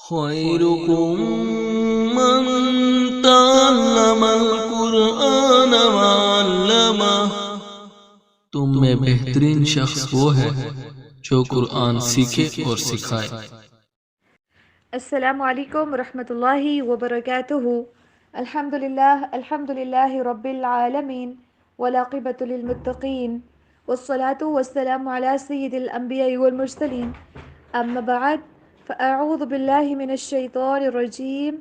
خيركم من تعلم القرآن وعلمه تم میں بہترین شخص وہ ہے جو قرآن سیکھے اور سکھائے۔ السلام علیکم ورحمۃ اللہ وبرکاتہ۔ الحمد للہ رب العالمین والعاقبۃ للمتقین والصلاة والسلام علی سید الانبیاء والمرسلین اما بعد فاعوذ باللہ من الشیطان الرجیم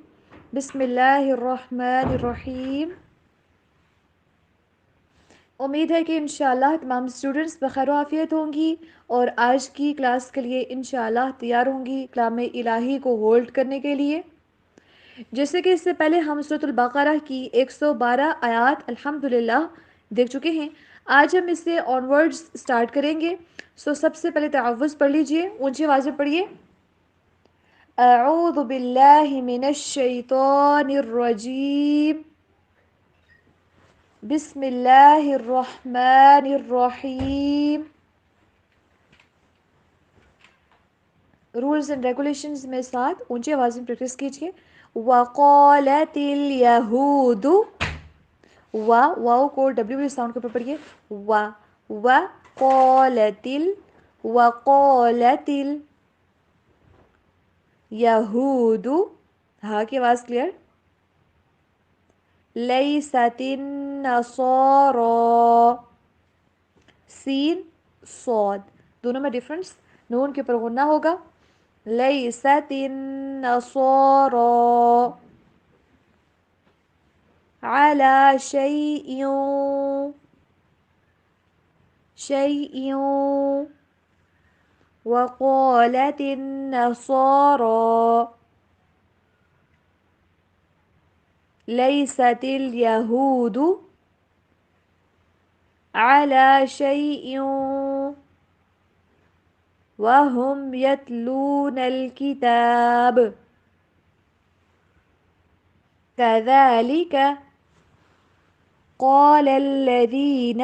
بسم اللہ الرحمن الرحیم۔ امید ہے کہ انشاءاللہ تمام اسٹوڈنٹس بخیر و عافیت ہوں گی اور آج کی کلاس کے لیے انشاءاللہ تیار ہوں گی کلام الہی کو ہولڈ کرنے کے لیے۔ جیسے کہ اس سے پہلے ہم سورۃ البقرہ کی 112 آیات الحمدللہ دیکھ چکے ہیں، آج ہم اس سے آنورڈز سٹارٹ کریں گے۔ سب سے پہلے تعوذ پڑھ لیجئے، اونچی آواز میں پڑھیے۔ اعوذ باللہ من الشیطان الرجیم بسم اللہ الرحمن الرحیم۔ رولز اینڈ ریگولیشنز میں ساتھ اونچی آواز میں پریکٹس کیجیے۔ وقالت الیہود، واو کو ڈبلیو ساؤنڈ کے اوپر پڑھیے۔ وقالت الیہود، ہاں کی آواز کلیئر۔ لیست النصارى، سین صاد دونوں میں ڈفرنس، نون کے اوپر غنہ ہوگا۔ لیست النصارى على شيء وقالت النصارى لیست الیہود علی شیء وهم یتلون الکتاب کذلک قال الذین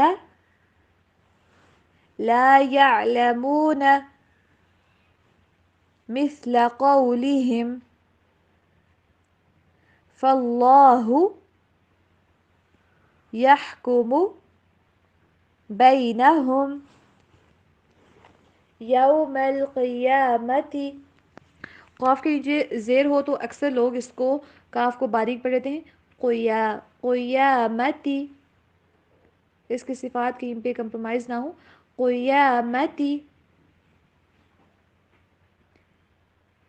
لا یعلمون مثل قولهم فاللہ یحکم بینہم یوم القیامت۔ قاف کے نیچے زیر ہو تو اکثر لوگ اس کو کاف کو باریک پڑھ لیتے ہیں، قیامتی، اس کی صفات کہیں پہ کمپرومائز نہ ہو۔ قیامتی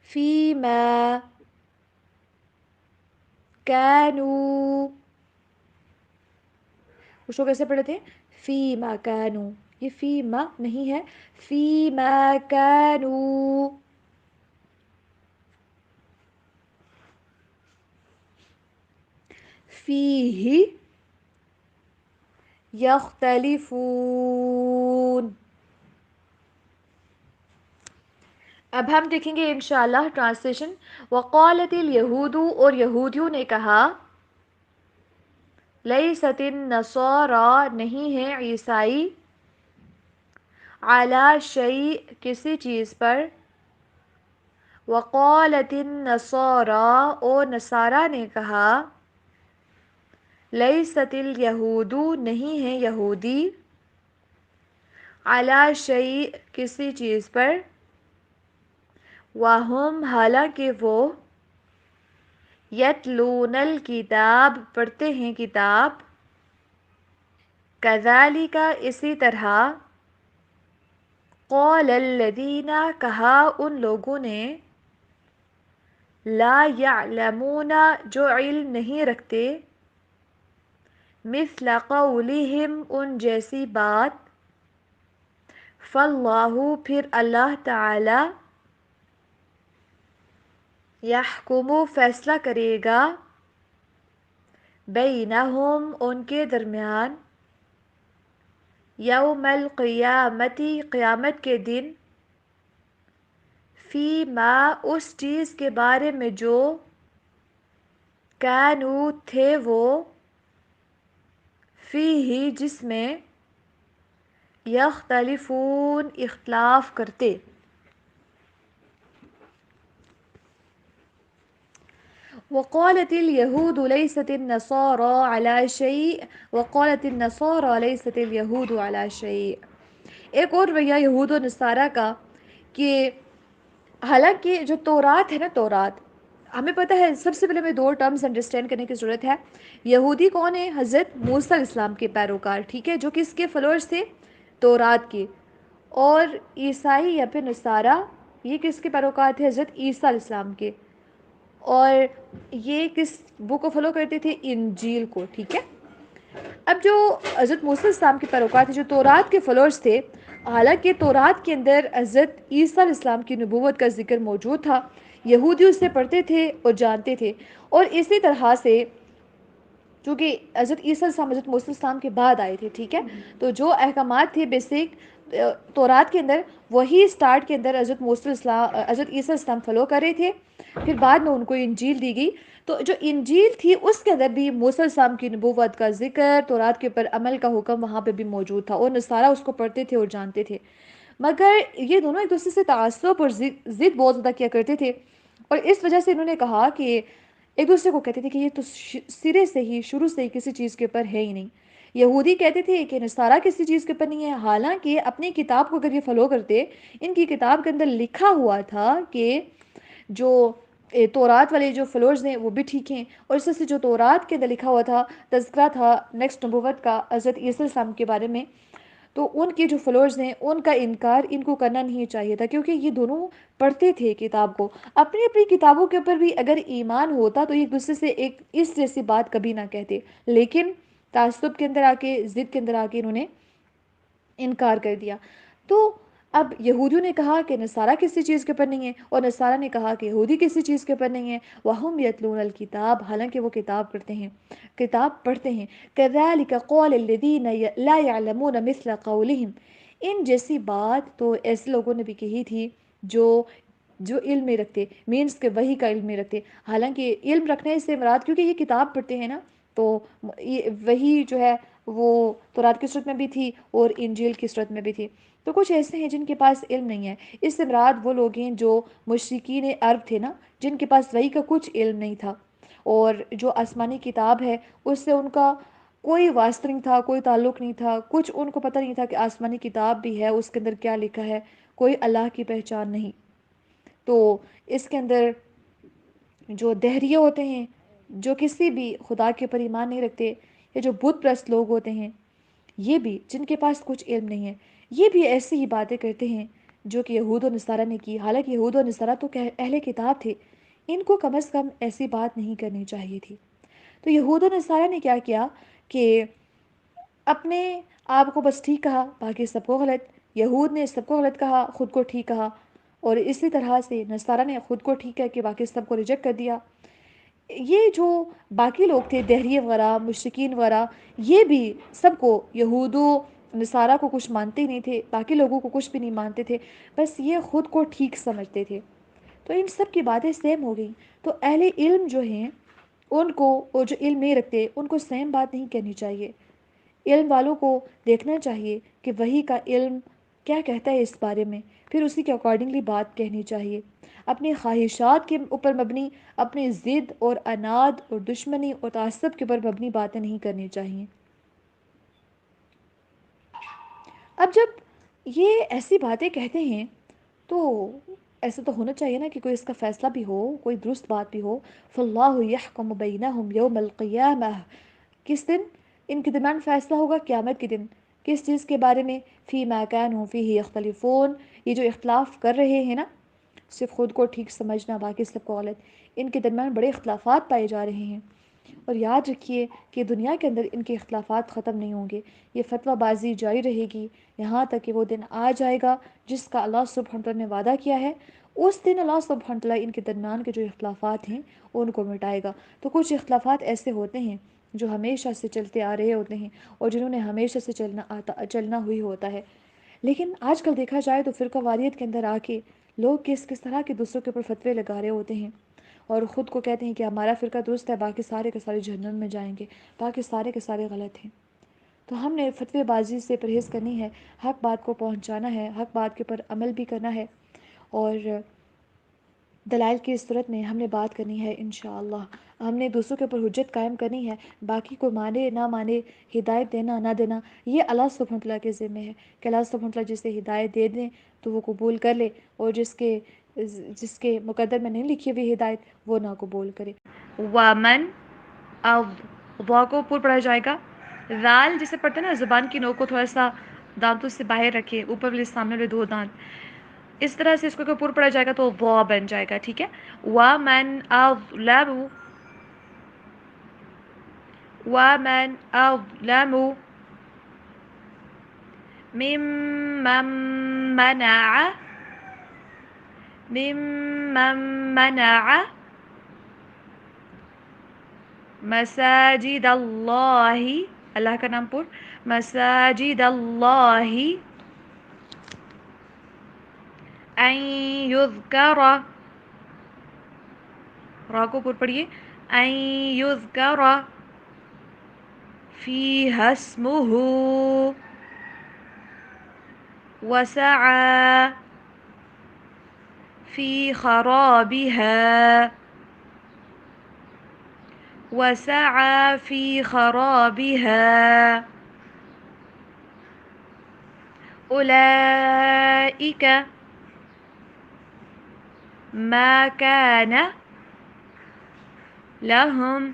فیما کانو، کچھ لوگ ایسے پڑھتے ہیں فیما کانو، یہ فیما نہیں ہے، فیما کانو فیہ یختلفون۔ اب ہم دیکھیں گے انشاءاللہ ٹرانسلیشن۔ وقالت الیہود، اور یہودیوں نے کہا، لیست النصارى، نہیں ہے عیسائی، علی شیء، کسی چیز پر، وقالت النصارى، اور نصارہ نے کہا، لیست الیہود، نہیں ہے یہودی، علی شیء، کسی چیز پر، وہم، حالانکہ وہ، یتلون الکتاب، پڑھتے ہیں کتاب، کذالک، اسی طرح، قال الذین، کہا ان لوگوں نے، لا یعلمون، جو علم نہیں رکھتے، مثل قولہم، ان جیسی بات، فاللہ، پھر اللہ تعالی، یحکم، فیصلہ کرے گا، بینہم، ان کے درمیان، یوم القیامت، قیامت کے دن، فیما، اس چیز کے بارے میں جو، کانو، تھے وہ، فیہ، جس میں، یختلفون، اختلاف کرتے۔ وقالت اليهود ليست النصارى على شيء وقالت النصارى ليست اليهود على شيء. ایک اور رویہ یہود و نصارہ کا کہ حالانکہ جو تورات ہے نا، تورات ہمیں پتہ ہے، سب سے پہلے ہمیں دو ٹرمز انڈرسٹینڈ کرنے کی ضرورت ہے. یہودی کون ہے؟ حضرت موسیٰ علیہ السلام کے پیروکار، ٹھیک ہے، جو کس کے فالوورز تھے؟ تورات کے. اور عیسائی یا پھر نصارہ، یہ کس کے پیروکار تھے؟ حضرت عیسیٰ علیہ السلام کے. اور یہ کس بک کو فالو کرتے تھے؟ انجیل کو، ٹھیک ہے. اب جو حضرت موسیٰ علیہ السلام کے پیروکار تھے، جو تورات کے فالوورز تھے، حالانکہ تورات کے اندر حضرت عیسیٰ علیہ السلام کی نبوت کا ذکر موجود تھا، یہودی اسے پڑھتے تھے اور جانتے تھے. اور اسی طرح سے چونکہ حضرت عیسیٰ علیہ السلام حضرت موسیٰ علیہ السلام کے بعد آئے تھے، ٹھیک ہے، تو جو احکامات تھے بیسک تورات کے اندر، وہی سٹارٹ کے اندر حضرت موسیٰ علیہ السلام حضرت عیسیٰ علیہ السلام فالو کر رہے تھے. پھر بعد میں ان کو انجیل دی گئی، تو جو انجیل تھی اس کے اندر بھی موسیٰ علیہ السلام کی نبوت کا ذکر، تورات کے اوپر عمل کا حکم وہاں پہ بھی موجود تھا، اور نصارہ اس کو پڑھتے تھے اور جانتے تھے. مگر یہ دونوں ایک دوسرے سے تعصب اور ضد بہت زیادہ کیا کرتے تھے، اور اس وجہ سے انہوں نے کہا کہ ایک دوسرے کو کہتے تھے کہ یہ تو سرے سے ہی، شروع سے ہی کسی چیز کے اوپر ہے ہی نہیں. یہودی کہتے تھے کہ نصارہ کسی چیز کے اوپر نہیں ہے، حالانکہ اپنی کتاب کو اگر یہ فالو کرتے، ان کی کتاب کے اندر لکھا ہوا تھا کہ جو تورات والے جو فالوورز ہیں وہ بھی ٹھیک ہیں. اور اس سے جو تورات کے اندر لکھا ہوا تھا، تذکرہ تھا نیکسٹ نبوت کا حضرت عیسیٰ علیہ السلام کے بارے میں، تو ان کے جو فالوورز ہیں ان کا انکار ان کو کرنا نہیں چاہیے تھا، کیونکہ یہ دونوں پڑھتے تھے کتاب کو. اپنی اپنی کتابوں کے اوپر بھی اگر ایمان ہوتا تو ایک دوسرے سے ایک اس جیسی بات کبھی نہ کہتے، لیکن تعصب کے اندر آ کے، ضد کے اندر آ کے انہوں نے انکار کر دیا. تو اب یہودیوں نے کہا کہ نصارہ کسی چیز کے اوپر نہیں ہے، اور نصارہ نے کہا کہ یہودی کسی چیز کے اوپر نہیں ہے. وَهُمْ يَتْلُونَ الْكِتَابَ، حالانکہ وہ کتاب پڑھتے ہیں، کتاب پڑھتے ہیں. كَذَلِكَ قَالَ الَّذِينَ لَا يَعْلَمُونَ مِثْلَ قَوْلِهِمْ، ان جیسی بات تو ایسے لوگوں نے بھی کہی تھی جو علم نہیں رکھتے، مینس کہ وحی کا علم نہیں رکھتے. حالانکہ علم رکھنے سے مراد، کیونکہ یہ کتاب پڑھتے ہیں نا، تو وہی جو ہے وہ تورات کی صورت میں بھی تھی اور انجیل کی صورت میں بھی تھی. تو کچھ ایسے ہیں جن کے پاس علم نہیں ہے. اس سے مراد وہ لوگ ہیں جو مشرکین عرب تھے نا، جن کے پاس وحی کا کچھ علم نہیں تھا، اور جو آسمانی کتاب ہے اس سے ان کا کوئی واسطہ نہیں تھا، کوئی تعلق نہیں تھا، کچھ ان کو پتہ نہیں تھا کہ آسمانی کتاب بھی ہے، اس کے اندر کیا لکھا ہے، کوئی اللہ کی پہچان نہیں. تو اس کے اندر جو دہریے ہوتے ہیں، جو کسی بھی خدا کے اوپر ایمان نہیں رکھتے، یا جو بت پرست لوگ ہوتے ہیں، یہ بھی جن کے پاس کچھ علم نہیں ہے، یہ بھی ایسی ہی باتیں کرتے ہیں جو کہ یہود و نصارہ نے کی. حالانکہ یہود و نصارہ تو اہل کتاب تھے، ان کو کم از کم ایسی بات نہیں کرنی چاہیے تھی. تو یہود و نصارہ نے کیا کیا کہ اپنے آپ کو بس ٹھیک کہا، باقی سب کو غلط. یہود نے سب کو غلط کہا، خود کو ٹھیک کہا، اور اسی طرح سے نصارہ نے خود کو ٹھیک کہہ کے باقی سب کو ریجیکٹ کر دیا. یہ جو باقی لوگ تھے، دہریے وغیرہ، مشرکین وغیرہ، یہ بھی سب کو، یہود و نصارہ کو کچھ مانتے ہی نہیں تھے، باقی لوگوں کو کچھ بھی نہیں مانتے تھے، بس یہ خود کو ٹھیک سمجھتے تھے. تو ان سب کی باتیں سیم ہو گئیں. تو اہل علم جو ہیں ان کو، اور جو علم نہیں رکھتے ان کو سیم بات نہیں کہنی چاہیے. علم والوں کو دیکھنا چاہیے کہ وحی کا علم کیا کہتا ہے اس بارے میں، پھر اسی کے اکارڈنگلی بات کہنی چاہیے. اپنی خواہشات کے اوپر مبنی، اپنی ضد اور اناد اور دشمنی اور تعصب کے اوپر مبنی باتیں نہیں کرنی چاہیے. اب جب یہ ایسی باتیں کہتے ہیں تو ایسا تو ہونا چاہیے نا کہ کوئی اس کا فیصلہ بھی ہو، کوئی درست بات بھی ہو. فاللہ یحکم بینہم یوم القیامہ، کس دن ان کے درمیان فیصلہ ہوگا؟ قیامت کے دن. کس چیز کے بارے میں؟ فیما کانوا فیہ یختلفون، یہ جو اختلاف کر رہے ہیں نا، صرف خود کو ٹھیک سمجھنا، باقی سب کو غلط، ان کے درمیان بڑے اختلافات پائے جا رہے ہیں. اور یاد رکھیے کہ دنیا کے اندر ان کے اختلافات ختم نہیں ہوں گے، یہ فتویٰ بازی جاری رہے گی یہاں تک کہ وہ دن آ جائے گا جس کا اللہ سبحانہ وتعالیٰ نے وعدہ کیا ہے. اس دن اللہ سبحانہ وتعالیٰ ان کے درمیان کے جو اختلافات ہیں ان کو مٹائے گا. تو کچھ اختلافات ایسے ہوتے ہیں جو ہمیشہ سے چلتے آ رہے ہوتے ہیں، اور جنہوں نے ہمیشہ سے چلنا ہوئی ہوتا ہے. لیکن آج کل دیکھا جائے تو فرقہ واریت کے اندر آ کے لوگ کس طرح کے دوسروں کے اوپر فتوے لگا رہے ہوتے ہیں، اور خود کو کہتے ہیں کہ ہمارا فرقہ درست ہے، باقی سارے کے سارے جہنم میں جائیں گے، باقی سارے کے سارے غلط ہیں. تو ہم نے فتوے بازی سے پرہیز کرنی ہے، حق بات کو پہنچانا ہے، حق بات کے اوپر عمل بھی کرنا ہے. اور دلائل کی اس صورت میں ہم نے بات کرنی ہے انشاءاللہ. ہم نے دوسروں کے اوپر حجت قائم کرنی ہے. باقی کو مانے نہ مانے، ہدایت دینا نہ دینا، یہ اللہ سبحانہ وتعالیٰ کے ذمہ ہے کہ اللہ سبحانہ وتعالیٰ جسے ہدایت دے دیں تو وہ قبول کر لے، اور جس کے مقدر میں نہیں لکھی ہوئی ہدایت وہ نہ قبول کرے. وَمَن وا کو پر پڑھا جائے گا. رال جسے پڑھتے ہیں نا، زبان کی نوک کو تھوڑا سا دانتوں سے باہر رکھے، اوپر والے سامنے والے دو دانت، اس طرح سے اس کو پر پڑھا جائے گا تو وا بن جائے گا. ٹھیک ہے. وَمَن أَظْلَمُ وَمَن أَظْلَمُ مِمَّن مَّنَعَ مساجد اللہ، اللہ کا نام پر، مساجد اللہ ان یذکر، را کو پر پڑھیے، ان یذکر فیہا اسمہ وسعى فی خرابها وسعى في خرابها أولئك ما كان لهم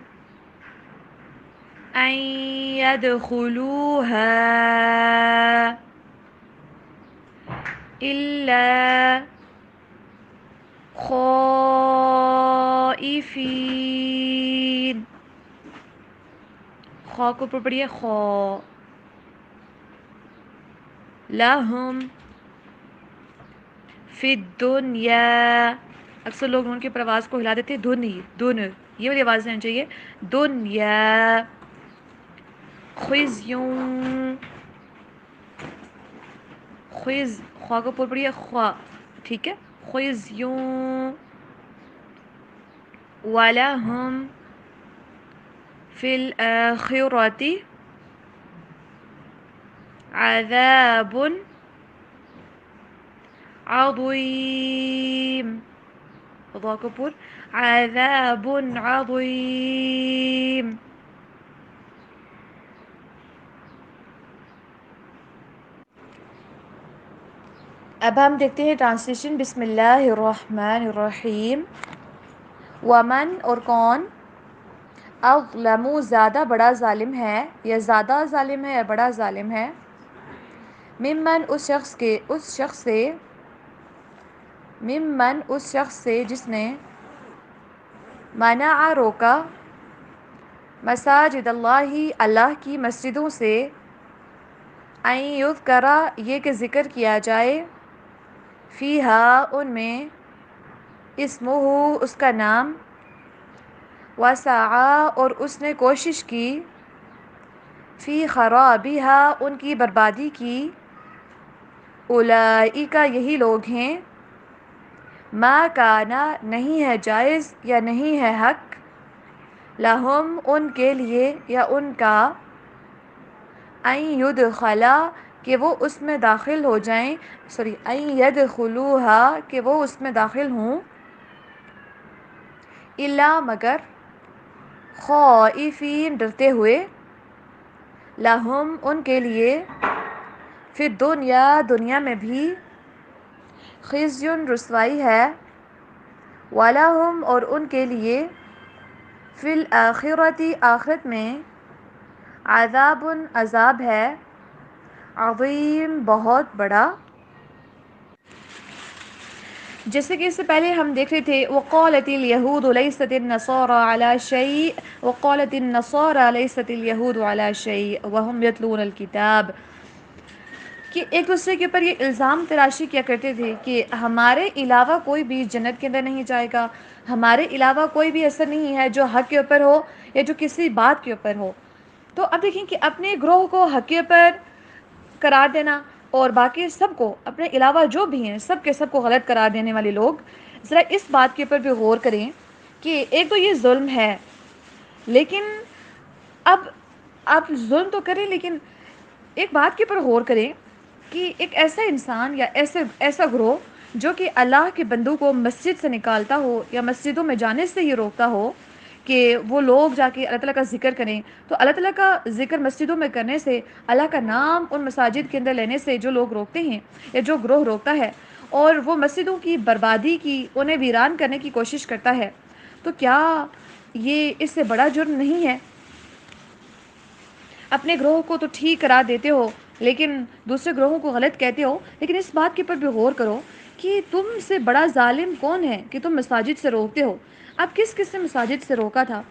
أن يدخلوها إلا خائفين. خا کو پر پڑھیے، خا. لہم فی الدنیا، اکثر لوگ ان کی پرواز کو ہلا دیتے ہیں، دن، یہ والی آواز رہنی چاہیے. دنیا خزیون، خوا کو پر پڑھیے، خوا. ٹھیک ہے. خزیون وَلَهُمْ فِي الْآخِرَةِ عَذَابٌ عَظِيمٌ، ضا کو پر، عَذَابٌ عَظِيمٌ. اب ہم دیکھتے ہیں ٹرانسلیشن. بسم اللہ الرحمن الرحیم. ومن اور کون، اظلم زیادہ بڑا ظالم ہے، یا زیادہ ظالم ہے یا بڑا ظالم ہے، ممن اس شخص سے جس نے منع روکا، مساجد اللہ اللہ کی مسجدوں سے، ان یذکر یہ کہ ذکر کیا جائے، فیہا ان میں، اسمہ اس کا نام، وسعى اور اس نے کوشش کی، فی خرابها ان کی بربادی کی، اولئک یہی لوگ ہیں، ما کانا نہیں ہے جائز یا نہیں ہے حق، لہم ان کے لیے یا ان کا، ان یدخلا کہ وہ اس میں داخل ہو جائیں، ان یدخلوها کہ وہ اس میں داخل ہوں، الا مگر، خائفین ڈرتے ہوئے، لہم ان کے لیے، فی الدنیا دنیا میں بھی، خزی رسوائی ہے، ولہم اور ان کے لیے، فی الآخرۃ آخرت میں، عذاب عذاب ہے، عظیم بہت بڑا. جیسے کہ اس سے پہلے ہم دیکھ رہے تھے وقالت اليهود ليست النصارى على شيء وقالت النصارى ليست اليهود على شيء وهم يتلون الكتاب، کہ ایک دوسرے کے اوپر یہ الزام تراشی کیا کرتے تھے کہ ہمارے علاوہ کوئی بھی جنت کے اندر نہیں جائے گا، ہمارے علاوہ کوئی بھی ایسا نہیں ہے جو حق کے اوپر ہو یا جو کسی بات کے اوپر ہو. تو اب دیکھیں کہ اپنے گروہ کو حق کے اوپر قرار دینا اور باقی سب کو اپنے علاوہ جو بھی ہیں سب کے سب کو غلط قرار دینے والے لوگ، ذرا اس بات کے اوپر بھی غور کریں کہ ایک تو یہ ظلم ہے، لیکن اب آپ ظلم تو کریں لیکن ایک بات کے اوپر غور کریں کہ ایک ایسا انسان یا ایسا گروہ جو کہ اللہ کے بندوں کو مسجد سے نکالتا ہو یا مسجدوں میں جانے سے یہ روکتا ہو کہ وہ لوگ جا کے اللہ تعالیٰ کا ذکر کریں، تو اللہ تعالیٰ کا ذکر مسجدوں میں کرنے سے، اللہ کا نام ان مساجد کے اندر لینے سے جو لوگ روکتے ہیں یا جو گروہ روکتا ہے اور وہ مسجدوں کی بربادی کی، انہیں ویران کرنے کی کوشش کرتا ہے، تو کیا یہ اس سے بڑا جرم نہیں ہے؟ اپنے گروہ کو تو ٹھیک قرار دیتے ہو لیکن دوسرے گروہوں کو غلط کہتے ہو، لیکن اس بات کے پر بھی غور کرو کہ تم سے بڑا ظالم کون ہے کہ تم مساجد سے روکتے ہو؟ اب کس کس نے مساجد سے روکا تھا؟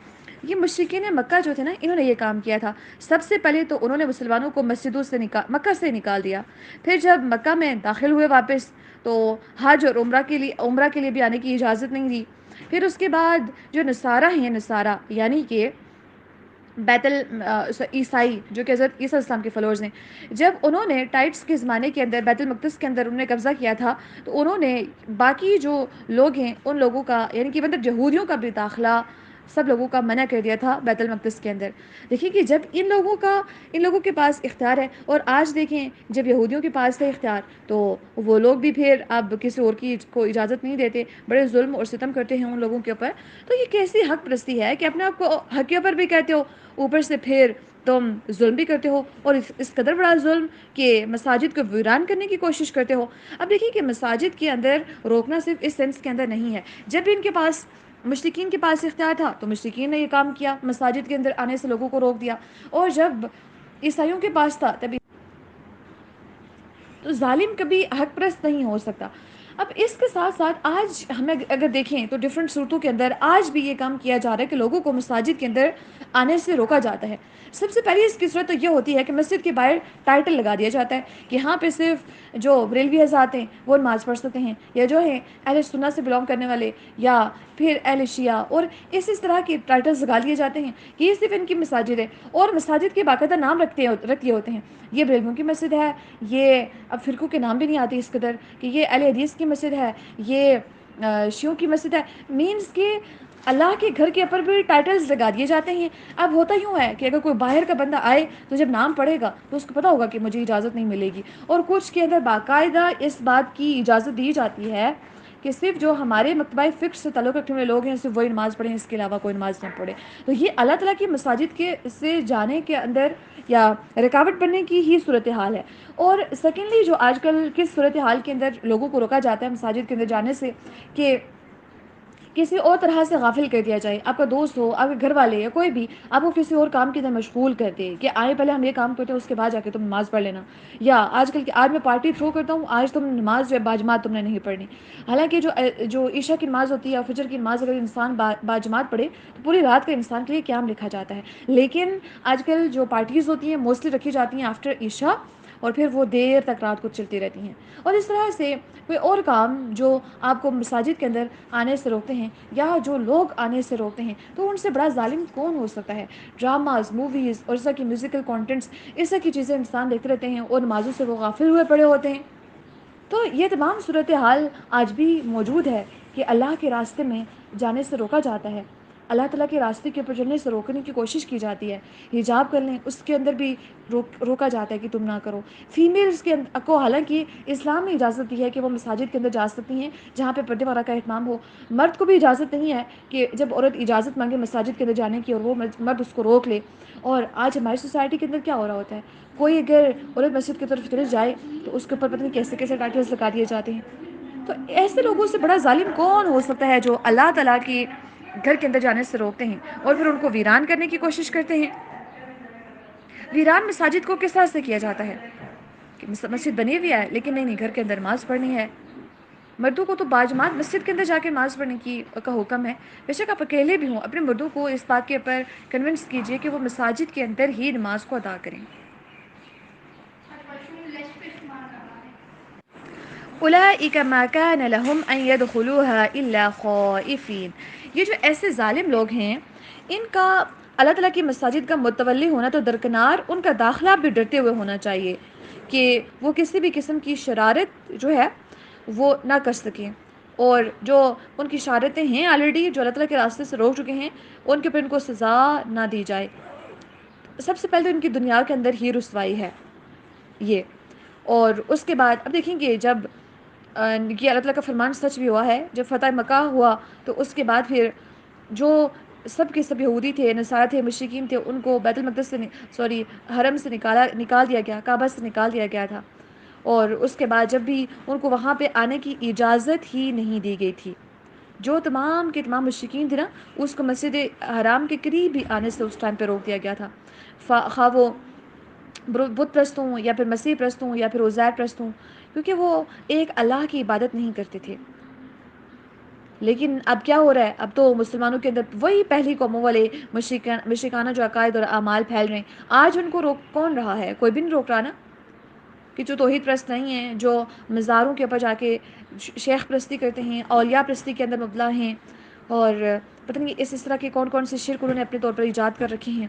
یہ مشرکین مکہ جو تھے نا، انہوں نے یہ کام کیا تھا۔ سب سے پہلے تو انہوں نے مسلمانوں کو مسجدوں سے مکہ سے نکال دیا، پھر جب مکہ میں داخل ہوئے واپس تو حج اور عمرہ کے لیے بھی آنے کی اجازت نہیں دی۔ پھر اس کے بعد جو نصارہ ہیں، نصارہ یعنی کہ عیسائی جو کہ حضرت عیسیٰ السلام کے فالوورز ہیں، جب انہوں نے ٹائٹس کے زمانے کے اندر بیت المقدس کے اندر انہوں نے قبضہ کیا تھا، تو انہوں نے باقی جو لوگ ہیں ان لوگوں کا، یعنی کہ مطلب یہودیوں کا بھی داخلہ سب لوگوں کا منع کر دیا تھا بیت المقدس کے اندر۔ دیکھیں کہ جب ان لوگوں کے پاس اختیار ہے، اور آج دیکھیں جب یہودیوں کے پاس ہے اختیار، تو وہ لوگ بھی پھر اب کسی اور کی کو اجازت نہیں دیتے، بڑے ظلم اور ستم کرتے ہیں ان لوگوں کے اوپر۔ تو یہ کیسی حق پرستی ہے کہ اپنے آپ کو حق کے اوپر بھی کہتے ہو، اوپر سے پھر تم ظلم بھی کرتے ہو، اور اس قدر بڑا ظلم کہ مساجد کو ویران کرنے کی کوشش کرتے ہو۔ اب دیکھیں کہ مساجد کے اندر روکنا صرف اس سینس کے اندر نہیں ہے، جب بھی ان کے پاس مشرکین کے پاس اختیار تھا تو مشرکین نے یہ کام کیا، مساجد کے اندر آنے سے لوگوں کو روک دیا، اور جب عیسائیوں کے پاس تھا تبھی تو ظالم کبھی حق پرست نہیں ہو سکتا۔ اب اس کے ساتھ ساتھ آج ہمیں اگر دیکھیں تو ڈیفرنٹ صورتوں کے اندر آج بھی یہ کام کیا جا رہا ہے کہ لوگوں کو مساجد کے اندر آنے سے روکا جاتا ہے۔ سب سے پہلی اس کی صورت تو یہ ہوتی ہے کہ مسجد کے باہر ٹائٹل لگا دیا جاتا ہے کہ یہاں پہ صرف جو بریلوی حضرات ہیں وہ نماز پڑھ سکتے ہیں، یا جو ہیں اہل سنت سے بلانگ کرنے والے، یا پھر اہل شیعہ، اور اس طرح کے ٹائٹلز لگا لیے جاتے ہیں کہ یہ صرف ان کی مساجد ہے، اور مساجد کے باقاعدہ نام رکھ لیے ہوتے ہیں، یہ بریلویوں کی مسجد ہے، یہ اب فرقوں کے نام بھی نہیں آتے اس قدر کہ یہ اہل حدیث کی مسجد ہے، یہ شیعوں کی مسجد ہے، مینس کہ اللہ کے گھر کے اوپر بھی ٹائٹلز لگا دیے جاتے ہیں۔ اب ہوتا یوں ہے کہ اگر کوئی باہر کا بندہ آئے تو جب نام پڑھے گا تو اس کو پتہ ہوگا کہ مجھے اجازت نہیں ملے گی، اور کچھ کے اندر باقاعدہ اس بات کی اجازت دی جاتی ہے کہ صرف جو ہمارے مکتبہ فکر سے تعلق رکھنے والے لوگ ہیں صرف وہی نماز پڑھیں، اس کے علاوہ کوئی نماز نہ پڑھے۔ تو یہ اللہ تعالیٰ کی مساجد کے سے جانے کے اندر یا رکاوٹ بننے کی ہی صورتحال ہے۔ اور سیکنڈلی جو آج کل کس صورتحال کے اندر لوگوں کو روکا جاتا ہے مساجد کے اندر جانے سے کہ کسی اور طرح سے غافل کر دیا جائے، آپ کا دوست ہو، آپ کے گھر والے یا کوئی بھی آپ کو کسی اور کام کے اندر مشغول کر دے کہ آئے پہلے ہم یہ کام کرتے ہیں اس کے بعد جا کے تم نماز پڑھ لینا، یا آج میں پارٹی تھرو کرتا ہوں، آج تم نماز جو ہے باجماعت تم نے نہیں پڑھنی۔ حالانکہ جو عشاء کی نماز ہوتی ہے اور فجر کی نماز اگر انسان باجماعت پڑھے تو پوری رات کا انسان کے لیے قیام لکھا جاتا ہے، لیکن آج کل جو پارٹیز ہوتی ہیں موسٹلی رکھی جاتی ہیں آفٹر عشاء، اور پھر وہ دیر تک رات کو چلتی رہتی ہیں، اور اس طرح سے کوئی اور کام جو آپ کو مساجد کے اندر آنے سے روکتے ہیں یا جو لوگ آنے سے روکتے ہیں، تو ان سے بڑا ظالم کون ہو سکتا ہے؟ ڈراماز، موویز اور اس طرح کی میوزیکل کانٹینٹس، اس طرح کی چیزیں انسان دیکھتے رہتے ہیں اور نمازوں سے وہ غافل ہوئے پڑے ہوتے ہیں۔ تو یہ تمام صورتحال آج بھی موجود ہے کہ اللہ کے راستے میں جانے سے روکا جاتا ہے، اللہ تعالیٰ کے راستے کے اوپر چلنے سے روکنے کی کوشش کی جاتی ہے۔ حجاب کر لیں، اس کے اندر بھی روکا جاتا ہے کہ تم نہ کرو۔ فیمیلز کو حالانکہ اسلام نے اجازت دی ہے کہ وہ مساجد کے اندر جا سکتی ہیں جہاں پہ پردے وغیرہ کا اہتمام ہو، مرد کو بھی اجازت نہیں ہے کہ جب عورت اجازت مانگے مساجد کے اندر جانے کی اور وہ مرد اس کو روک لے۔ اور آج ہماری سوسائٹی کے اندر کیا ہو رہا ہوتا ہے، کوئی اگر عورت مسجد کی طرف چلے جائے تو اس کے اوپر پتہ نہیں کیسے کیسے ٹائٹلز لگا دیے جاتے ہیں۔ تو ایسے لوگوں سے بڑا ظالم کون ہو سکتا ہے جو اللہ تعالیٰ کے گھر کے اندر جانے سے روکتے ہیں اور پھر ان کو ویران کرنے کی کوشش کرتے ہیں؟ ویران مساجد کو کس طرح سے کیا جاتا ہے کہ مسجد بنی ہوئی ہے لیکن نہیں گھر کے اندر نماز پڑھنی ہے۔ مردوں کو تو باجماعت مسجد کے اندر جا کے نماز پڑھنے کا حکم ہے، بے شک آپ اکیلے بھی ہوں، اپنے مردوں کو اس بات کے اوپر کنونس کیجئے کہ وہ مساجد کے اندر ہی نماز کو ادا کریں۔ اولئک ما کان لهم ان يدخلوها الا خائفین، یہ جو ایسے ظالم لوگ ہیں ان کا اللہ تعالیٰ کی مساجد کا متولی ہونا تو درکنار، ان کا داخلہ بھی ڈرتے ہوئے ہونا چاہیے کہ وہ کسی بھی قسم کی شرارت جو ہے وہ نہ کر سکیں، اور جو ان کی شرارتیں ہیں آلریڈی جو اللہ تعالیٰ کے راستے سے روک چکے ہیں ان کے اوپر ان کو سزا نہ دی جائے۔ سب سے پہلے تو ان کی دنیا کے اندر ہی رسوائی ہے یہ، اور اس کے بعد اب دیکھیں گے جب یہ اللہ تعالیٰ کا فرمان سچ بھی ہوا ہے. جب فتح مکہ ہوا تو اس کے بعد پھر جو سب کے سب یہودی تھے، نصارہ تھے، مشرکین تھے، ان کو بیت المقدس سے حرم سے نکال دیا گیا، کعبہ سے نکال دیا گیا تھا. اور اس کے بعد جب بھی ان کو وہاں پہ آنے کی اجازت ہی نہیں دی گئی تھی. جو تمام کے تمام مشرکین تھے نا، اس کو مسجد حرام کے قریب بھی آنے سے اس ٹائم پہ روک دیا گیا تھا. خواہ وہ بت پرست ہوں یا پھر مسیح پرست ہوں یا پھر عزیر پرست ہوں، کیونکہ وہ ایک اللہ کی عبادت نہیں کرتے تھے. لیکن اب کیا ہو رہا ہے؟ اب تو مسلمانوں کے اندر وہی پہلی قوموں والے مشرکانہ جو عقائد اور اعمال پھیل رہے ہیں. آج ان کو روک کون رہا ہے؟ کوئی بھی نہیں روک رہا نا. کہ جو توحید پرست نہیں ہیں، جو مزاروں کے اوپر جا کے شیخ پرستی کرتے ہیں، اولیاء پرستی کے اندر مبتلا ہیں، اور پتہ نہیں اس طرح کے کون کون سے شرک انہوں نے اپنے طور پر ایجاد کر رکھے ہیں.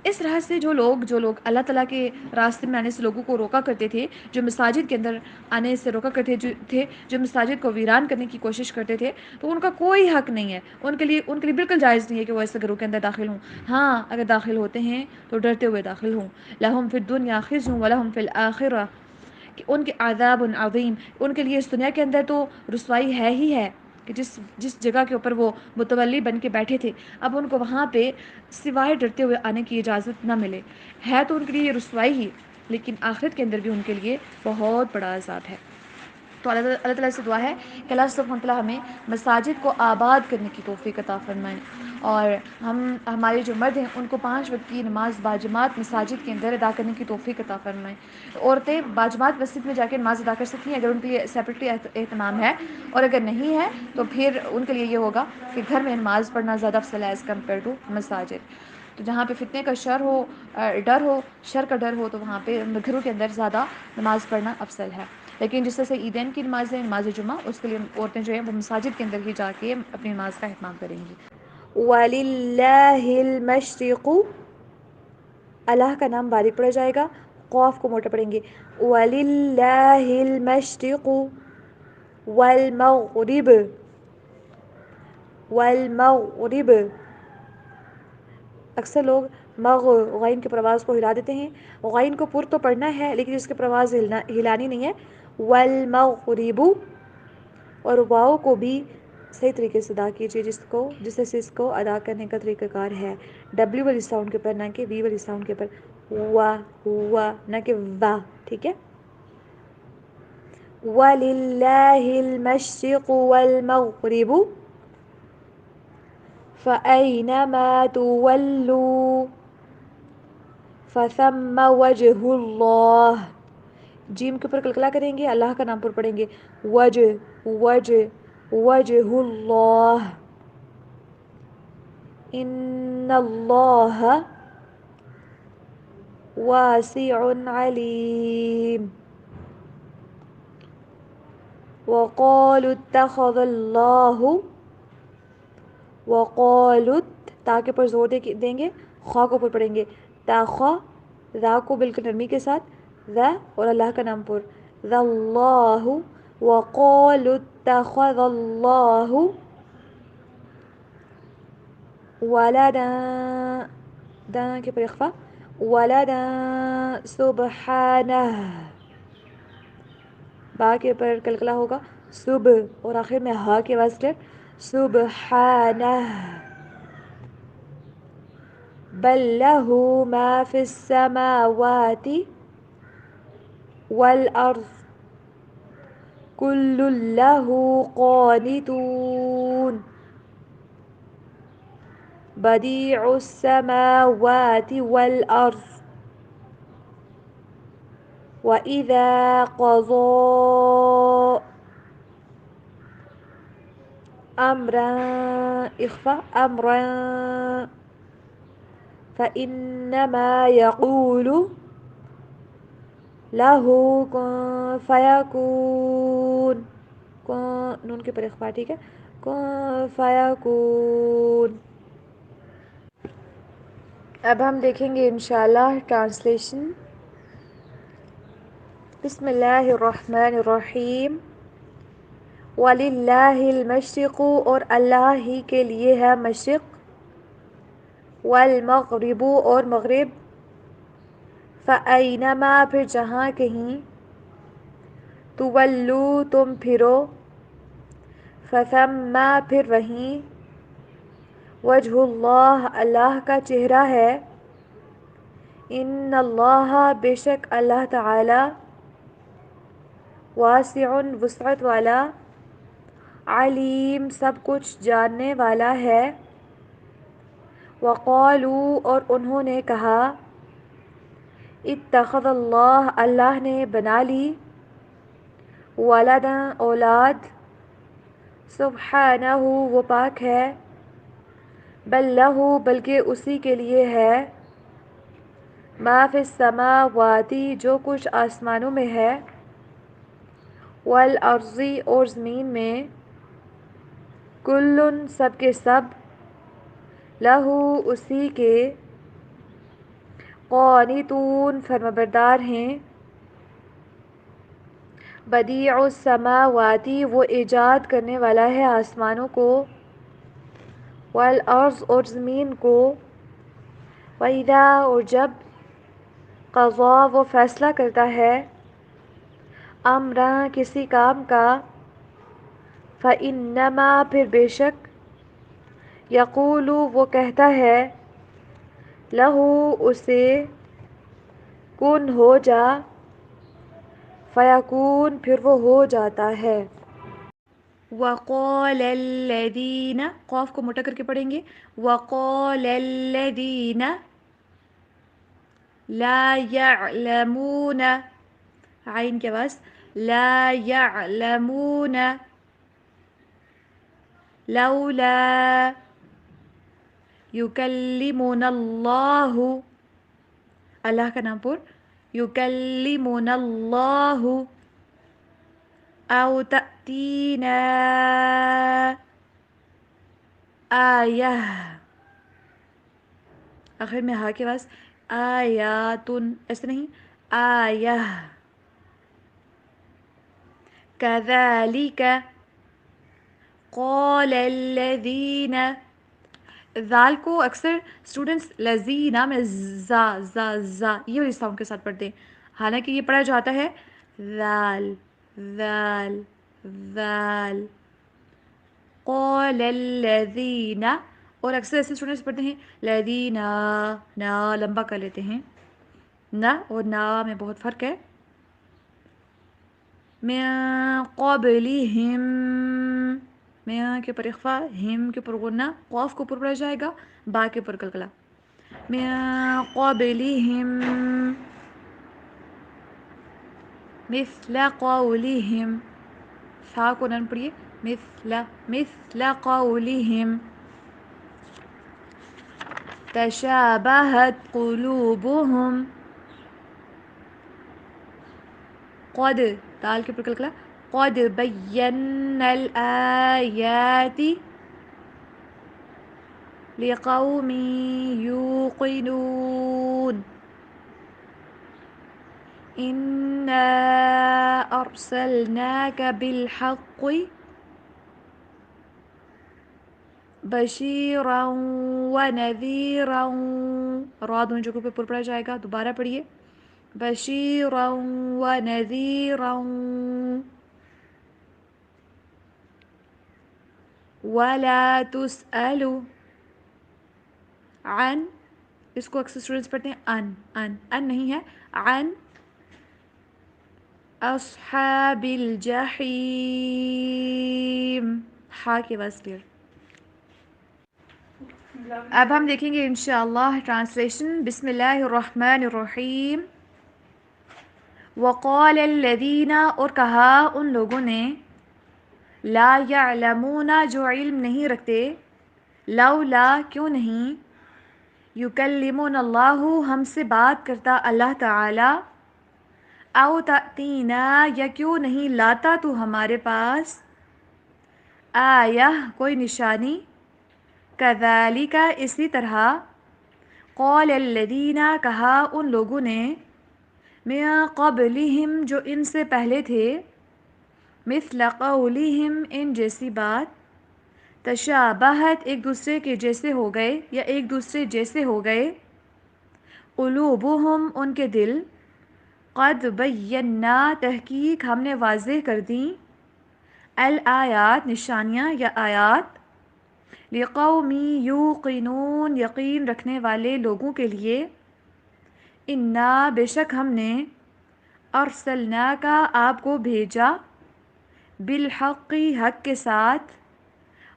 اس طرح سے جو لوگ اللہ تعالیٰ کے راستے میں آنے سے لوگوں کو روکا کرتے تھے، جو مساجد کے اندر آنے سے روکا کرتے تھے، جو مساجد کو ویران کرنے کی کوشش کرتے تھے، تو ان کا کوئی حق نہیں ہے. ان کے لیے بالکل جائز نہیں ہے کہ وہ ایسے گھروں کے اندر داخل ہوں. ہاں، اگر داخل ہوتے ہیں تو ڈرتے ہوئے داخل ہوں. لہم فی الدنیا خزی ولہم فی الآخرہ، کہ ان کے عذاب عظیم، ان کے لیے اس دنیا کے اندر تو رسوائی ہے ہی ہے کہ جس جگہ کے اوپر وہ متولی بن کے بیٹھے تھے، اب ان کو وہاں پہ سوائے ڈرتے ہوئے آنے کی اجازت نہ ملے. ہے تو ان کے لیے یہ رسوائی ہی، لیکن آخرت کے اندر بھی ان کے لیے بہت بڑا عذاب ہے. تو اللہ تعالیٰ سے دعا ہے کہ اللہ سبحانہ وتعالیٰ ہمیں مساجد کو آباد کرنے کی توفیق عطا فرمائیں، اور ہمارے جو مرد ہیں ان کو 5 وقت کی نماز باجماعت مساجد کے اندر ادا کرنے کی توفیق عطا فرمائیں. عورتیں باجماعت مسجد میں جا کے نماز ادا کر سکتی ہیں اگر ان کے لیے سیپریٹلی اہتمام ہے، اور اگر نہیں ہے تو پھر ان کے لیے یہ ہوگا کہ گھر میں نماز پڑھنا زیادہ افضل ہے ایز کمپیئر ٹو مساجد. تو جہاں پہ فتنے کا شر کا ڈر ہو تو وہاں پہ گھروں کے اندر زیادہ نماز پڑھنا افضل ہے. لیکن جس طرح سے عیدین کی نمازیں، نماز جمعہ، اس کے لیے عورتیں جو ہیں وہ مساجد کے اندر ہی جا کے اپنی نماز کا اہتمام کریں گی. وَلِلَّهِ الْمَشْرِقُ، اللہ کا نام باریک پڑھا جائے گا، قاف کو موٹا پڑھیں گے. وَلِلَّهِ الْمَشْرِقُ وَالْمَغْرِبُ، وَالْمَغْرِبُ. اکثر لوگ غین کے پرواز کو ہلا دیتے ہیں. غین کو پر تو پڑھنا ہے لیکن اس کے پرواز ہلانی نہیں ہے. والمغرب، اور واؤ کو بھی صحیح طریقے سے ادا کیجیے جس سے اس کو ادا کرنے کا طریقہ کار ہے. ڈبلیو والی ساؤنڈ کے پر، نہ کہ وی والی ساؤنڈ کے پر. ہوا نہ کہ وا، ٹھیک ہے. وَلِلَّهِ الْمَشْرِقُ وَالْمَغْرِبُ فَأَيْنَمَا تُوَلُّوا فَثَمَّ وَجْهُ اللَّهِ. جیم کے اوپر کلکلا کریں گے، اللہ کا نام پر پڑھیں گے. وجہ اللہ، ان اللہ واسع علیم. وقالوا اتخذ اللہ، وقالوا تا کے پر زور دیں گے، خواہ کو پر پڑھیں گے. تاخوا، را کو بالکل نرمی کے ساتھ، ذا اور اللہ کا نام پر. ذا اللہ، وقالوا اتخذ اللہ ولدا، دا کے پر اخفا، ولدا سبحانہ، با کے پر کلکلا ہوگا، سب، اور آخر میں ہا کے آواز کلیئر، سبحانہ. بل لہ ما فی السماوات والارض کل لہ قانتون. بدیع السماوات والارض وَإِذَا قَضَى أَمْرًا إخفاء أَمْرًا فَإِنَّمَا يَقُولُ لَهُ كُن فَيَكُونُ. نون کے پر اخفاء، ٹھیک ہے. کن فیکون. اب ہم دیکھیں گے انشاءاللہ ٹرانسلیشن. بسم اللہ الرحمن الرحیم. وَلِلَّهِ الْمَشْرِقُ، اور اللہ ہی کے لیے ہے مشرق. وَالْمَغْرِبُ، اور مغرب. فَأَيْنَمَا پھر جہاں کہیں، تُوَلُّو تم پھرو، فَثَمَّ پھر وہیں، وجہ اللہ اللہ کا چہرہ ہے، ان اللہ بے شک اللہ تعالی، واسع وسعت والا، علیم سب کچھ جاننے والا ہے۔ وقالوا اور انہوں نے کہا، اتخذ اللہ اللہ نے بنا لی، ولدا اولاد، سبحانہ وہ پاک ہے، بل لہ بلکہ اسی کے لیے ہے، ما فی السماوات جو کچھ آسمانوں میں ہے، والارض اور زمین میں، کل سب کے سب، لہو اسی کے، قانتون فرمانبردار ہیں، بدیع السماوات وہ ایجاد کرنے والا ہے آسمانوں کو، والارض اور زمین کو، وَإِذَا اور جب، قضا وہ فیصلہ کرتا ہے، امرا کسی کام کا، فَإِنَّمَا پھر بے شک، یقول وہ کہتا ہے، لہو اسے، کن ہو جا، فیکون پھر وہ ہو جاتا ہے۔ وقال الذین قاف کو موٹا کر کے پڑھیں گے، وقال الذین لا يعلمون عین کے بعد لا يعلمون لولا یکلمنا اللہ اللہ کا نام پر یکلمنا اللہ او تأتینا آیہ آخر میں ہا کے بعد آیاتن ایسے نہیں آیہ کذالک قال الذین ذال کو اکثر اسٹوڈنٹس لذینہ میں زا زا زا یہ والی ساؤنڈ کے ساتھ پڑھتے ہیں، حالانکہ یہ پڑھا جاتا ہے ذال ذال ذال، قال الذین اور اکثر ایسے اسٹوڈنٹس پڑھتے ہیں لذینہ نا لمبا کر لیتے ہیں، نا اور نا میں بہت فرق ہے، من قبلہم میں کے اوپر اخفا، ہم کے اوپر غنہ، قاف کے اوپر پڑھا جائے گا، با کے اوپر قلقلہ، من قبلہم مثل قولہم، فا کو نرم پڑھیے، مثل قولہم، تشابہت قلوبہم، قد دال کے اوپر قلقلہ، قد بینا الآیات لقوم یوقنون، انا ارسلناک بالحق بشیرا ونذیرا، را دونوں جگہوں پہ پر پڑھا جائے گا، دوبارہ پڑھیے، بشیرا ونذیرا ولا تسأل عن، اس کو اکثر اسٹوڈنٹس پڑھتے ہیں ان نہیں ہے، عن اصحاب الجحیم، ہا کے بعد کلیئر۔ اب ہم دیکھیں گے انشاءاللہ ٹرانسلیشن۔ بسم اللہ الرحمن الرحیم۔ وقال الذین اور کہا ان لوگوں نے، لا یعلمون جو علم نہیں رکھتے، لولا کیوں نہیں، یکلمنا اللہ ہم سے بات کرتا اللہ تعالی، او تأتینا یا کیوں نہیں لاتا تو ہمارے پاس، آیہ کوئی نشانی، کذالک اسی طرح، قال الذین کہا ان لوگوں نے، من قبلہم جو ان سے پہلے تھے، مثل قولہم ان جیسی بات، تشابہت ایک دوسرے کے جیسے ہو گئے یا ایک دوسرے جیسے ہو گئے، قلوبہم ان کے دل، قد بینا تحقیق ہم نے واضح کر دیں، الآیات نشانیاں یا آیات، لقوم یوقنون یقین رکھنے والے لوگوں کے لیے، انا بے شک ہم نے، ارسلناک آپ کو بھیجا، بالحق حق کے ساتھ،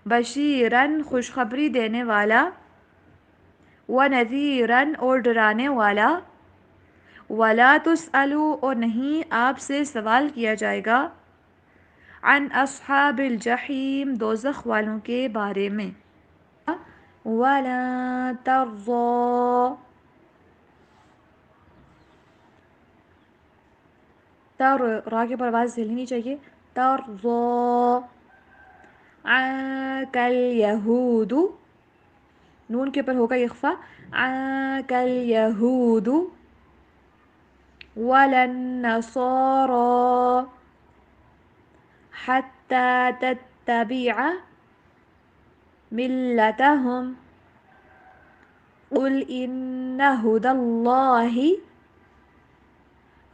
بشیرن خوشخبری دینے والا، ونذیرن اور ڈرانے والا، ولا تسألوا اور نہیں آپ سے سوال کیا جائے گا، عن اصحاب الجحیم دوزخ والوں کے بارے میں، ولا ترضى را کے پر آواز ہلنی چاہیے، ترضى عنك اليهود، نون کے پر ہوگا اخفا، عنك اليهود ولا النصارى حتى تتبع ملتهم، قل إن هدى الله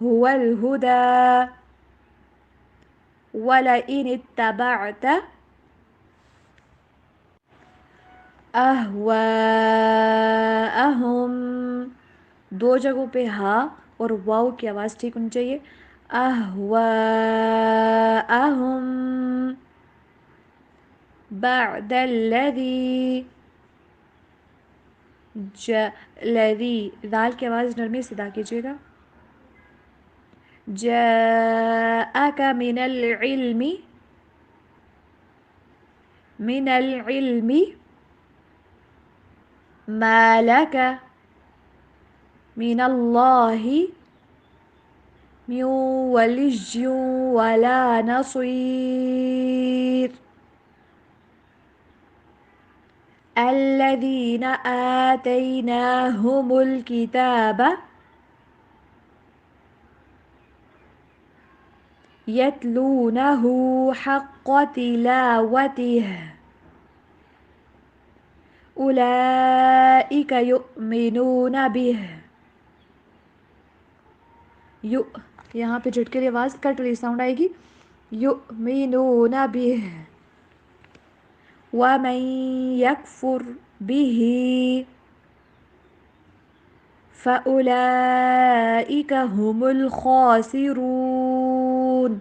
هو الهدى ولئن اتبعت اہواءہم، دو جگہوں پہ ہا اور واو کی آواز ٹھیک ہونی چاہیے، اہواءہم بعد الذی الذی دال کی آواز نرمی سے ادا کیجیے گا، جاءک من العلم ما لک من اللہ من ولی ولا نصیر، الذین آتیناہم الکتاب یتلونہ حق تلاوتہ اولئک یؤمنون بہ، یہاں پہ جھٹکے کی آواز کٹ والی ساؤنڈ آئے گی، یؤمنون بہ، ومن یکفر بہ فأولئک هم الخاسرون،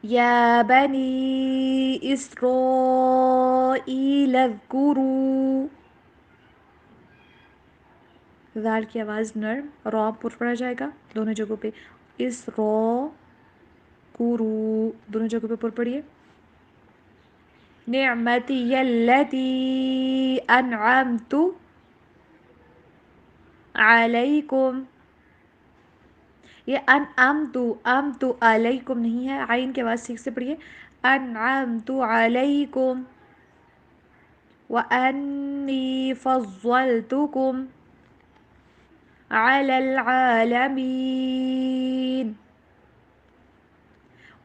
یا بنی اسرائیل اذکروا، ذال کی آواز نرم، را پر پڑا جائے گا دونوں جگہوں پہ، اسرائیل دونوں جگہوں پہ پر پڑیے، نعمتی التی انعمت علیکم، یہ انعمت علیکم نہیں ہے، عین کے آواز ٹھیک سے پڑھیے، انعمت علیکم، وانی فضلتکم علی العالمین،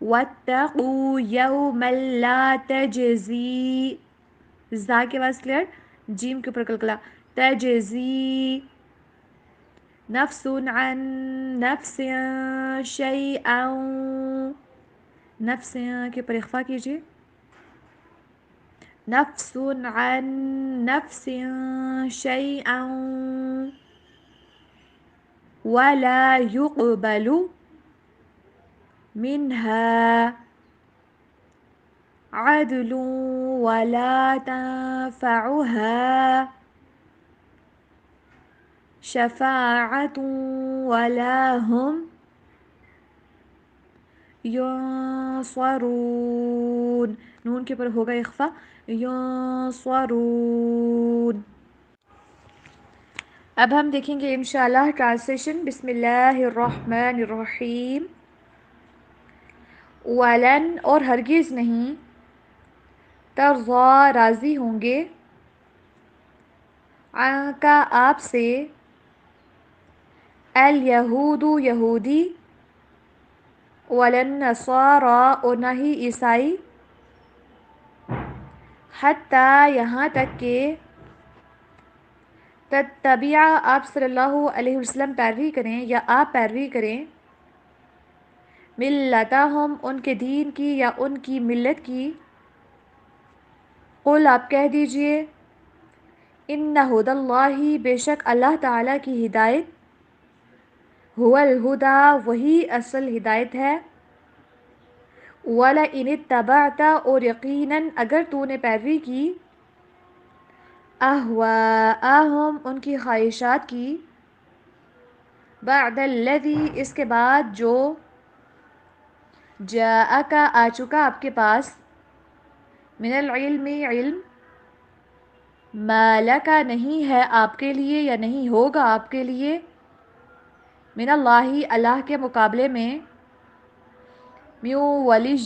واتقوا یوما لا تجزی، زا کے آواز کلیئر، جیم کے اوپر کلکلا، تجزی نفس عن نفس شیئا، نفس کے پر اخفا کیجیے، نفس عن نفس شیئا ولا يقبل منها عدل ولا تنفعها شفاعة ولا هم ینصرون، نون کے پر ہوگا اخفا، ینصرون۔ اب ہم دیکھیں گے انشاءاللہ ٹرانسلیشن، بسم اللہ الرحمن الرحیم، ولن اور ہرگز نہیں، ترضی راضی ہوں گے، عنکا آپ سے، الیہود یہودی، ولا النصارى اور نہ ہی عیسائی، حتی یہاں تک کہ تتبع آپ صلی اللہ علیہ وسلم پیروی کریں یا آپ پیروی کریں، ملتہم ان کے دین کی یا ان کی ملت کی، قل آپ کہہ دیجئے، ان ہدی اللہ بے شک اللہ تعالیٰ کی ہدایت، هو الہدا وہی اصل ہدایت ہے، وَلَئِنِ اتَّبَعْتَ اور یقیناً اگر تو نے پیروی کی، اہواءہم ان کی خواہشات کی، بعد الذی اس کے بعد جو جاءک آ چکا آپ کے پاس، من العلم علم، ما لک نہیں ہے آپ کے لیے یا نہیں ہوگا آپ کے لیے، من اللہ اللہ کے مقابلے میں، من ولی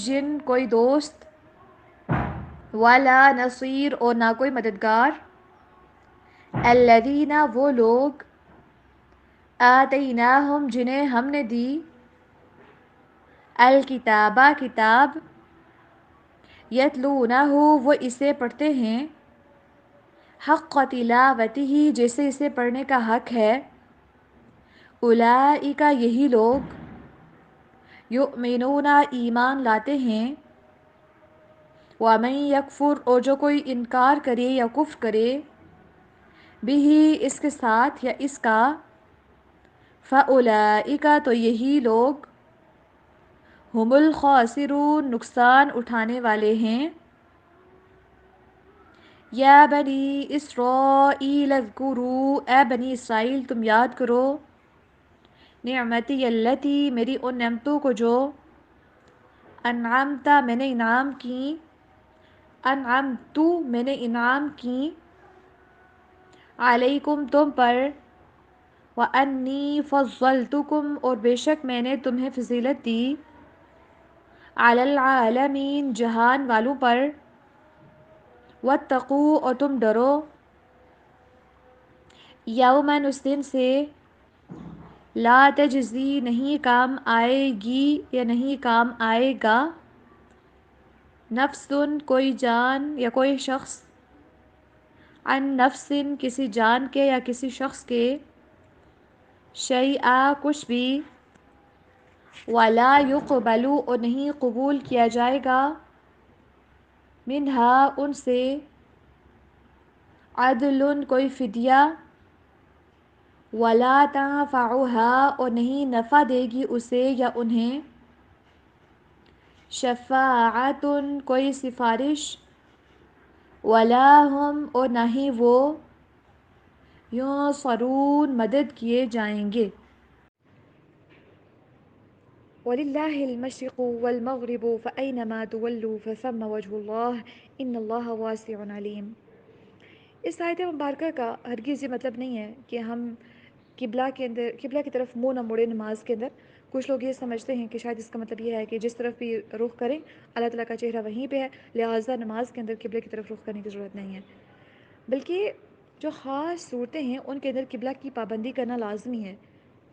کوئی دوست، ولا نصیر اور نہ کوئی مددگار، الذین وہ لوگ، آتیناہم جنہیں ہم نے دی، الکتابہ کتاب، یتلونہ وہ اسے پڑھتے ہیں، حق تلاوتہ جیسے اسے پڑھنے کا حق ہے، اولئک یہی لوگ، یؤمنون ایمان لاتے ہیں، ومن یکفر اور جو کوئی انکار کرے یا کفر کرے، بھی اس کے ساتھ یا اس کا، فاولئک تو یہی لوگ، ہم الخاسرون نقصان اٹھانے والے ہیں، یا بنی اسرائیل اذکروا اے بنی اسرائیل تم یاد کرو، نعمتی التی میری ان نعمتوں کو جو، انعمت میں نے انعام کی، انعمت میں نے انعام کی، علیکم تم پر، وانی فضلتکم اور بے شک میں نے تمہیں فضیلت دی، علی العالمین جہان والوں پر، واتقوا اور تم ڈرو، یوماً اس دن سے، لا تجزی نہیں کام آئے گی یا نہیں کام آئے گا، نفس کوئی جان یا کوئی شخص، عن نفس کسی جان کے یا کسی شخص کے، شیئا کچھ بھی، ولا یقبل اور نہیں قبول کیا جائے گا، منہا ان سے، عدل کوئی فدیہ، ولا تنفعها اور نہیں نفع دے گی اسے یا انہیں، شفاعت کوئی سفارش، ولا ہم اور نہ ہی وہ، ینصرون مدد کیے جائیں گے۔ وَلِلَّهِ الْمَشْرِقُ وَالْمَغْرِبُ فَأَيْنَمَا تُوَلُّوا فَثَمَّ وَجْهُ اللَّهِ إِنَّ اللَّهَ وَاسِعٌ عَلِيمٌ۔ اس آیت مبارکہ کا ہرگز یہ مطلب نہیں ہے کہ ہم قبلہ کی طرف منہ نہ موڑے نماز کے اندر۔ کچھ لوگ یہ سمجھتے ہیں کہ شاید اس کا مطلب یہ ہے کہ جس طرف بھی رخ کریں اللہ تعالیٰ کا چہرہ وہیں پہ ہے، لہٰذا نماز کے اندر قبلے کی طرف رخ کرنے کی ضرورت نہیں ہے، بلکہ جو خاص صورتیں ہیں ان کے اندر قبلہ کی پابندی کرنا لازمی ہے،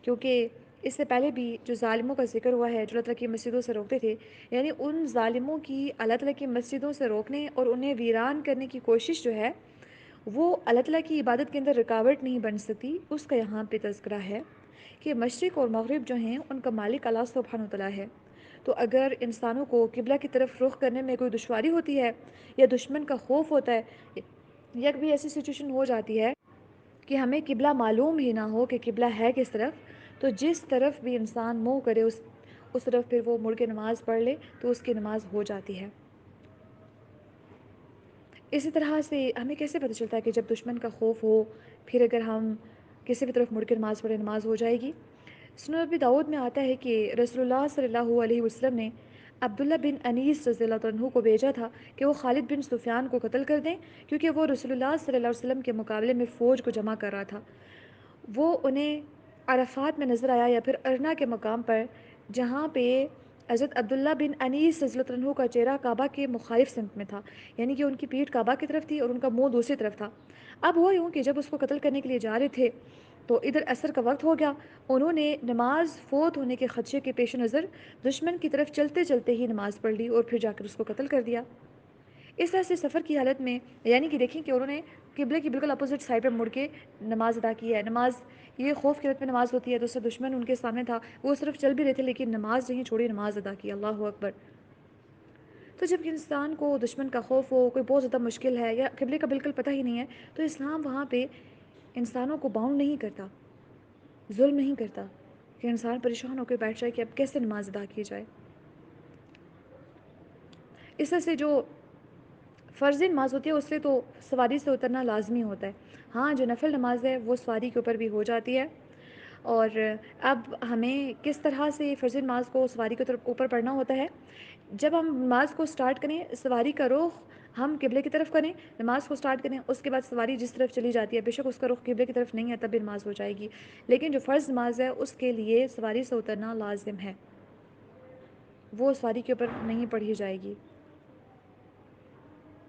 کیونکہ اس سے پہلے بھی جو ظالموں کا ذکر ہوا ہے جو اللہ تعالیٰ کی مسجدوں سے روکتے تھے، یعنی ان ظالموں کی اللہ تعالیٰ کی مسجدوں سے روکنے اور انہیں ویران کرنے کی کوشش جو ہے وہ اللہ تعالیٰ کی عبادت کے اندر رکاوٹ نہیں بن سکتی۔ اس کا یہاں پہ تذکرہ ہے کہ مشرق اور مغرب جو ہیں ان کا مالک اللہ سبحانہ وتعالیٰ ہے، تو اگر انسانوں کو قبلہ کی طرف رخ کرنے میں کوئی دشواری ہوتی ہے یا دشمن کا خوف ہوتا ہے یا بھی ایسی سچویشن ہو جاتی ہے کہ ہمیں قبلہ معلوم ہی نہ ہو کہ قبلہ ہے کس طرف، تو جس طرف بھی انسان منہ کرے اس طرف پھر وہ مڑ کے نماز پڑھ لے تو اس کی نماز ہو جاتی ہے۔ اسی طرح سے ہمیں کیسے پتہ چلتا ہے کہ جب دشمن کا خوف ہو پھر اگر ہم کسی بھی طرف مڑ کے نماز پڑھے نماز ہو جائے گی؟ سنن ابی داؤد میں آتا ہے کہ رسول اللہ صلی اللہ علیہ وسلم نے عبداللہ بن انیس رضی اللہ عنہ کو بھیجا تھا کہ وہ خالد بن سفیان کو قتل کر دیں، کیونکہ وہ رسول اللہ صلی اللہ علیہ وسلم کے مقابلے میں فوج کو جمع کر رہا تھا۔ وہ انہیں عرفات میں نظر آیا یا پھر ارنا کے مقام پر، جہاں پہ حضرت عبداللہ بن انیس رضی اللہ عنہ کا چہرہ کعبہ کے مخالف سمت میں تھا، یعنی کہ ان کی پیٹھ کعبہ کی طرف تھی اور ان کا منہ دوسری طرف تھا۔ اب ہوا یوں کہ جب اس کو قتل کرنے کے لیے جا رہے تھے تو ادھر عصر کا وقت ہو گیا، انہوں نے نماز فوت ہونے کے خدشے کے پیش نظر دشمن کی طرف چلتے چلتے ہی نماز پڑھ لی اور پھر جا کر اس کو قتل کر دیا۔ اس طرح سے سفر کی حالت میں، یعنی کہ دیکھیں کہ انہوں نے قبلے کی بالکل اپوزٹ سائڈ پہ مڑ کے نماز ادا کی ہے. نماز یہ خوف کی حالت میں نماز ہوتی ہے. دوسرا دشمن ان کے سامنے تھا, وہ صرف چل بھی رہے تھے لیکن نماز نہیں چھوڑی, نماز ادا کی. اللہ اکبر. تو جب انسان کو دشمن کا خوف ہو, کوئی بہت زیادہ مشکل ہے یا قبلے کا بالکل پتہ ہی نہیں ہے, تو اسلام وہاں پہ انسانوں کو باؤنڈ نہیں کرتا, ظلم نہیں کرتا کہ انسان پریشان ہو کے بیٹھ جائے کہ اب کیسے نماز ادا کی جائے. اس طرح سے جو فرضی نماز ہوتی ہے اس سے تو سواری سے اترنا لازمی ہوتا ہے. ہاں جو نفل نماز ہے وہ سواری کے اوپر بھی ہو جاتی ہے. اور اب ہمیں کس طرح سے فرضی نماز کو سواری کے اوپر پڑھنا ہوتا ہے. جب ہم نماز کو سٹارٹ کریں, سواری کا رخ ہم قبلے کی طرف کریں, نماز کو سٹارٹ کریں, اس کے بعد سواری جس طرف چلی جاتی ہے بے شک اس کا رخ قبلے کی طرف نہیں ہے تب بھی نماز ہو جائے گی. لیکن جو فرض نماز ہے اس کے لیے سواری سے اترنا لازم ہے, وہ سواری کے اوپر نہیں پڑھی جائے گی.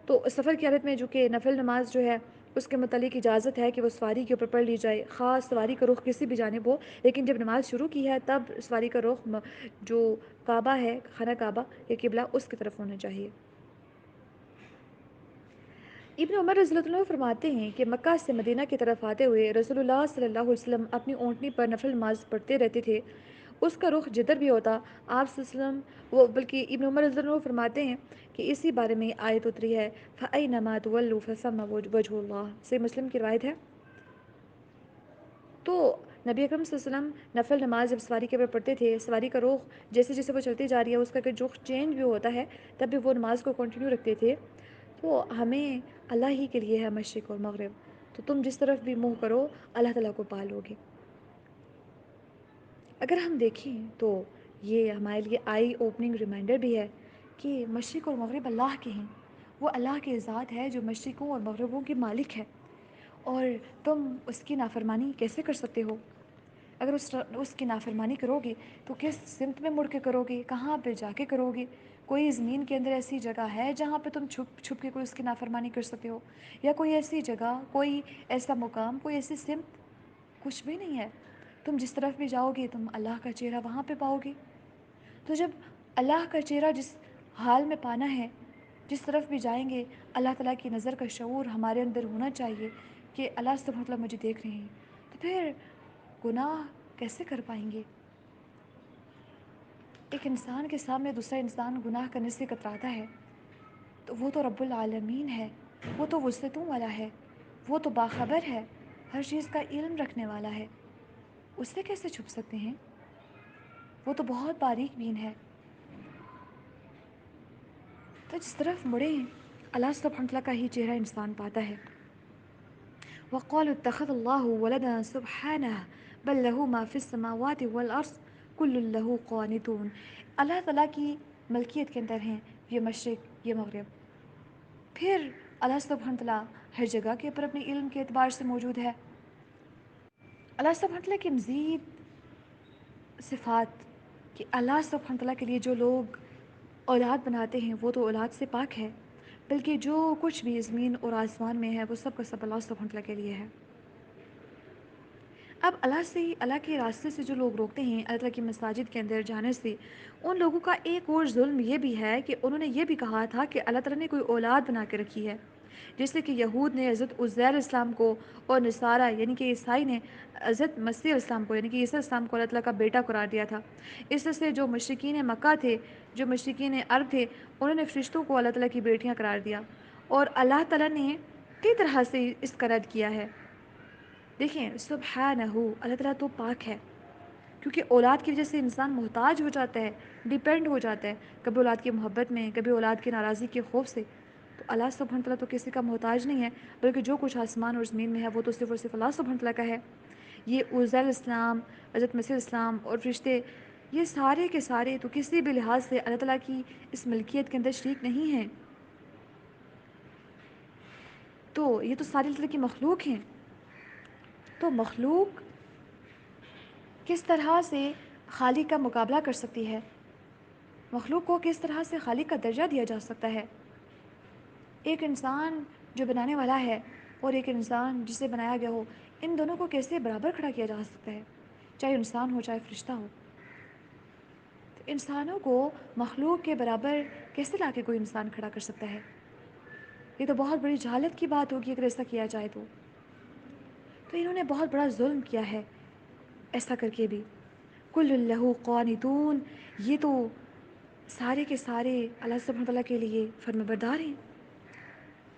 تو سفر کی حالت میں جو کہ نفل نماز جو ہے اس کے متعلق اجازت ہے کہ وہ سواری کے اوپر پڑھ لی جائے, خاص سواری کا رخ کسی بھی جانب ہو. لیکن جب نماز شروع کی ہے تب سواری کا رخ جو کعبہ ہے, خانہ کعبہ یا قبلہ, اس کی طرف ہونا چاہیے. ابن عمر رضی اللہ عنہ فرماتے ہیں کہ مکہ سے مدینہ کی طرف آتے ہوئے رسول اللہ صلی اللہ علیہ وسلم اپنی اونٹنی پر نفل نماز پڑھتے رہتے تھے. اس کا رخ جدھر بھی ہوتا آپ صلی اللہ علیہ وسلم وہ, بلکہ ابن عمر رضی اللہ عنہ فرماتے ہیں کہ اسی بارے میں آیت اتری ہے, فَأَيْنَمَا تُوَلُّوا فَثَمَّ وَجْهُ اللَّهِ. صحیح مسلم کی روایت ہے. تو نبی اکرم صلی اللہ علیہ وسلم نفل نماز جب سواری کے اوپر پڑھتے تھے, سواری کا رخ جیسے جیسے وہ چلتی جا رہی ہے اس کا اگر رخ چینج بھی ہوتا ہے تب بھی وہ نماز کو کنٹینیو رکھتے تھے. تو ہمیں اللہ ہی کے لیے ہے مشرق اور مغرب, تو تم جس طرف بھی منہ کرو اللہ تعالیٰ کو پالو گے. اگر ہم دیکھیں تو یہ ہمارے لیے آئی اوپننگ ریمائنڈر بھی ہے کہ مشرق اور مغرب اللہ کے ہیں. وہ اللہ کے ذات ہے جو مشرقوں اور مغربوں کے مالک ہے, اور تم اس کی نافرمانی کیسے کر سکتے ہو؟ اگر اس کی نافرمانی کرو گے تو کس سمت میں مڑ کے کرو گے, کہاں پہ جا کے کرو گے؟ کوئی زمین کے اندر ایسی جگہ ہے جہاں پہ تم چھپ چھپ کے کوئی اس کی نافرمانی کر سکتے ہو؟ یا کوئی ایسی جگہ, کوئی ایسا مقام, کوئی ایسی سمت؟ کچھ بھی نہیں ہے. تم جس طرف بھی جاؤ گے تم اللہ کا چہرہ وہاں پہ پاؤ گے. تو جب اللہ کا چہرہ جس حال میں پانا ہے, جس طرف بھی جائیں گے اللہ تعالیٰ کی نظر کا شعور ہمارے اندر ہونا چاہیے کہ اللہ سبحانہ وتعالیٰ مجھے دیکھ رہے ہیں. تو پھر گناہ کیسے کر پائیں گے؟ ایک انسان کے سامنے دوسرا انسان گناہ کرنے سے کتراتا ہے تو وہ تو رب العالمین ہے, وہ تو وسعتوں والا ہے, وہ تو باخبر ہے, ہر چیز کا علم رکھنے والا ہے. اس سے کیسے چھپ سکتے ہیں؟ وہ تو بہت باریک بین ہے. تو جس طرف مڑیں اللہ سبحانہ وتعالیٰ کا ہی چہرہ انسان پاتا ہے. وَقَالُوا اتَّخَذَ اللَّهُ وَلَدًا سُبْحَانَهُ بَل لَّهُ مَا فِي السَّمَاوَاتِ وَالْأَرْضِ كُلٌّ لَّهُ قَانِتُونَ. اللہ تعالیٰ کی ملکیت کے اندر ہیں یہ مشرق یہ مغرب. پھر اللہ سبحانہ وتعالیٰ ہر جگہ کے اوپر اپنے علم کے اعتبار سے موجود ہے. اللہ سبحانہ وتعالیٰ کی مزید صفات کہ اللہ سبحانہ وتعالیٰ کے لیے جو لوگ اولاد بناتے ہیں وہ تو اولاد سے پاک ہے, بلکہ جو کچھ بھی زمین اور آسمان میں ہے وہ سب کا سب اللہ سبحانہ وتعالیٰ کے لیے ہے. اب اللہ کے راستے سے جو لوگ روکتے ہیں اللہ تعالیٰ کی مساجد کے اندر جانے سے, ان لوگوں کا ایک اور ظلم یہ بھی ہے کہ انہوں نے یہ بھی کہا تھا کہ اللہ تعالیٰ نے کوئی اولاد بنا کے رکھی ہے. جیسے کہ یہود نے حضرت عزیر اسلام کو, اور نصارہ یعنی کہ عیسائی نے حضرت مسیح اسلام کو یعنی کہ عیسی اسلام کو اللہ تعالیٰ کا بیٹا قرار دیا تھا. اس طرح سے جو مشرکین مکہ تھے, جو مشرکین عرب تھے, انہوں نے فرشتوں کو اللہ تعالیٰ کی بیٹیاں قرار دیا, اور اللہ تعالیٰ نے کئی طرح سے اس کا رد کیا ہے. دیکھیں سبحانہ, اللہ تعالیٰ تو پاک ہے, کیونکہ اولاد کی وجہ سے انسان محتاج ہو جاتا ہے, ڈیپینڈ ہو جاتا ہے, کبھی اولاد کی محبت میں, کبھی اولاد کی ناراضی کے خوف سے. تو اللہ سبحانہ وتعالیٰ تو کسی کا محتاج نہیں ہے, بلکہ جو کچھ آسمان اور زمین میں ہے وہ تو صرف اور صرف اللہ سبحانہ وتعالیٰ کا ہے. یہ عزیر اسلام, حضرت مسیح اسلام اور فرشتے, یہ سارے کے سارے تو کسی بھی لحاظ سے اللہ تعالیٰ کی اس ملکیت کے اندر شریک نہیں ہیں. تو یہ تو ساری اللہ تعالیٰ کی مخلوق ہیں. تو مخلوق کس طرح سے خالق کا مقابلہ کر سکتی ہے؟ مخلوق کو کس طرح سے خالق کا درجہ دیا جا سکتا ہے؟ ایک انسان جو بنانے والا ہے اور ایک انسان جسے بنایا گیا ہو, ان دونوں کو کیسے برابر کھڑا کیا جا سکتا ہے, چاہے انسان ہو چاہے فرشتہ ہو؟ تو انسانوں کو مخلوق کے برابر کیسے لا کے کوئی انسان کھڑا کر سکتا ہے؟ یہ تو بہت بڑی جہالت کی بات ہوگی اگر ایسا کیا جائے تو انہوں نے بہت بڑا ظلم کیا ہے ایسا کر کے بھی. کل اللہ قانتون، یہ تو سارے کے سارے اللہ سبحانہ وتعالیٰ کے لیے فرما بردار ہیں.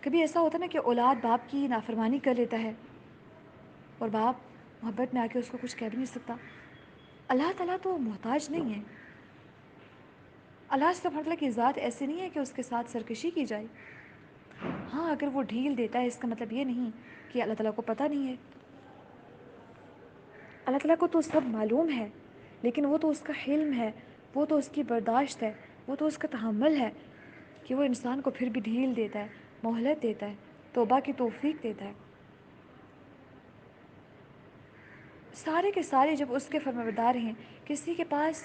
کبھی ایسا ہوتا ہے نا کہ اولاد باپ کی نافرمانی کر لیتا ہے اور باپ محبت میں آ کے اس کو کچھ کہہ بھی نہیں سکتا. اللہ تعالیٰ تو محتاج نہیں ہے. اللہ سبحانہ وتعالیٰ کی ذات ایسی نہیں ہے کہ اس کے ساتھ سرکشی کی جائے. ہاں اگر وہ ڈھیل دیتا ہے اس کا مطلب یہ نہیں کہ اللہ تعالیٰ کو پتہ نہیں ہے. اللہ تعالیٰ کو تو سب معلوم ہے، لیکن وہ تو اس کا حلم ہے، وہ تو اس کی برداشت ہے، وہ تو اس کا تحمل ہے کہ وہ انسان کو پھر بھی ڈھیل دیتا ہے، مہلت دیتا ہے، توبہ کی توفیق دیتا ہے. سارے کے سارے جب اس کے فرمانبردار ہیں، کسی کے پاس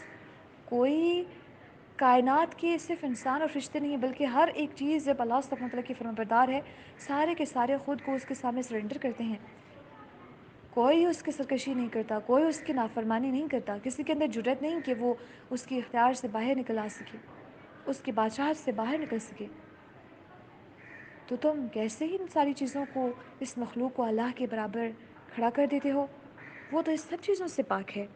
کوئی کائنات کے صرف انسان اور فرشتے نہیں بلکہ ہر ایک چیز جب اللہ سبحانہ وتعالیٰ کی فرمانبردار ہے، سارے کے سارے خود کو اس کے سامنے سرنڈر کرتے ہیں. کوئی اس کی سرکشی نہیں کرتا، کوئی اس کی نافرمانی نہیں کرتا. کسی کے اندر جرأت نہیں کہ وہ اس کی اختیار سے باہر نکل آ سکے، اس کی بادشاہت سے باہر نکل سکے. تو تم کیسے ہی ان ساری چیزوں کو، اس مخلوق کو اللہ کے برابر کھڑا کر دیتے ہو؟ وہ تو اس سب چیزوں سے پاک ہے.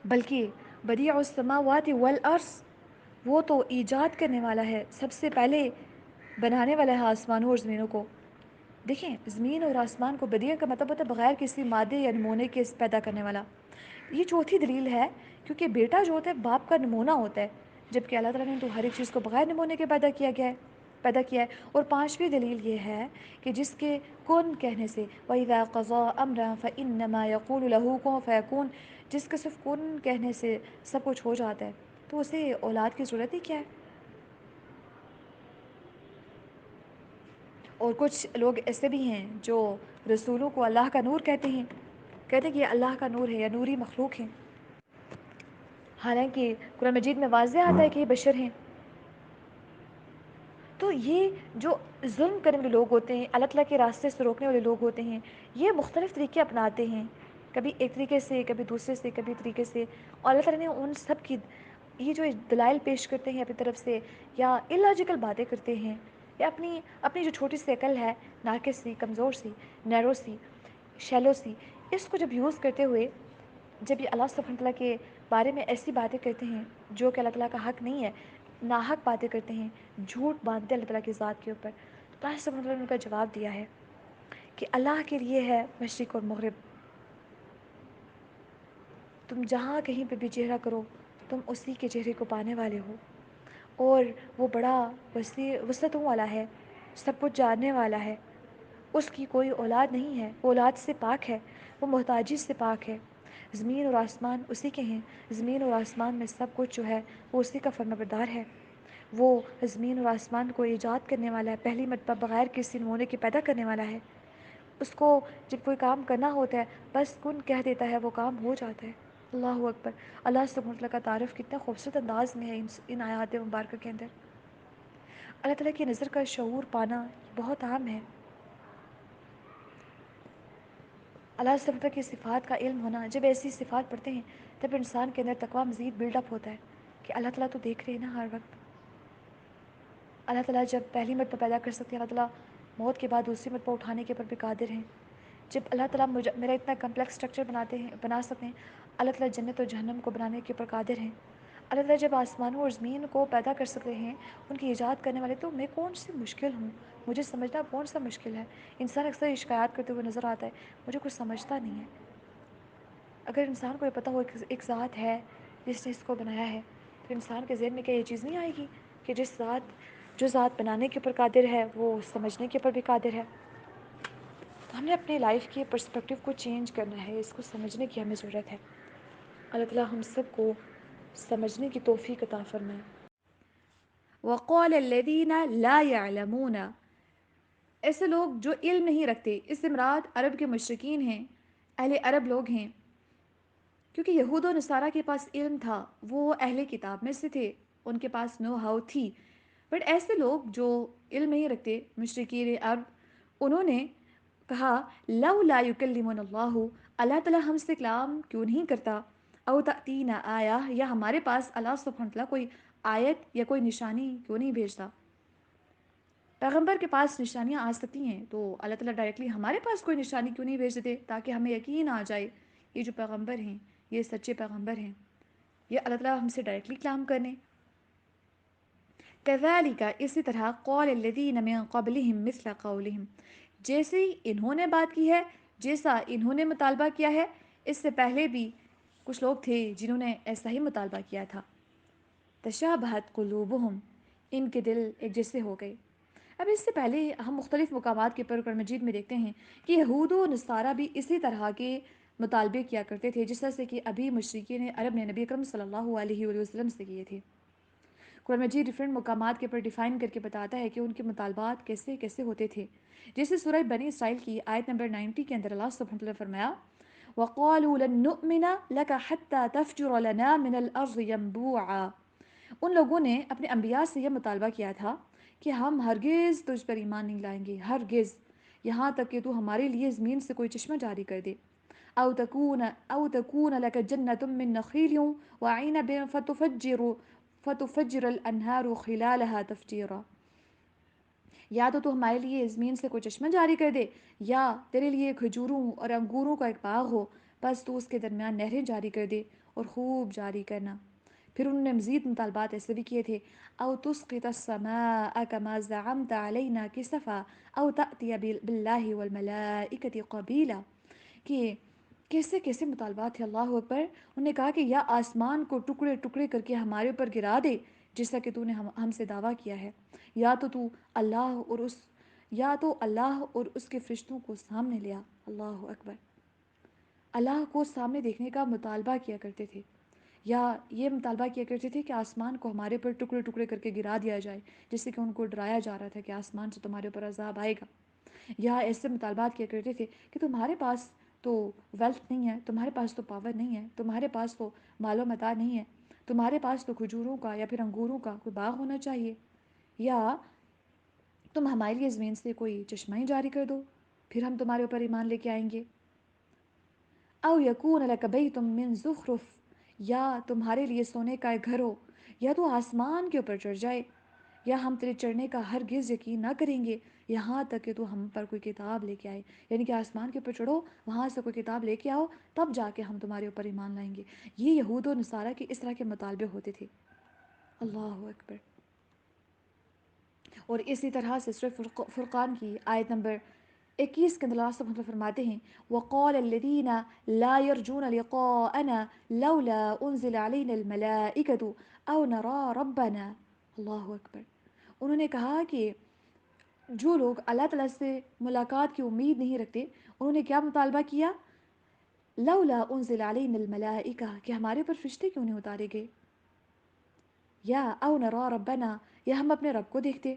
بلکہ بدیع السماوات والارض، وہ تو ایجاد کرنے والا ہے، سب سے پہلے بنانے والا ہے آسمانوں اور زمینوں کو. دیکھیں، زمین اور آسمان کو بدیع کا مطلب ہوتا ہے بغیر کسی مادے یا نمونے کے پیدا کرنے والا. یہ چوتھی دلیل ہے، کیونکہ بیٹا جو ہوتا ہے باپ کا نمونہ ہوتا ہے، جبکہ اللہ تعالیٰ نے تو ہر ایک چیز کو بغیر نمونے کے پیدا کیا ہے. اور پانچویں دلیل یہ ہے کہ جس کے کن کہنے سے وَإِذَا قَضَىٰ أَمْرًا فَإِنَّمَا يَقُولُ لَهُ كُن فَيَكُونُ، جس کا صرف کن کہنے سے سب کچھ ہو جاتا ہے، تو اسے اولاد کی ضرورت ہی کیا ہے؟ اور کچھ لوگ ایسے بھی ہیں جو رسولوں کو اللہ کا نور کہتے ہیں کہ یہ اللہ کا نور ہے یا نوری مخلوق ہیں، حالانکہ قرآن مجید میں واضح آتا ہے کہ یہ بشر ہیں. تو یہ جو ظلم کرنے والے لوگ ہوتے ہیں، اللہ تعالیٰ کے راستے سے روکنے والے لوگ ہوتے ہیں، یہ مختلف طریقے اپناتے ہیں، کبھی ایک طریقے سے، کبھی دوسرے سے، کبھی طریقے سے. اور اللہ تعالیٰ نے ان سب کی یہ جو دلائل پیش کرتے ہیں اپنی طرف سے، یا الاجیکل باتیں کرتے ہیں، یا اپنی جو چھوٹی سی عقل ہے، ناقص سی، کمزور سی، نیرو سی، شیلو سی، اس کو جب یوز کرتے ہوئے جب یہ اللہ سبحانہ وتعالیٰ کے بارے میں ایسی باتیں کرتے ہیں جو کہ اللہ تعالیٰ کا حق نہیں ہے، ناحق باتیں کرتے ہیں، جھوٹ باندھتے ہیں اللہ تعالیٰ کی ذات کے اوپر، تو اللہ سبحانہ وتعالیٰ نے ان کا جواب دیا ہے کہ اللہ کے لیے ہے مشرق اور مغرب. تم جہاں کہیں پہ بھی چہرہ کرو، تم اسی کے چہرے کو پانے والے ہو. اور وہ بڑا وسعتوں والا ہے، سب کچھ جاننے والا ہے. اس کی کوئی اولاد نہیں ہے، وہ اولاد سے پاک ہے، وہ محتاجی سے پاک ہے. زمین اور آسمان اسی کے ہیں، زمین اور آسمان میں سب کچھ جو ہے وہ اسی کا فرمانبردار ہے. وہ زمین اور آسمان کو ایجاد کرنے والا ہے، پہلی مرتبہ بغیر کسی نمونے کے پیدا کرنے والا ہے. اس کو جب کوئی کام کرنا ہوتا ہے بس کن کہہ دیتا ہے، وہ کام ہو جاتا ہے. اللہ اکبر. اللہ سبحانہ وتعالیٰ کا تعارف کتنا خوبصورت انداز میں ہے ان آیات مبارکہ کے اندر. اللہ تعالیٰ کی نظر کا شعور پانا بہت عام ہے. اللہ سبحانہ وتعالیٰ کی صفات کا علم ہونا، جب ایسی صفات پڑھتے ہیں تب انسان کے اندر تقویٰ مزید بلڈ اپ ہوتا ہے کہ اللہ تعالیٰ تو دیکھ رہے ہیں نا ہر وقت. اللہ تعالیٰ جب پہلی مرتبہ پیدا کر سکتے ہیں، اللہ تعالیٰ موت کے بعد دوسری مرتبہ اٹھانے کے اوپر بھی قادر ہیں. جب اللہ تعالیٰ میرا اتنا کمپلیکس اسٹرکچر بنا سکتے ہیں، اللہ تعالیٰ جنت و جہنم کو بنانے کے اوپر قادر ہیں. اللہ تعالیٰ جب آسمانوں اور زمین کو پیدا کر سکتے ہیں، ان کی ایجاد کرنے والے، تو میں کون سی مشکل ہوں؟ مجھے سمجھنا کون سا مشکل ہے؟ انسان اکثر یہ شکایات کرتے ہوئے نظر آتا ہے، مجھے کچھ سمجھتا نہیں ہے. اگر انسان کو یہ پتہ ہو ایک ذات ہے جس نے اس کو بنایا ہے، تو انسان کے ذہن میں کیا یہ چیز نہیں آئے گی کہ جو ذات بنانے کے اوپر قادر ہے وہ سمجھنے کے اوپر بھی قادر ہے. تو ہم نے اپنے لائف کے پرسپیکٹیو کو چینج کرنا ہے، اس کو سمجھنے کی ہمیں ضرورت ہے. اللہ تعالیٰ ہم سب کو سمجھنے کی توفیق عطا فرمائے. وقال الذین لا يعلمون، ایسے لوگ جو علم نہیں رکھتے، اس سے مراد عرب کے مشرکین ہیں، اہل عرب لوگ ہیں، کیونکہ یہود و نصارہ کے پاس علم تھا، وہ اہل کتاب میں سے تھے، ان کے پاس نو ہاؤ تھی. بٹ ایسے لوگ جو علم نہیں رکھتے، مشرکین عرب، انہوں نے کہا لولا یکلمنا اللہ، اللہ تعالیٰ ہم سے کلام کیوں نہیں کرتا، او تأتینا آیہ، یا ہمارے پاس اللہ سبحانہ وتعالیٰ کوئی آیت یا کوئی نشانی کیوں نہیں بھیجتا. پیغمبر کے پاس نشانیاں آ سکتی ہیں تو اللہ تعالیٰ ڈائریکٹلی ہمارے پاس کوئی نشانی کیوں نہیں بھیج دیتے تاکہ ہمیں یقین آ جائے یہ جو پیغمبر ہیں یہ سچے پیغمبر ہیں، یہ اللہ تعالیٰ ہم سے ڈائریکٹلی کلام کرنے۔ کذالک اسی طرح قول الذین من قبلہم مثل قولہم، جیسے ہی انہوں نے بات کی ہے، جیسا انہوں نے مطالبہ کیا ہے، اس سے پہلے بھی کچھ لوگ تھے جنہوں نے ایسا ہی مطالبہ کیا تھا۔ تشابہت قلوبہم، ان کے دل ایک جیسے ہو گئے۔ اب اس سے پہلے ہم مختلف مقامات کے پر قرآن مجید میں دیکھتے ہیں کہ یہود و نصارہ بھی اسی طرح کے مطالبے کیا کرتے تھے جس طرح سے کہ ابھی مشرکین عرب نے نبی اکرم صلی اللہ علیہ وآلہ وسلم سے کیے تھے۔ قرآن مجید ڈفرینٹ مقامات کے پر ڈیفائن کر کے بتاتا ہے کہ ان کے مطالبات کیسے کیسے ہوتے تھے، جیسے سورہ بنی اسرائیل کی آیت نمبر 90 کے اندر اللہ سبحانہ وتعالی نے فرمایا وَقَالُوا لَن نُؤْمِنَ لَكَ حَتَّى تَفْجُرَ لَنَا مِنَ الْأَرْضِ يَنبُوعًا، ان لوگوں نے اپنے انبیاء سے یہ مطالبہ کیا تھا کہ ہم ہرگز تجھ پر ایمان نہیں لائیں گے، ہرگز، یہاں تک کہ تو ہمارے لیے زمین سے کوئی چشمہ جاری کر دے۔ او تکون لك جنة من نخيل وعنب فتفجر الانہار خلالها تفجیرا، یا تو ہمارے لیے زمین سے کوئی چشمہ جاری کر دے، یا تیرے لیے کھجوروں اور انگوروں کا ایک باغ ہو، بس تو اس کے درمیان نہریں جاری کر دے اور خوب جاری کرنا۔ پھر انہوں نے مزید مطالبات ایسے بھی کیے تھے او تسقط السماء كما زعمت علينا كسفا او تأتي بالله والملائكة قبيلا، کہ کیسے کیسے مطالبات تھے، اللہ اکبر۔ انہوں نے کہا کہ یا آسمان کو ٹکڑے ٹکڑے کر کے ہمارے اوپر گرا دے جیسا کہ تو نے ہم سے دعویٰ کیا ہے، یا تو اللہ اور اس کے فرشتوں کو سامنے لیا۔ اللہ اکبر، اللہ کو سامنے دیکھنے کا مطالبہ کیا کرتے تھے، یا یہ مطالبہ کیا کرتے تھے کہ آسمان کو ہمارے پر ٹکڑے ٹکڑے کر کے گرا دیا جائے، جس سے کہ ان کو ڈرایا جا رہا تھا کہ آسمان سے تمہارے اوپر عذاب آئے گا۔ یا ایسے مطالبات کیا کرتے تھے کہ تمہارے پاس تو ویلتھ نہیں ہے، تمہارے پاس تو پاور نہیں ہے، تمہارے پاس تو مال و متاع نہیں ہے، تمہارے پاس تو کھجوروں کا یا پھر انگوروں کا کوئی باغ ہونا چاہیے، یا تم ہمارے لیے زمین سے کوئی چشمہ ہی جاری کر دو، پھر ہم تمہارے اوپر ایمان لے کے آئیں گے۔ او یکون لک بیت من زخرف، یا تمہارے لیے سونے کا ایک گھر ہو، یا تو آسمان کے اوپر چڑھ جائے، یا ہم تیرے چڑھنے کا ہرگز یقین نہ کریں گے یہاں تک کہ تو ہم پر کوئی کتاب لے کے آئے، یعنی کہ آسمان کے اوپر چڑھو، وہاں سے کوئی کتاب لے کے آؤ، تب جا کے ہم تمہارے اوپر ایمان لائیں گے۔ یہ یہود و نصارہ کے اس طرح کے مطالبے ہوتے تھے۔ اللہ اکبر۔ اور اسی طرح سے سورہ فرقان کی آیت نمبر 21 کے اندر اللہ سبحانہ وتعالی فرماتے ہیں وَقَالَ الَّذِينَ لَا يَرْجُونَ لِقَاءَنَا لَوْلَا أُنزِلَ عَلَيْنَا الْمَلَائِكَةُ أَوْ نَرَى رَبَّنَا۔ اللہ اکبر۔ انہوں نے کہا کہ جو لوگ اللہ تعالیٰ سے ملاقات کی امید نہیں رکھتے، انہوں نے کیا مطالبہ کیا؟ لولا انزل علینا الملائکہ، کہ ہمارے پر فرشتے کیوں نہیں اتارے گئے، یا او نرا ربنا، یا ہم اپنے رب کو دیکھتے۔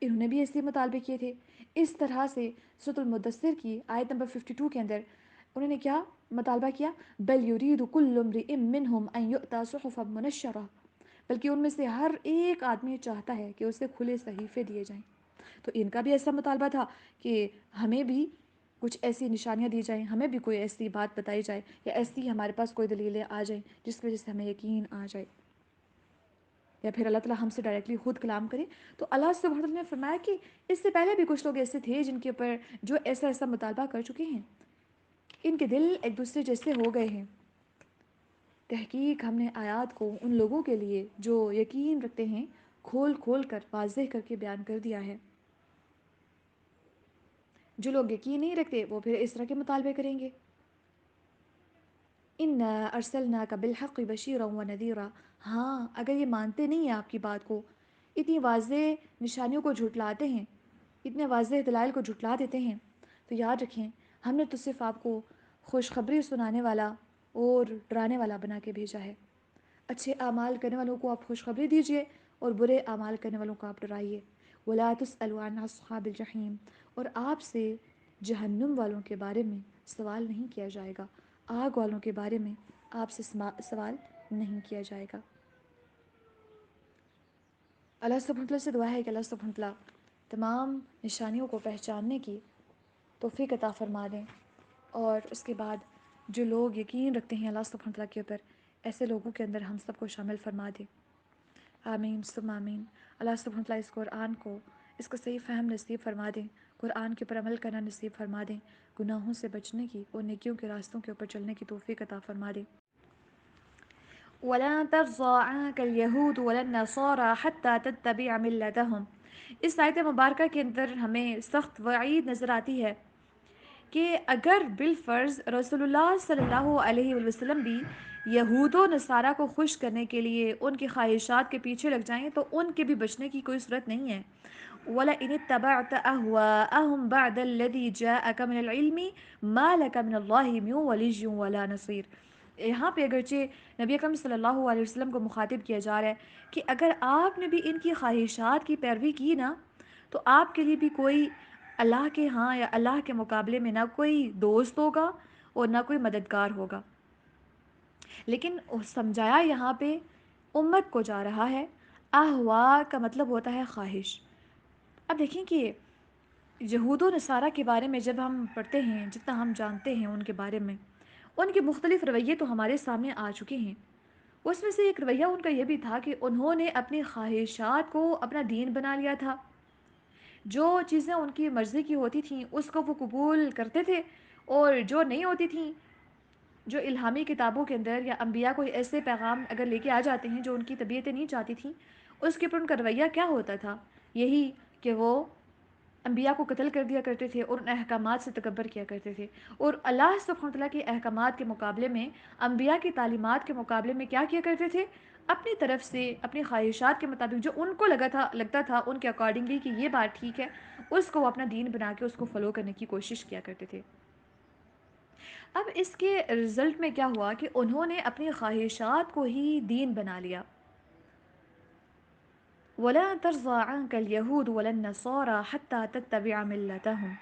انہوں نے بھی ایسے مطالبے کیے تھے۔ اس طرح سے سورۃ المدثر کی آیت نمبر 52 کے اندر انہوں نے کیا مطالبہ کیا؟ بل یرید کل امرئ منہم ان یؤتی صحفا منشرہ، بلکہ ان میں سے ہر ایک آدمی چاہتا ہے کہ اسے کھلے صحیفے دیے جائیں۔ تو ان کا بھی ایسا مطالبہ تھا کہ ہمیں بھی کچھ ایسی نشانیاں دی جائیں، ہمیں بھی کوئی ایسی بات بتائی جائے، یا ایسی ہمارے پاس کوئی دلیلیں آ جائیں جس کی وجہ سے ہمیں یقین آ جائے، یا پھر اللہ تعالیٰ ہم سے ڈائریکٹلی خود کلام کرے۔ تو اللہ سبحانہ وتعالیٰ نے فرمایا کہ اس سے پہلے بھی کچھ لوگ ایسے تھے جن کے اوپر جو ایسا مطالبہ کر چکے ہیں، ان کے دل ایک دوسرے جیسے ہو گئے ہیں۔ تحقیق ہم نے آیات کو ان لوگوں کے لیے جو یقین رکھتے ہیں کھول کھول کر واضح کر کے بیان کر دیا ہے۔ جو لوگ یقین نہیں رکھتے وہ پھر اس طرح کے مطالبے کریں گے۔ انا ارسلناک بالحق بشیرا ونذیرا، ہاں اگر یہ مانتے نہیں ہیں آپ کی بات کو، اتنی واضح نشانیوں کو جھٹلاتے ہیں، اتنے واضح دلائل کو جھٹلا دیتے ہیں، تو یاد رکھیں ہم نے تو صرف آپ کو خوشخبری سنانے والا اور ڈرانے والا بنا کے بھیجا ہے۔ اچھے اعمال کرنے والوں کو آپ خوشخبری دیجئے اور برے اعمال کرنے والوں کو آپ ڈرائیے۔ ولا تسألوا عن اصحاب الجحیم، اور آپ سے جہنم والوں کے بارے میں سوال نہیں کیا جائے گا، آگ والوں کے بارے میں آپ سے سوال نہیں کیا جائے گا۔ اللہ سبحانہ وتعالیٰ سے دعا ہے کہ اللہ سبحانہ وتعالیٰ تمام نشانیوں کو پہچاننے کی توفیق عطا فرما دیں، اور اس کے بعد جو لوگ یقین رکھتے ہیں اللہ سبحانہ وتعالیٰ کے اوپر، ایسے لوگوں کے اندر ہم سب کو شامل فرما دیں۔ آمین ثم آمین۔ اللہ سبحانہ وتعالیٰ اس قرآن کو، اس کو صحیح فہم نصیب فرما دیں، قرآن کے اوپر عمل کرنا نصیب فرما دیں، گناہوں سے بچنے کی اور نیکیوں کے راستوں کے اوپر چلنے کی توفیق عطا فرما دیں۔ وَلَن تَرْضَىٰ عَنكَ الْيَهُودُ وَلَا النَّصَارَىٰ حَتَّىٰ تَتَّبِعَ مِلَّتَهُمْ۔ اس آیت مبارکہ کے اندر ہمیں سخت وعید نظر آتی ہے کہ اگر بالفرض رسول اللہ صلی اللہ علیہ وسلم بھی یہود و نصارہ کو خوش کرنے کے لیے ان کی خواہشات کے پیچھے لگ جائیں تو ان کے بھی بچنے کی کوئی صورت نہیں ہے۔ وَلَئِنِ اتَّبَعْتَ أَهْوَاءَهُمْ بَعْدَ الَّذِي جَاءَكَ مِنَ الْعِلْمِ مَا لَكَ مِنَ اللَّهِ مِن وَلِيٍّ وَلَا نَصِيرٍ۔ یہاں پہ اگرچہ نبی اکرم صلی اللہ علیہ وسلم کو مخاطب کیا جا رہا ہے کہ اگر آپ نے بھی ان کی خواہشات کی پیروی کی نا تو آپ کے لیے بھی کوئی اللہ کے ہاں یا اللہ کے مقابلے میں نہ کوئی دوست ہوگا اور نہ کوئی مددگار ہوگا۔ لیکن سمجھایا یہاں پہ امت کو جا رہا ہے۔ احوا کا مطلب ہوتا ہے خواہش۔ اب دیکھیں کہ یہود و نصارہ کے بارے میں جب ہم پڑھتے ہیں، جتنا ہم جانتے ہیں ان کے بارے میں، ان کے مختلف رویے تو ہمارے سامنے آ چکے ہیں۔ اس میں سے ایک رویہ ان کا یہ بھی تھا کہ انہوں نے اپنی خواہشات کو اپنا دین بنا لیا تھا۔ جو چیزیں ان کی مرضی کی ہوتی تھیں اس کو وہ قبول کرتے تھے، اور جو نہیں ہوتی تھیں، جو الہامی کتابوں کے اندر یا انبیاء کوئی ایسے پیغام اگر لے کے آ جاتے ہیں جو ان کی طبیعتیں نہیں چاہتی تھیں، اس کے اوپر ان کا رویہ کیا ہوتا تھا؟ یہی کہ وہ انبیاء کو قتل کر دیا کرتے تھے اور ان احکامات سے تکبر کیا کرتے تھے، اور اللہ سبحانہ وتعالیٰ کے احکامات کے مقابلے میں، انبیاء کی تعلیمات کے مقابلے میں کیا کیا کرتے تھے؟ اپنی طرف سے اپنی خواہشات کے مطابق جو ان کو لگتا تھا ان کے اکارڈنگلی کہ یہ بات ٹھیک ہے، اس کو وہ اپنا دین بنا کے اس کو فالو کرنے کی کوشش کیا کرتے تھے۔ اب اس کے رزلٹ میں کیا ہوا کہ انہوں نے اپنی خواہشات کو ہی دین بنا لیا۔ وَلَا تَرْضَىٰ عَنكَ الْيَهُودُ وَلَا النَّصَارَىٰ حَتَّىٰ تَتَّبِعَ مِلَّتَهُمْ۔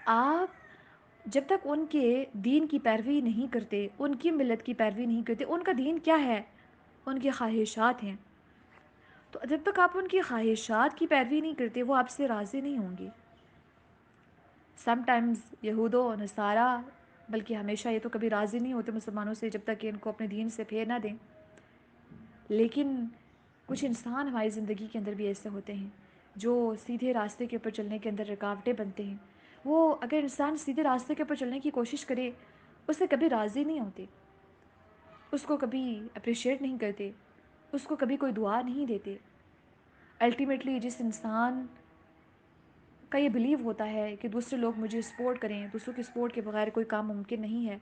آپ جب تک ان کے دین کی پیروی نہیں کرتے، ان کی ملت کی پیروی نہیں کرتے، ان کا دین کیا ہے؟ ان کی خواہشات ہیں۔ تو جب تک آپ ان کی خواہشات کی پیروی نہیں کرتے وہ آپ سے راضی نہیں ہوں گی۔ سم ٹائمز یہود و نصارہ، بلکہ ہمیشہ یہ تو کبھی راضی نہیں ہوتے مسلمانوں سے جب تک کہ ان کو اپنے دین سے پھیر نہ دیں۔ لیکن کچھ انسان ہماری زندگی کے اندر بھی ایسے ہوتے ہیں جو سیدھے راستے کے اوپر چلنے کے اندر رکاوٹیں بنتے ہیں۔ وہ اگر انسان سیدھے راستے کے اوپر چلنے کی کوشش کرے اس سے کبھی راضی نہیں ہوتے، اس کو کبھی اپریشیٹ نہیں کرتے، اس کو کبھی کوئی دعا نہیں دیتے۔ الٹیمیٹلی جس انسان کا یہ بلیو ہوتا ہے کہ دوسرے لوگ مجھے سپورٹ کریں، دوسروں کی سپورٹ کے بغیر کوئی کام ممکن نہیں ہے،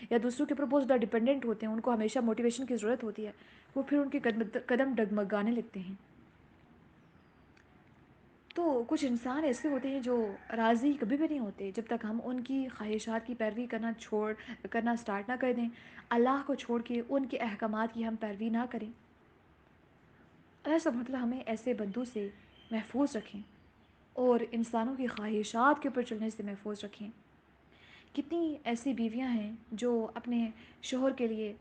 یا دوسروں کے اوپر بہت زیادہ ڈپینڈنٹ ہوتے ہیں، ان کو ہمیشہ موٹیویشن کی ضرورت ہوتی ہے، وہ پھر ان کے قدم ڈگمگانے لگتے ہیں۔ تو کچھ انسان ایسے ہوتے ہیں جو راضی کبھی بھی نہیں ہوتے جب تک ہم ان کی خواہشات کی پیروی کرنا سٹارٹ نہ کر دیں، اللہ کو چھوڑ کے ان کے احکامات کی ہم پیروی نہ کریں۔ اللہ سبحانہ وتعالیٰ ہمیں ایسے بندوں سے محفوظ رکھیں اور انسانوں کی خواہشات کے اوپر چلنے سے محفوظ رکھیں۔ کتنی ایسی بیویاں ہیں جو اپنے شوہر کے لیے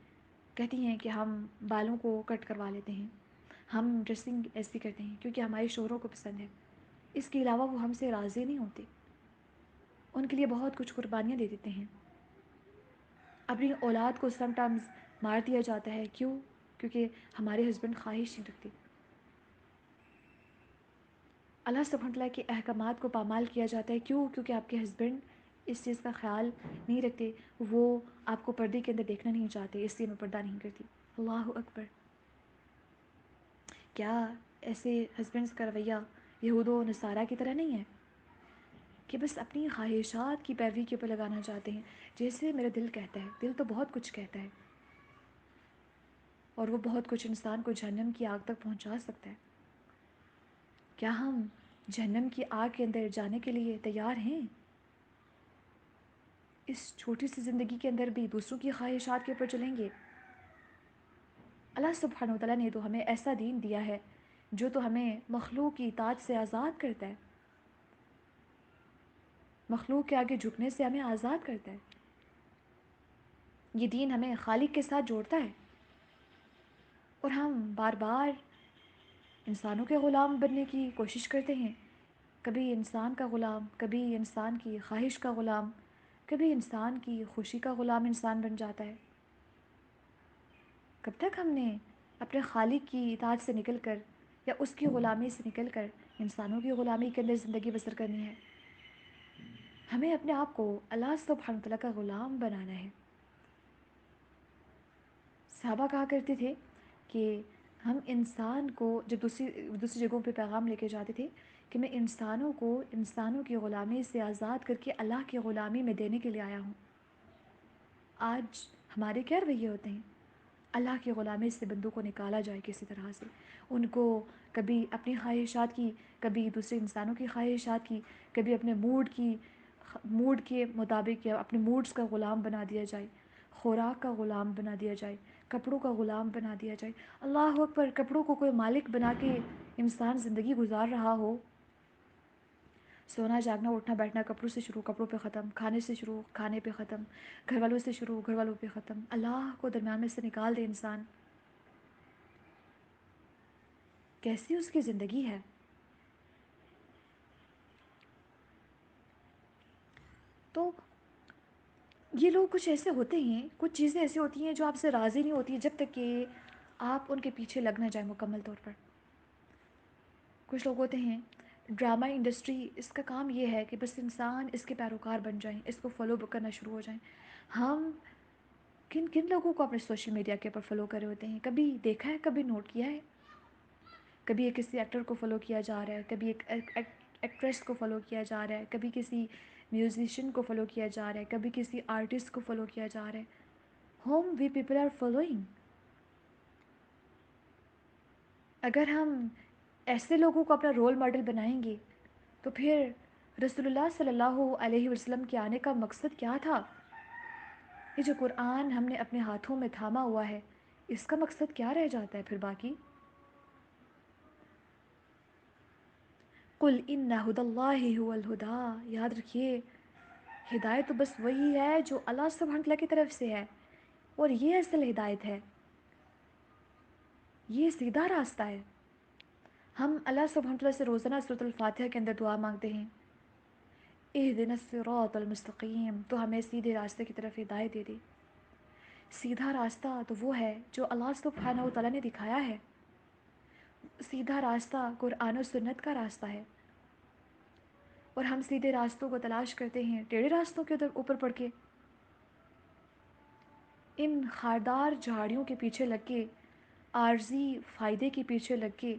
کہتی ہیں کہ ہم بالوں کو کٹ کروا لیتے ہیں، ہم ڈریسنگ ایسی کرتے ہیں کیونکہ ہمارے شوہروں کو پسند ہے، اس کے علاوہ وہ ہم سے راضی نہیں ہوتے، ان کے لیے بہت کچھ قربانیاں دے دیتے ہیں۔ اپنی اولاد کو سم ٹائمز مار دیا جاتا ہے، کیوں؟ کیونکہ ہمارے ہسبینڈ خواہش نہیں رکھتے۔ اللہ سبحانہ وتعالیٰ کے احکامات کو پامال کیا جاتا ہے، کیوں؟ کیونکہ آپ کے ہسبینڈ اس چیز کا خیال نہیں رکھتے، وہ آپ کو پردے کے اندر دیکھنا نہیں چاہتے، اس لیے میں پردہ نہیں کرتی۔ اللہ اکبر! کیا ایسے ہسبینڈز کا رویہ یہود و نصارہ کی طرح نہیں ہے کہ بس اپنی خواہشات کی پیروی کے اوپر لگانا چاہتے ہیں؟ جیسے میرا دل کہتا ہے، دل تو بہت کچھ کہتا ہے، اور وہ بہت کچھ انسان کو جہنم کی آگ تک پہنچا سکتا ہے۔ کیا ہم جہنم کی آگ کے اندر جانے کے لیے تیار ہیں؟ اس چھوٹی سی زندگی کے اندر بھی دوسروں کی خواہشات کے اوپر چلیں گے؟ اللہ سبحانہ وتعالیٰ نے تو ہمیں ایسا دین دیا ہے جو تو ہمیں مخلوق کی اطاعت سے آزاد کرتا ہے، مخلوق کے آگے جھکنے سے ہمیں آزاد کرتا ہے۔ یہ دین ہمیں خالق کے ساتھ جوڑتا ہے، اور ہم بار بار انسانوں کے غلام بننے کی کوشش کرتے ہیں، کبھی انسان کا غلام، کبھی انسان کی خواہش کا غلام، کبھی انسان کی خوشی کا غلام انسان بن جاتا ہے۔ کب تک ہم نے اپنے خالق کی اطاعت سے نکل کر یا اس کی غلامی سے نکل کر انسانوں کی غلامی کے اندر زندگی بسر کرنی ہے؟ ہمیں اپنے آپ کو اللہ سبحانہ وتعالیٰ کا غلام بنانا ہے۔ صحابہ کہا کرتے تھے کہ ہم انسان کو جب دوسری جگہوں پہ پیغام لے کے جاتے تھے کہ میں انسانوں کو انسانوں کی غلامی سے آزاد کر کے اللہ کی غلامی میں دینے کے لیے آیا ہوں۔ آج ہمارے کیا رویے ہوتے ہیں؟ اللہ کی غلامی سے بندوں کو نکالا جائے کسی طرح سے، ان کو کبھی اپنی خواہشات کی، کبھی دوسرے انسانوں کی خواہشات کی، کبھی اپنے موڈ کے مطابق یا اپنے موڈز کا غلام بنا دیا جائے، خوراک کا غلام بنا دیا جائے، کپڑوں کا غلام بنا دیا جائے۔ اللہ اکبر! کپڑوں کو کوئی مالک بنا کے انسان زندگی گزار رہا ہو، سونا جاگنا اٹھنا بیٹھنا کپڑوں سے شروع کپڑوں پہ ختم، کھانے سے شروع کھانے پہ ختم، گھر والوں سے شروع گھر والوں پہ ختم، اللہ کو درمیان میں سے نکال دے انسان، کیسی اس کی زندگی ہے؟ تو یہ لوگ کچھ ایسے ہوتے ہیں، کچھ چیزیں ایسی ہوتی ہیں جو آپ سے راضی نہیں ہوتی جب تک کہ آپ ان کے پیچھے لگ نہ جائیں مکمل طور پر۔ کچھ لوگ ہوتے ہیں، ڈرامہ انڈسٹری اس کا کام یہ ہے کہ بس انسان اس کے پیروکار بن جائیں، اس کو فالو کرنا شروع ہو جائیں۔ ہم کن کن لوگوں کو اپنے سوشل میڈیا کے اوپر فالو کرے ہوتے ہیں؟ کبھی دیکھا ہے، کبھی نوٹ کیا ہے؟ کبھی ایک کسی ایکٹر کو فالو کیا جا رہا ہے، کبھی ایک ایکٹریس کو فالو کیا جا رہا ہے، کبھی کسی میوزیشین کو فالو کیا جا رہا ہے، کبھی کسی آرٹسٹ کو فالو کیا جا رہا ہے۔ Home we people are following. اگر ہم ایسے لوگوں کو اپنا رول ماڈل بنائیں گے تو پھر رسول اللہ صلی اللہ علیہ وسلم کے آنے کا مقصد کیا تھا؟ یہ جو قرآن ہم نے اپنے ہاتھوں میں تھاما ہوا ہے، اس کا مقصد کیا رہ جاتا ہے پھر باقی؟ قل ان ہدی اللہ هو الہدی، یاد رکھیے ہدایت تو بس وہی ہے جو اللہ سبحانہ وتعالیٰ کی طرف سے ہے، اور یہ اصل ہدایت ہے، یہ سیدھا راستہ ہے۔ ہم اللہ سبحانہ وتعالیٰ سے روزانہ سورۃ الفاتحہ کے اندر دعا مانگتے ہیں، اہدنا الصراط المستقیم، تو ہمیں سیدھے راستے کی طرف ہدایت دے دے۔ سیدھا راستہ تو وہ ہے جو اللہ سبحانہ وتعالیٰ نے دکھایا ہے، سیدھا راستہ قرآن و سنت کا راستہ ہے، اور ہم سیدھے راستوں کو تلاش کرتے ہیں ٹیڑھے راستوں کے اوپر پڑھ کے، ان خاردار جھاڑیوں کے پیچھے لگ کے، عارضی فائدے کے پیچھے لگ کے،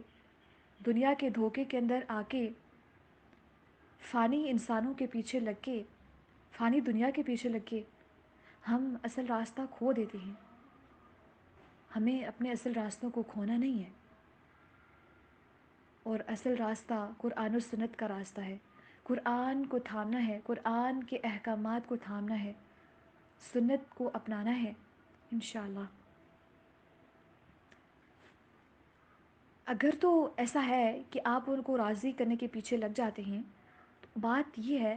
دنیا کے دھوکے کے اندر آ کے، فانی انسانوں کے پیچھے لگ کے، فانی دنیا کے پیچھے لگ کے ہم اصل راستہ کھو دیتے ہیں۔ ہمیں اپنے اصل راستوں کو کھونا نہیں ہے، اور اصل راستہ قرآن و سنت کا راستہ ہے۔ قرآن کو تھامنا ہے، قرآن کے احکامات کو تھامنا ہے، سنت کو اپنانا ہے انشاءاللہ۔ اگر تو ایسا ہے کہ آپ ان کو راضی کرنے کے پیچھے لگ جاتے ہیں، تو بات یہ ہے،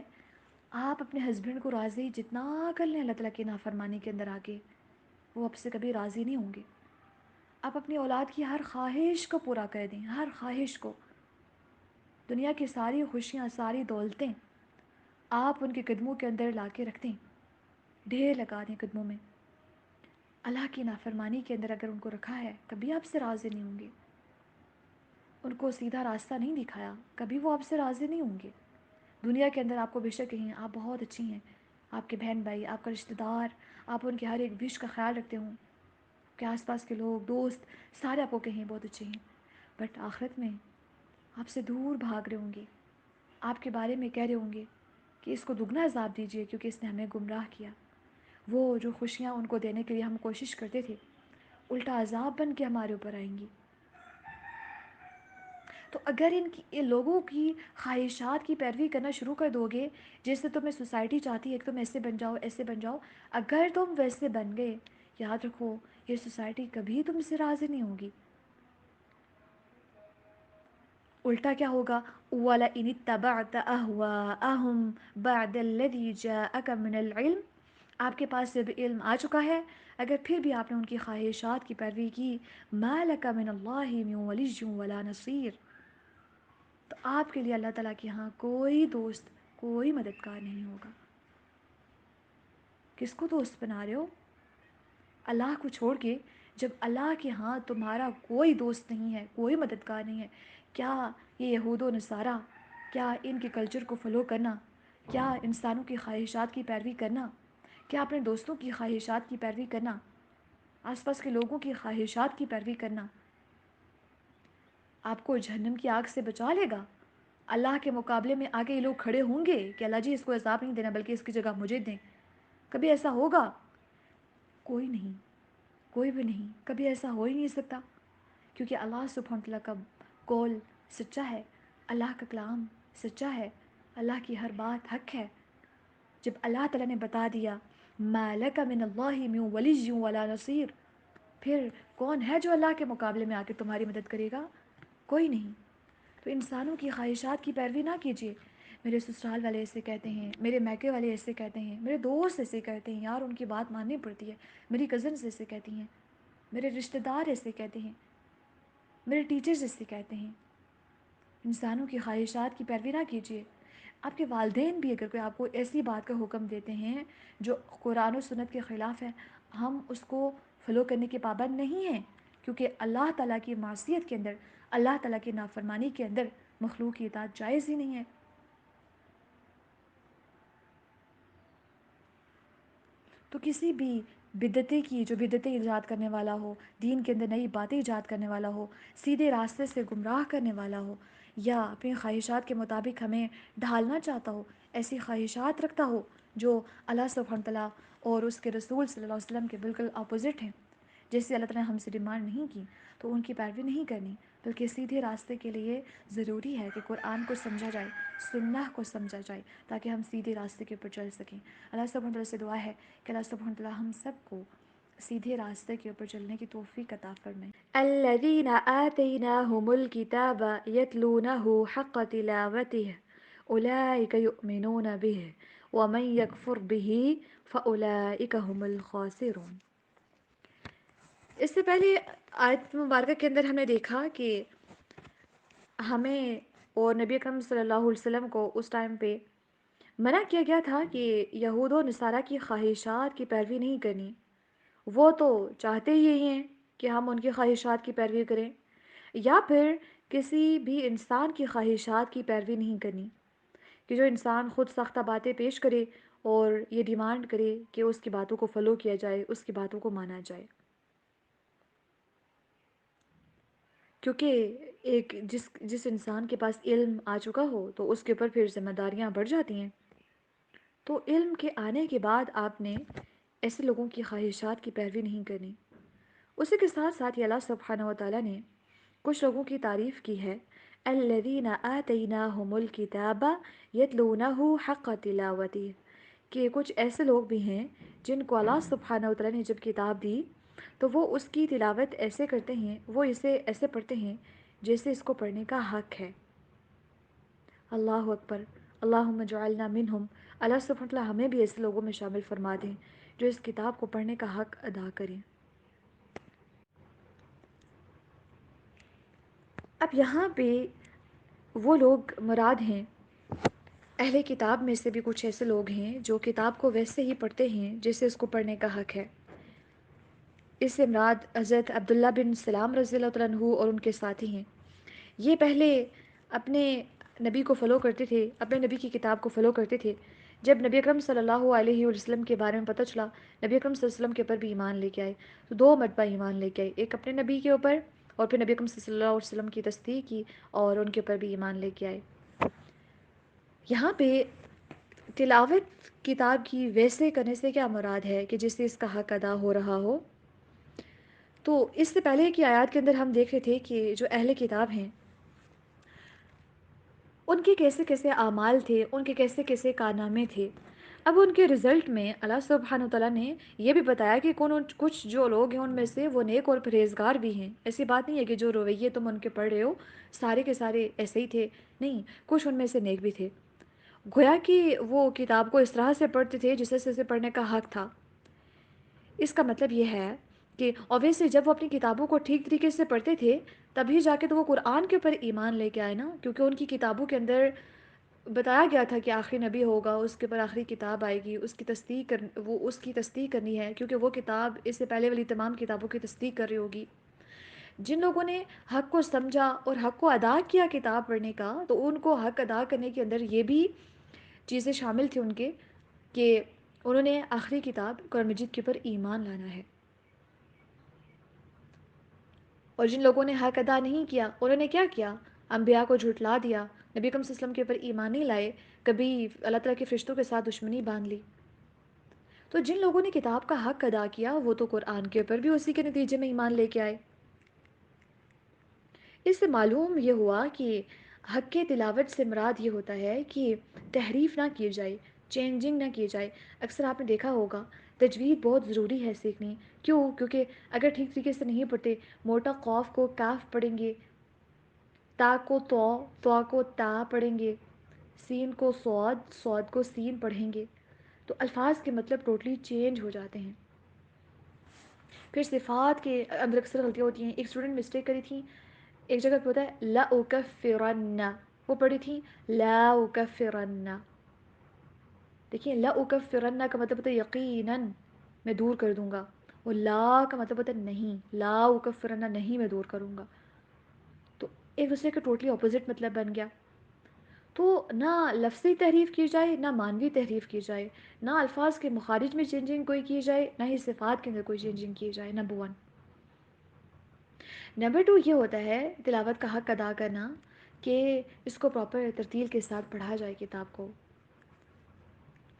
آپ اپنے ہسبینڈ کو راضی جتنا کر لیں اللہ تعالیٰ کی نافرمانی کے اندر آگے، وہ آپ سے کبھی راضی نہیں ہوں گے۔ آپ اپنی اولاد کی ہر خواہش کو پورا کر دیں، ہر خواہش کو، دنیا کی ساری خوشیاں ساری دولتیں آپ ان کے قدموں کے اندر لا کے رکھ دیں، ڈھیر لگا دیں قدموں میں۔ اللہ کی نافرمانی کے اندر اگر ان کو رکھا ہے، کبھی آپ سے راضی نہیں ہوں گے۔ ان کو سیدھا راستہ نہیں دکھایا، کبھی وہ آپ سے راضی نہیں ہوں گے۔ دنیا کے اندر آپ کو بے شک کہیں آپ بہت اچھی ہیں، آپ کے بہن بھائی، آپ کا رشتہ دار، آپ ان کے ہر ایک وش کا خیال رکھتے ہوں، آپ کے آس پاس کے لوگ دوست سارے آپ کو کہیں بہت اچھے ہیں، بٹ آخرت میں آپ سے دور بھاگ رہے ہوں گے، آپ کے بارے میں کہہ رہے ہوں گے کہ اس کو دگنا عذاب دیجیے کیونکہ اس نے ہمیں گمراہ کیا۔ وہ جو خوشیاں ان کو دینے کے لیے ہم کوشش کرتے تھے، الٹا عذاب بن کے ہمارے اوپر آئیں گی۔ تو اگر ان لوگوں کی خواہشات کی پیروی کرنا شروع کر دو گے، جیسے تمہیں سوسائٹی چاہتی ہے کہ تم ایسے بن جاؤ ایسے بن جاؤ، اگر تم ویسے بن گئے، یاد رکھو یہ سوسائٹی کبھی تم سے راضی نہیں ہوگی۔ الٹا کیا ہوگا؟ وَلَئِنِ اتَّبَعْتَ أَهْوَاءَهُمْ بَعْدَ الَّذِي جَاءَكَ مِنَ الْعِلْمِ، آپ کے پاس جب علم آ چکا ہے، اگر پھر بھی آپ نے ان کی خواہشات کی پیروی کی، مَا لَكَ مِنَ اللَّهِ مِن وَلِيٍّ وَلَا نَصِيرٍ، تو آپ کے لیے اللہ تعالیٰ کے ہاں کوئی دوست کوئی مددگار نہیں ہوگا۔ کس کو دوست بنا رہے ہو؟ اللہ کو چھوڑ کے جب اللہ کے ہاں تمہارا کوئی دوست نہیں ہے، کوئی مددگار نہیں ہے، کیا یہ یہود و نصارہ، کیا ان کے کلچر کو فالو کرنا، کیا انسانوں کی خواہشات کی پیروی کرنا، کیا اپنے دوستوں کی خواہشات کی پیروی کرنا، آس پاس کے لوگوں کی خواہشات کی پیروی کرنا آپ کو جہنم کی آگ سے بچا لے گا؟ اللہ کے مقابلے میں آگے یہ لوگ کھڑے ہوں گے کہ اللہ جی اس کو عذاب نہیں دینا بلکہ اس کی جگہ مجھے دیں؟ کبھی ایسا ہوگا؟ کوئی نہیں، کوئی بھی نہیں، کبھی ایسا ہو ہی نہیں سکتا، کیونکہ اللہ سبحانہ تعالیٰ کا قول سچا ہے، اللہ کا کلام سچا ہے، اللہ کی ہر بات حق ہے۔ جب اللہ تعالیٰ نے بتا دیا ما لک من اللہ من ولی ولا نصیر، پھر کون ہے جو اللہ کے مقابلے میں آ کے تمہاری مدد کرے گا؟ کوئی نہیں۔ تو انسانوں کی خواہشات کی پیروی نہ کیجیے۔ میرے سسرال والے ایسے کہتے ہیں، میرے میکے والے ایسے کہتے ہیں، میرے دوست ایسے کہتے ہیں، یار ان کی بات ماننی پڑتی ہے، میری کزنس ایسے کہتی ہیں، میرے رشتہ دار ایسے کہتے ہیں، میرے ٹیچرز ایسے کہتے ہیں۔ انسانوں کی خواہشات کی پیروی نہ کیجیے۔ آپ کے والدین بھی اگر کوئی آپ کو ایسی بات کا حکم دیتے ہیں جو قرآن و سنت کے خلاف ہے، ہم اس کو فالو کرنے کے پابند نہیں ہیں، کیونکہ اللہ تعالیٰ کی معصیت کے اندر، اللہ تعالیٰ کی نافرمانی کے اندر مخلوق کی اطاعت جائز ہی نہیں ہے۔ تو کسی بھی بدعتی کی جو بدعتیں ایجاد کرنے والا ہو، دین کے اندر نئی باتیں ایجاد کرنے والا ہو، سیدھے راستے سے گمراہ کرنے والا ہو، یا اپنی خواہشات کے مطابق ہمیں ڈھالنا چاہتا ہو، ایسی خواہشات رکھتا ہو جو اللہ سبحانہ تعالیٰ اور اس کے رسول صلی اللہ علیہ وسلم کے بالکل اپوزٹ ہیں، جیسے اللہ تعالیٰ نے ہم سے ڈیمانڈ نہیں کی، تو ان کی پیروی نہیں کرنی، بلکہ سیدھے راستے کے لیے ضروری ہے کہ قرآن کو سمجھا جائے، سنہ کو سمجھا جائے، تاکہ ہم سیدھے راستے کے اوپر چل سکیں۔ اللہ سبحانہ تعالیٰ سے دعا ہے کہ اللہ سبحانہ تعالیٰ ہم سب کو سیدھے راستے کے اوپر چلنے کی توفیق عطا فرمائے۔ الذین آتیناہم الکتاب یتلونہ حق تلاوتہ اولئک یؤمنون بہ ومن یکفر بہ فاولئک هم الخاسرون۔ اس سے پہلے آیت مبارکہ کے اندر ہم نے دیکھا کہ ہمیں اور نبی اکرم صلی اللہ علیہ وسلم کو اس ٹائم پہ منع کیا گیا تھا کہ یہود و نصارہ کی خواہشات کی پیروی نہیں کرنی۔ وہ تو چاہتے ہی ہیں کہ ہم ان کی خواہشات کی پیروی کریں، یا پھر کسی بھی انسان کی خواہشات کی پیروی نہیں کرنی، کہ جو انسان خود ساختہ باتیں پیش کرے اور یہ ڈیمانڈ کرے کہ اس کی باتوں کو فالو کیا جائے، اس کی باتوں کو مانا جائے۔ کیونکہ ایک جس انسان کے پاس علم آ چکا ہو تو اس کے اوپر پھر ذمہ داریاں بڑھ جاتی ہیں۔ تو علم کے آنے کے بعد آپ نے ایسے لوگوں کی خواہشات کی پیروی نہیں کرنی۔ اسی کے ساتھ ساتھ یہ اللہ سبحانہ و تعالیٰ نے کچھ لوگوں کی تعریف کی ہے، الذین آتیناہم الکتاب یتلونہ حق تلاوتہ، کہ کچھ ایسے لوگ بھی ہیں جن کو اللہ سبحانہ و تعالیٰ نے جب کتاب دی تو وہ اس کی تلاوت ایسے کرتے ہیں، وہ اسے ایسے پڑھتے ہیں جیسے اس کو پڑھنے کا حق ہے۔ اللہ اکبر، اللہم اجعلنا منہم۔ اللہ سبحانہ وتعالی ہمیں بھی ایسے لوگوں میں شامل فرما دیں جو اس کتاب کو پڑھنے کا حق ادا کریں۔ اب یہاں پہ وہ لوگ مراد ہیں، اہل کتاب میں سے بھی کچھ ایسے لوگ ہیں جو کتاب کو ویسے ہی پڑھتے ہیں جیسے اس کو پڑھنے کا حق ہے۔ اس سے مراد حضرت عبداللہ بن سلام رضی اللہ تعالیٰ عنہ اور ان کے ساتھی ہیں۔ یہ پہلے اپنے نبی کو فالو کرتے تھے، اپنے نبی کی کتاب کو فالو کرتے تھے۔ جب نبی اکرم صلی اللہ علیہ وسلم کے بارے میں پتہ چلا، نبی اکرم صلی اللہ علیہ وسلم کے اوپر بھی ایمان لے کے آئے، تو دو مرتبہ ایمان لے کے آئے، ایک اپنے نبی کے اوپر اور پھر نبی اکرم صلی اللہ علیہ وسلم کی تصدیق کی اور ان کے اوپر بھی ایمان لے کے آئے۔ یہاں پہ تلاوت کتاب کی ویسے کرنے سے کیا مراد ہے کہ جس سے اس کا حق ادا ہو رہا ہو؟ تو اس سے پہلے کی آیات کے اندر ہم دیکھ رہے تھے کہ جو اہل کتاب ہیں ان کے کیسے کیسے اعمال تھے، ان کے کیسے کیسے کارنامے تھے۔ اب ان کے رزلٹ میں اللہ سبحانہ تعالیٰ نے یہ بھی بتایا کہ کچھ جو لوگ ہیں ان میں سے وہ نیک اور پرہیزگار بھی ہیں۔ ایسی بات نہیں ہے کہ جو رویے تم ان کے پڑھ رہے ہو سارے کے سارے ایسے ہی تھے، نہیں، کچھ ان میں سے نیک بھی تھے۔ گویا کہ وہ کتاب کو اس طرح سے پڑھتے تھے جس سے اسے پڑھنے کا حق تھا۔ اس کا مطلب یہ ہے کہ اوبیسلی جب وہ اپنی کتابوں کو ٹھیک طریقے سے پڑھتے تھے تبھی جا کے تو وہ قرآن کے اوپر ایمان لے کے آئے نا، کیونکہ ان کی کتابوں کے اندر بتایا گیا تھا کہ آخری نبی ہوگا، اس کے اوپر آخری کتاب آئے گی، اس کی تصدیق وہ اس کی تصدیق کرنی ہے، کیونکہ وہ کتاب اس سے پہلے والی تمام کتابوں کی تصدیق کر رہی ہوگی۔ جن لوگوں نے حق کو سمجھا اور حق کو ادا کیا کتاب پڑھنے کا، تو ان کو حق ادا کرنے کے اندر یہ بھی چیزیں شامل تھیں ان کے، کہ انہوں نے آخری کتاب قرآن مجید کے اوپر ایمان لانا ہے۔ اور جن لوگوں نے حق ادا نہیں کیا، انہوں نے کیا کیا؟ انبیاء کو جھٹلا دیا، نبی اکرم صلی اللہ علیہ وسلم کے اوپر ایمان نہیں لائے، کبھی اللہ تعالیٰ کے فرشتوں کے ساتھ دشمنی باندھ لی۔ تو جن لوگوں نے کتاب کا حق ادا کیا، وہ تو قرآن کے اوپر بھی اسی کے نتیجے میں ایمان لے کے آئے۔ اس سے معلوم یہ ہوا کہ حق کے تلاوت سے مراد یہ ہوتا ہے کہ تحریف نہ کی جائے، چینجنگ نہ کی جائے۔ اکثر آپ نے دیکھا ہوگا تجوید بہت ضروری ہے سیکھنی، کیوں؟ کیونکہ اگر ٹھیک طریقے سے نہیں پڑھتے، موٹا قاف کو کاف پڑھیں گے، تا کو تو، تو کو تا پڑھیں گے، سین کو صاد، صاد کو سین پڑھیں گے، تو الفاظ کے مطلب ٹوٹلی چینج ہو جاتے ہیں۔ پھر صفات کے اندر اکثر غلطیاں ہوتی ہیں۔ ایک اسٹوڈنٹ مسٹیک کری تھی، ایک جگہ پہ ہوتا ہے لا اکفرن، وہ پڑھی تھی لا اکفرن۔ دیکھیں لا اکفرن کا مطلب ہوتا ہے یقیناً میں دور کر دوں گا، اور لا کا مطلب ہوتا ہے نہیں، لا اکفرن نہیں میں دور کروں گا، تو ایک دوسرے کا ٹوٹلی اپوزٹ مطلب بن گیا۔ تو نہ لفظی تحریف کی جائے، نہ معنوی تحریف کی جائے، نہ الفاظ کے مخارج میں چینجنگ کوئی کی جائے، نہ ہی صفات کے اندر کوئی چینجنگ کی جائے۔ نمبر 1۔ نمبر 2 یہ ہوتا ہے تلاوت کا حق ادا کرنا، کہ اس کو پراپر ترتیل کے ساتھ پڑھا جائے کتاب کو۔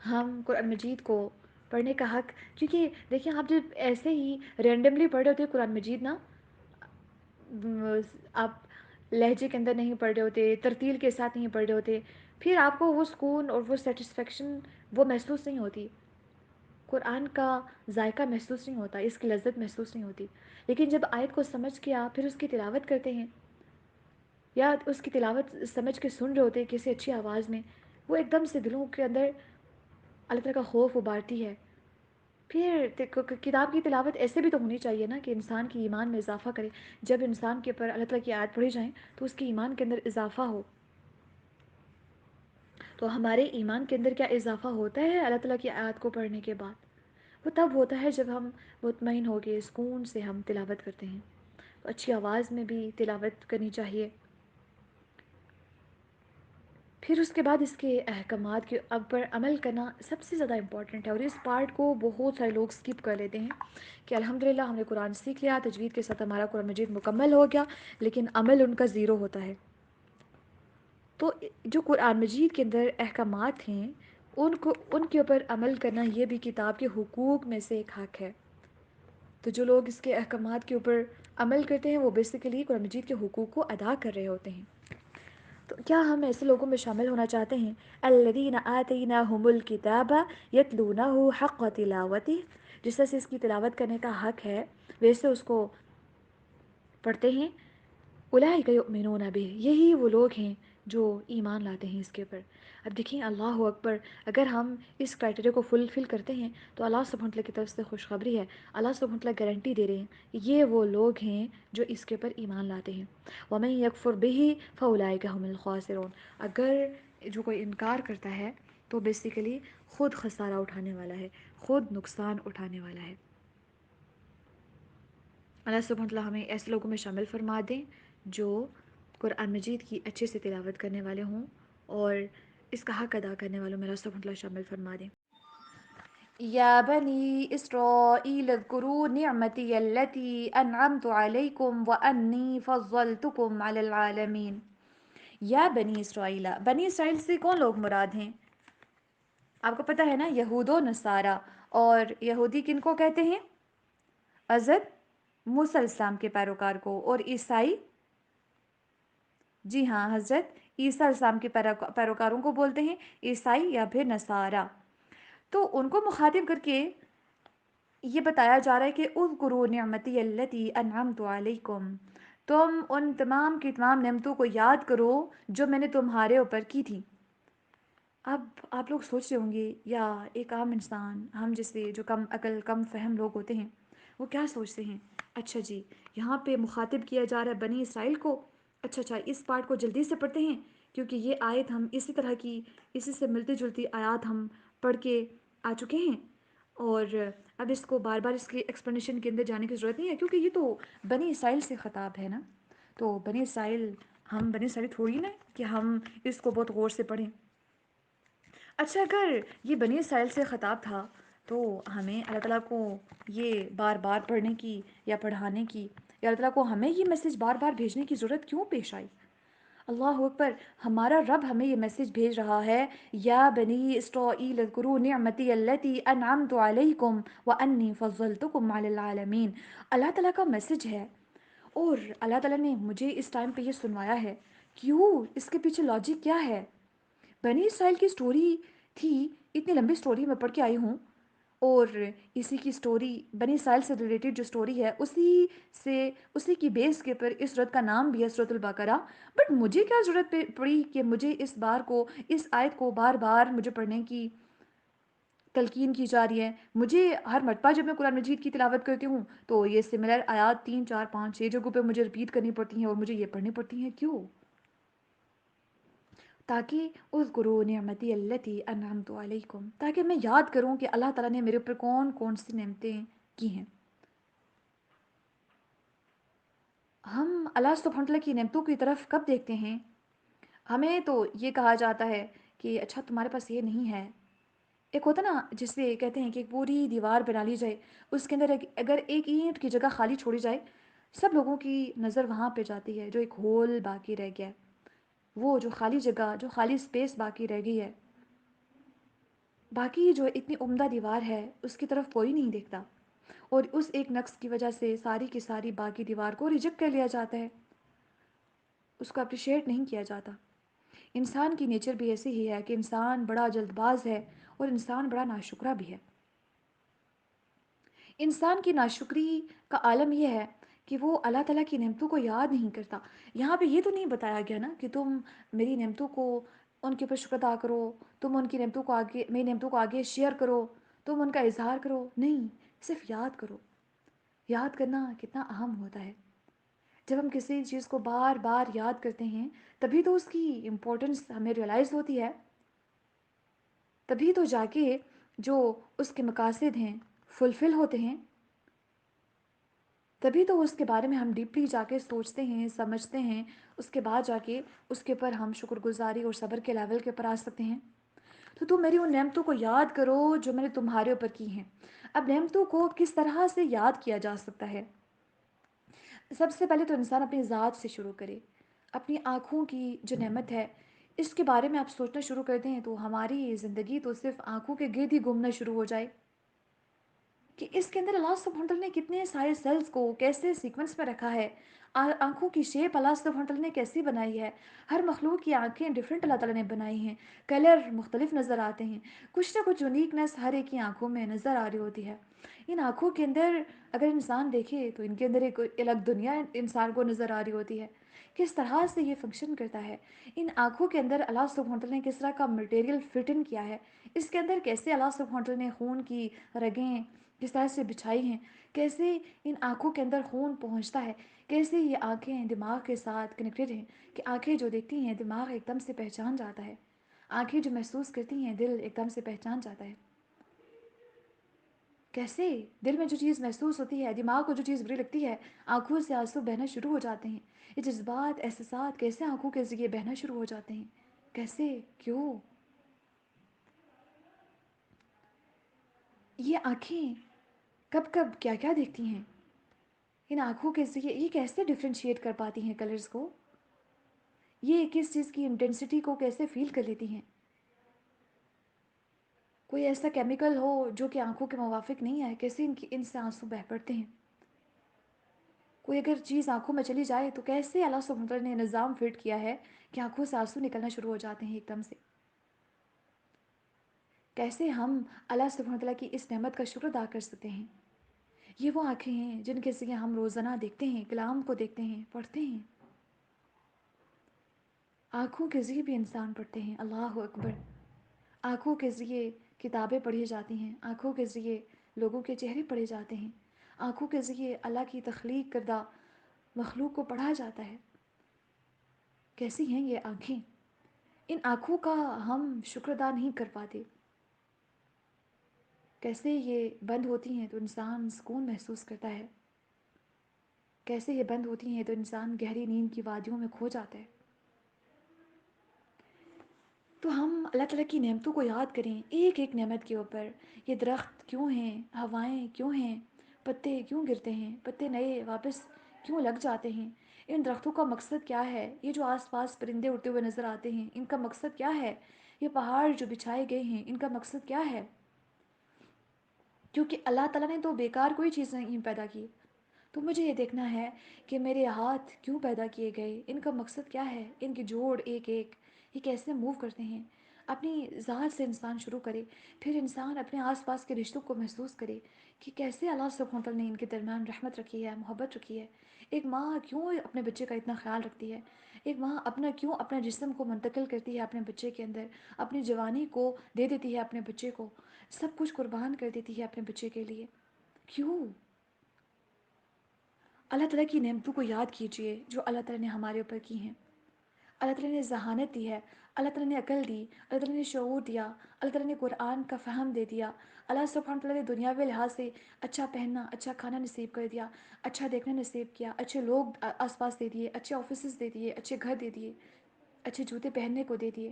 ہم قرآن مجید کو پڑھنے کا حق، کیونکہ دیکھیں آپ جب ایسے ہی رینڈملی پڑھ رہے ہوتے ہیں قرآن مجید نا، آپ لہجے کے اندر نہیں پڑھ رہے ہوتے، ترتیل کے ساتھ نہیں پڑھ رہے ہوتے، پھر آپ کو وہ سکون اور وہ سیٹسفیکشن وہ محسوس نہیں ہوتی، قرآن کا ذائقہ محسوس نہیں ہوتا، اس کی لذت محسوس نہیں ہوتی۔ لیکن جب آیت کو سمجھ کے آپ پھر اس کی تلاوت کرتے ہیں، یا اس کی تلاوت سمجھ کے سن رہے ہوتے ہیں کسی اچھی آواز میں، وہ ایک دم سے دلوں کے اندر اللہ تعالیٰ کا خوف ابھارتی ہے۔ پھر کتاب کی تلاوت ایسے بھی تو ہونی چاہیے نا کہ انسان کی ایمان میں اضافہ کرے۔ جب انسان کے اوپر اللہ تعالیٰ کی آیت پڑھی جائیں تو اس کی ایمان کے اندر اضافہ ہو۔ تو ہمارے ایمان کے اندر کیا اضافہ ہوتا ہے اللہ تعالیٰ کی آیت کو پڑھنے کے بعد؟ وہ تب ہوتا ہے جب ہم مطمئن ہو کے سکون سے ہم تلاوت کرتے ہیں۔ تو اچھی آواز میں بھی تلاوت کرنی چاہیے۔ پھر اس کے بعد اس کے احکامات کے پر عمل کرنا سب سے زیادہ امپورٹنٹ ہے، اور اس پارٹ کو بہت سارے لوگ سکپ کر لیتے ہیں کہ الحمدللہ ہم نے قرآن سیکھ لیا، تجوید کے ساتھ ہمارا قرآن مجید مکمل ہو گیا، لیکن عمل ان کا زیرو ہوتا ہے۔ تو جو قرآن مجید کے اندر احکامات ہیں، ان کے اوپر عمل کرنا یہ بھی کتاب کے حقوق میں سے ایک حق ہے۔ تو جو لوگ اس کے احکامات کے اوپر عمل کرتے ہیں وہ بیسیکلی قرآن مجید کے حقوق کو ادا کر رہے ہوتے ہیں۔ تو کیا ہم ایسے لوگوں میں شامل ہونا چاہتے ہیں؟ الذین آتیناہم الکتاب یتلونہ حق تلاوتہ، جس طرح سے اس کی تلاوت کرنے کا حق ہے ویسے اس کو پڑھتے ہیں۔ اولئک یؤمنون بہ، یہی وہ لوگ ہیں جو ایمان لاتے ہیں اس کے اوپر۔ اب دیکھیں اللہ اکبر، اگر ہم اس کرائٹیریا کو فلفل کرتے ہیں تو اللہ سبحانہ وتعالیٰ کی طرف سے خوشخبری ہے، اللہ سبحانہ وتعالیٰ گارنٹی دے رہے ہیں کہ یہ وہ لوگ ہیں جو اس کے اوپر ایمان لاتے ہیں۔ ومن یکفر بہ فاولئک هم الخاسرون، اگر جو کوئی انکار کرتا ہے تو بیسیکلی خود خسارہ اٹھانے والا ہے، خود نقصان اٹھانے والا ہے۔ اللہ سبحانہ وتعالیٰ ہمیں ایسے لوگوں میں شامل فرما دیں جو قرآن مجید کی اچھے سے تلاوت کرنے والے ہوں، اور اس کا حق ادا کرنے والوں میں اللہ سبحانہ وتعالیٰ شامل فرما دیں۔ یا بنی اسرائیل اذکروا نعمتی التی انعمت علیکم وانی فضلتکم علی العالمین۔ یا بنی اسرائیل، بنی اسرائیل سے کون لوگ مراد ہیں؟ آپ کو پتہ ہے نا، یہود و نصارہ، اور یہودی کن کو کہتے ہیں؟ حضرت موسیٰ علیہ السلام کے پیروکار کو، اور عیسائی، جی ہاں، حضرت عیسیٰ علیہ السلام کے پیروکاروں کو بولتے ہیں عیسائی یا پھر نصارہ۔ تو ان کو مخاطب کر کے یہ بتایا جا رہا ہے کہ اذکروا نعمتی التی انعمت علیکم، تم ان تمام کی تمام نعمتوں کو یاد کرو جو میں نے تمہارے اوپر کی تھی۔ اب آپ لوگ سوچ رہے ہوں گے، یا ایک عام انسان، ہم جیسے جو کم عقل کم فہم لوگ ہوتے ہیں، وہ کیا سوچتے ہیں؟ اچھا جی، یہاں پہ مخاطب کیا جا رہا ہے بنی اسرائیل کو، اچھا اس پارٹ کو جلدی سے پڑھتے ہیں کیونکہ یہ آیت ہم اسی طرح کی اسی سے ملتی جلتی آیات ہم پڑھ کے آ چکے ہیں، اور اب اس کو بار بار اس کی ایکسپلینیشن کے اندر جانے کی ضرورت نہیں ہے، کیونکہ یہ تو بنی اسرائیل سے خطاب ہے نا. تو بنی اسرائیل، ہم بنی اسرائیل تھوڑی نا کہ ہم اس کو بہت غور سے پڑھیں. اچھا، اگر یہ بنی اسرائیل سے خطاب تھا تو ہمیں اللہ تعالیٰ کو یہ بار بار پڑھنے کی یا پڑھانے کی، یا اللہ تعالیٰ کو ہمیں یہ میسیج بار بار بھیجنے کی ضرورت کیوں پیش آئی؟ اللہ اکبر، ہمارا رب ہمیں یہ میسیج بھیج رہا ہے، یا بنی اسرائیل اذکروا نعمتی التی انعمت علیکم وانی فضلتکم علی العالمین. اللہ تعالیٰ کا میسیج ہے، اور اللہ تعالیٰ نے مجھے اس ٹائم پہ یہ سنوایا ہے. کیوں؟ اس کے پیچھے لاجک کیا ہے؟ بنی اسرائیل کی سٹوری تھی، اتنی لمبی سٹوری میں پڑھ کے آئی ہوں، اور اسی کی سٹوری بنی اسرائیل سے ریلیٹڈ جو سٹوری ہے اسی کی بیس کے پر اس سورت کا نام بھی ہے سورۃ البقرہ. بٹ مجھے کیا ضرورت پڑی کہ مجھے اس آیت کو بار بار مجھے پڑھنے کی تلقین کی جا رہی ہے؟ مجھے ہر مرتبہ جب میں قرآن مجید کی تلاوت کرتی ہوں تو یہ سملر آیات 3 4 5 6 جگہوں پہ مجھے رپیٹ کرنی پڑتی ہیں، اور مجھے یہ پڑھنی پڑتی ہیں. کیوں؟ تاکہ اذکروا نعمتی التی انعمت علیکم، تاکہ میں یاد کروں کہ اللہ تعالیٰ نے میرے اوپر کون کون سی نعمتیں کی ہیں. ہم اللہ سبحانہ وتعالیٰ کی نعمتوں کی طرف کب دیکھتے ہیں؟ ہمیں تو یہ کہا جاتا ہے کہ اچھا تمہارے پاس یہ نہیں ہے. ایک ہوتا نا جسے کہتے ہیں کہ ایک پوری دیوار بنا لی جائے، اس کے اندر اگر ایک اینٹ کی جگہ خالی چھوڑی جائے، سب لوگوں کی نظر وہاں پہ جاتی ہے، جو ایک ہول باقی رہ گیا ہے، وہ جو خالی جگہ، جو خالی اسپیس باقی رہ گئی ہے، باقی جو اتنی عمدہ دیوار ہے اس کی طرف کوئی نہیں دیکھتا، اور اس ایک نقص کی وجہ سے ساری کی ساری باقی دیوار کو ریجیکٹ کر لیا جاتا ہے، اس کو اپریشیٹ نہیں کیا جاتا. انسان کی نیچر بھی ایسی ہی ہے کہ انسان بڑا جلد باز ہے، اور انسان بڑا ناشکرا بھی ہے. انسان کی ناشکری کا عالم یہ ہے کہ وہ اللہ تعالیٰ کی نعمتوں کو یاد نہیں کرتا. یہاں پہ یہ تو نہیں بتایا گیا نا کہ تم میری نعمتوں کو، ان کے اوپر شکر ادا کرو، تم ان کی نعمتوں کو آگے، میری نعمتوں کو آگے شیئر کرو، تم ان کا اظہار کرو. نہیں، صرف یاد کرو. یاد کرنا کتنا اہم ہوتا ہے. جب ہم کسی چیز کو بار بار یاد کرتے ہیں تبھی تو اس کی امپورٹنس ہمیں ریئلائز ہوتی ہے، تبھی تو جا کے جو اس کے مقاصد ہیں فلفل ہوتے ہیں، تبھی تو اس کے بارے میں ہم ڈیپلی جا کے سوچتے ہیں، سمجھتے ہیں، اس کے بعد جا کے اس کے اوپر ہم شکر گزاری اور صبر کے لیول کے اوپر آ سکتے ہیں. تو تم میری ان نعمتوں کو یاد کرو جو میں نے تمہارے اوپر کی ہیں. اب نعمتوں کو کس طرح سے یاد کیا جا سکتا ہے؟ سب سے پہلے تو انسان اپنی ذات سے شروع کرے. اپنی آنکھوں کی جو نعمت ہے اس کے بارے میں آپ سوچنا شروع کر دیں تو ہماری زندگی تو صرف آنکھوں کے گرد ہی گھومنا شروع ہو جائے کہ اس کے اندر اللہ سبحانہ وتعالیٰ نے کتنے سارے سیلز کو کیسے سیکوینس میں رکھا ہے. آنکھوں کی شیپ اللہ سبحانہ وتعالیٰ نے کیسی بنائی ہے. ہر مخلوق کی آنکھیں ڈیفرنٹ اللہ تعالیٰ نے بنائی ہیں، کلر مختلف نظر آتے ہیں، کچھ نہ کچھ یونیکنیس ہر ایک کی آنکھوں میں نظر آ رہی ہوتی ہے. ان آنکھوں کے اندر اگر انسان دیکھے تو ان کے اندر ایک الگ دنیا انسان کو نظر آ رہی ہوتی ہے. کس طرح سے یہ فنکشن کرتا ہے؟ ان آنکھوں کے اندر اللہ سبحانہ وتعالیٰ نے کس طرح کا مٹیریل فٹ ان کیا ہے؟ اس کے اندر کیسے اللہ سبحانہ وتعالیٰ نے خون کی رگیں کس طرح سے بچھائی ہیں؟ کیسے ان آنکھوں کے اندر خون پہنچتا ہے؟ کیسے یہ آنکھیں دماغ کے ساتھ کنیکٹڈ ہیں کہ آنکھیں جو دیکھتی ہیں دماغ ایک دم سے پہچان جاتا ہے، آنکھیں جو محسوس کرتی ہیں دل ایک دم سے پہچان جاتا ہے. کیسے دل میں جو چیز محسوس ہوتی ہے، دماغ کو جو چیز بری لگتی ہے، آنکھوں سے آنسو بہنا شروع ہو جاتے ہیں. یہ جذبات، احساسات کیسے آنکھوں کے ذریعے بہنا شروع ہو جاتے ہیں؟ کیسے؟ کیوں؟ یہ آنکھیں کب کب کیا کیا دیکھتی ہیں؟ ان آنکھوں کے ذریعے یہ کیسے ڈفرینشیٹ کر پاتی ہیں کلرز کو؟ یہ کس چیز کی انٹینسٹی کو کیسے فیل کر لیتی ہیں؟ کوئی ایسا کیمیکل ہو جو کہ آنکھوں کے موافق نہیں ہے، کیسے ان سے آنسو بہہ پڑتے ہیں؟ کوئی اگر چیز آنکھوں میں چلی جائے تو کیسے اللہ سبحانہ وتعالیٰ نے نظام فٹ کیا ہے کہ آنکھوں سے آنسو نکلنا شروع ہو جاتے ہیں ایک دم سے؟ کیسے ہم اللہ سبحانہ وتعالیٰ کی اس نعمت کا شکر ادا کر سکتے ہیں؟ یہ وہ آنکھیں ہیں جن کے ذریعے ہم روزانہ دیکھتے ہیں، کلام کو دیکھتے ہیں، پڑھتے ہیں. آنکھوں کے ذریعے بھی انسان پڑھتے ہیں. اللہ اکبر. آنکھوں کے ذریعے کتابیں پڑھی جاتی ہیں، آنکھوں کے ذریعے لوگوں کے چہرے پڑھے جاتے ہیں، آنکھوں کے ذریعے اللہ کی تخلیق کردہ مخلوق کو پڑھا جاتا ہے. کیسی ہیں یہ آنکھیں؟ ان آنکھوں کا ہم شکر ادا نہیں کر پاتے. کیسے یہ بند ہوتی ہیں تو انسان سکون محسوس کرتا ہے، کیسے یہ بند ہوتی ہیں تو انسان گہری نیند کی وادیوں میں کھو جاتا ہے. تو ہم اللہ تعالیٰ کی نعمتوں کو یاد کریں، ایک ایک نعمت کے اوپر. یہ درخت کیوں ہیں، ہوائیں کیوں ہیں، پتے کیوں گرتے ہیں، پتے نئے واپس کیوں لگ جاتے ہیں، ان درختوں کا مقصد کیا ہے، یہ جو آس پاس پرندے اڑتے ہوئے نظر آتے ہیں ان کا مقصد کیا ہے، یہ پہاڑ جو بچھائے گئے ہیں ان کا مقصد کیا ہے. کیونکہ اللہ تعالیٰ نے تو بیکار کوئی چیز نہیں پیدا کی. تو مجھے یہ دیکھنا ہے کہ میرے ہاتھ کیوں پیدا کیے گئے، ان کا مقصد کیا ہے، ان کے جوڑ ایک ایک یہ کیسے موو کرتے ہیں. اپنی ذات سے انسان شروع کرے، پھر انسان اپنے آس پاس کے رشتوں کو محسوس کرے کہ کیسے اللہ سبحانہ وتعالیٰ نے ان کے درمیان رحمت رکھی ہے، محبت رکھی ہے. ایک ماں کیوں اپنے بچے کا اتنا خیال رکھتی ہے، ایک ماں اپنا کیوں اپنے جسم کو منتقل کرتی ہے اپنے بچے کے اندر، اپنی جوانی کو دے دیتی ہے اپنے بچے کو، سب کچھ قربان کر دیتی ہے اپنے بچے کے لیے. کیوں؟ اللہ تعالیٰ کی نعمتوں کو یاد کیجئے جو اللہ تعالیٰ نے ہمارے اوپر کی ہیں. اللہ تعالیٰ نے ذہانت دی ہے، اللہ تعالیٰ نے عقل دی، اللہ تعالیٰ نے شعور دیا، اللہ تعالیٰ نے قرآن کا فہم دے دیا. اللہ سبحانہ تعالیٰ نے دنیاوی لحاظ سے اچھا پہننا، اچھا کھانا نصیب کر دیا، اچھا دیکھنا نصیب کیا، اچھے لوگ آس پاس دے دیے، اچھے آفیسز دے دیے، اچھے گھر دے دیے، اچھے جوتے پہننے کو دے دیے،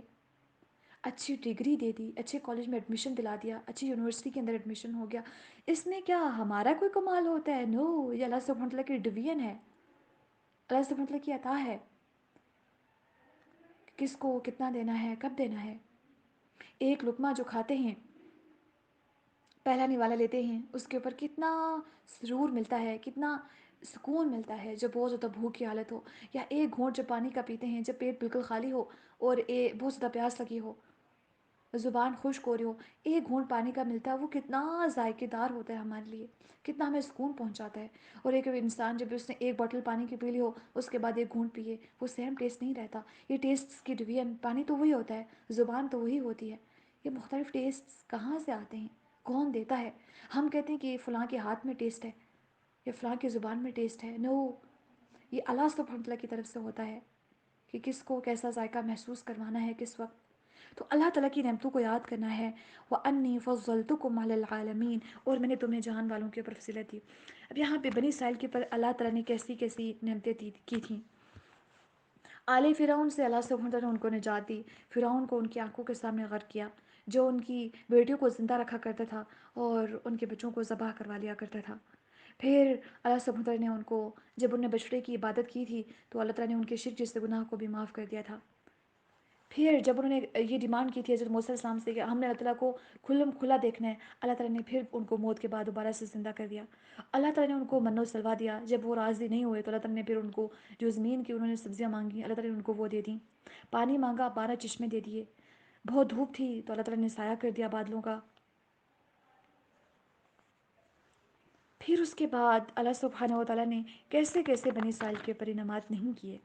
اچھی ڈگری دے دی، اچھے کالج میں ایڈمیشن دلا دیا، اچھی یونیورسٹی کے اندر ایڈمیشن ہو گیا. اس میں کیا ہمارا کوئی کمال ہوتا ہے؟ نو، یہ اللہ سبحانہ تعالیٰ کی ڈویژن ہے، اللہ سبحانہ تعالیٰ کی عطا ہے. کس کو کتنا دینا ہے، کب دینا ہے. ایک لقمہ جو کھاتے ہیں، پہلا نوالا لیتے ہیں، اس کے اوپر کتنا سرور ملتا ہے، کتنا سکون ملتا ہے جب بہت زیادہ بھوک کی حالت ہو، یا ایک گھونٹ جب پانی کا پیتے ہیں جب پیٹ بالکل خالی ہو اور بہت زیادہ پیاس لگی ہو، زبان خشک ہو رہی ہو، ایک گھونٹ پانی کا ملتا ہے، وہ کتنا ذائقے دار ہوتا ہے ہمارے لیے، کتنا ہمیں سکون پہنچاتا ہے. اور ایک انسان جب اس نے ایک باٹل پانی کی پی لی ہو اس کے بعد ایک گھونٹ پیے، وہ سیم ٹیسٹ نہیں رہتا. یہ ٹیسٹ کی ڈویژن، پانی تو وہی ہوتا ہے، زبان تو وہی ہوتی ہے، یہ مختلف ٹیسٹ کہاں سے آتے ہیں، کون دیتا ہے. ہم کہتے ہیں کہ فلاں کے ہاتھ میں ٹیسٹ ہے یا فلاں کی زبان میں ٹیسٹ ہے. نو، یہ اللہ سبحانہ تعالیٰ کی طرف سے ہوتا ہے کہ کس کو کیسا ذائقہ محسوس کروانا ہے کس وقت. تو اللہ تعالیٰ کی نعمتوں کو یاد کرنا ہے. وَأَنِّي فَضَّلْتُكُمْ عَلَى الْعَالَمِينَ، اور میں نے تمہیں جہان والوں کے اوپر فضیلت دی. اب یہاں پہ بنی اسرائیل کے اوپر اللہ تعالیٰ نے کیسی کیسی نعمتیں کی تھیں. آل فرعون سے اللہ سبحانہ تعالیٰ نے ان کو نجات دی. فرعون کو ان کی آنکھوں کے سامنے غرق کیا، جو ان کی بیٹیوں کو زندہ رکھا کرتا تھا اور ان کے بچوں کو ذبح کروا لیا کرتا تھا. پھر اللہ سبحانہ تعالیٰ نے ان کو، جب انہوں نے بچڑے کی عبادت کی تھی تو اللہ تعالیٰ نے ان کے شرک جیسے گناہ کو بھی معاف کر دیا تھا. پھر جب انہوں نے یہ ڈیمانڈ کی تھی حضرت موسیٰ علیہ السلام سے کہ ہم نے اللہ تعالیٰ کو کھلم کھلا دیکھنا ہے، اللہ تعالیٰ نے پھر ان کو موت کے بعد دوبارہ سے زندہ کر دیا. اللہ تعالیٰ نے ان کو من و سلوا دیا. جب وہ راضی نہیں ہوئے تو اللہ تعالیٰ نے پھر ان کو جو زمین کی انہوں نے سبزیاں مانگی اللہ تعالیٰ نے ان کو وہ دے دیں. پانی مانگا، 12 چشمے دے دیے. بہت دھوپ تھی تو اللہ تعالیٰ نے سایہ کر دیا بادلوں کا. پھر اس کے بعد اللہ سبحانہ و تعالیٰ نے کیسے کیسے بنی اسرائیل کے اوپر انعامات نہیں کیے.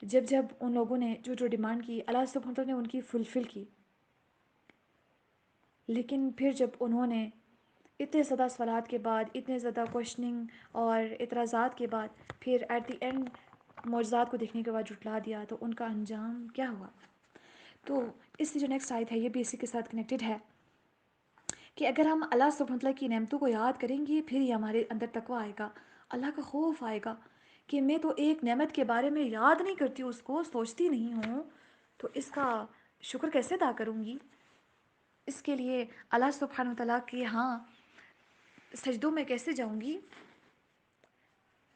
جب جب ان لوگوں نے جو جو ڈیمانڈ کی اللہ سبحانہ وتعالیٰ نے ان کی فلفل کی. لیکن پھر جب انہوں نے اتنے زیادہ سوالات کے بعد، اتنے زیادہ کوشچننگ اور اعتراضات کے بعد پھر ایٹ دی اینڈ معجزات کو دیکھنے کے بعد جھٹلا دیا تو ان کا انجام کیا ہوا. تو اس سے جو نیکسٹ آیت ہے یہ بھی اسی کے ساتھ کنیکٹڈ ہے کہ اگر ہم اللہ سبحانہ وتعالیٰ کی نعمتوں کو یاد کریں گے پھر ہی ہمارے اندر تقویٰ آئے گا، اللہ کا خوف آئے گا کہ میں تو ایک نعمت کے بارے میں یاد نہیں کرتی، اس کو سوچتی نہیں ہوں تو اس کا شکر کیسے ادا کروں گی. اس کے لیے اللہ سبحانہ وتعالیٰ کے ہاں سجدوں میں کیسے جاؤں گی.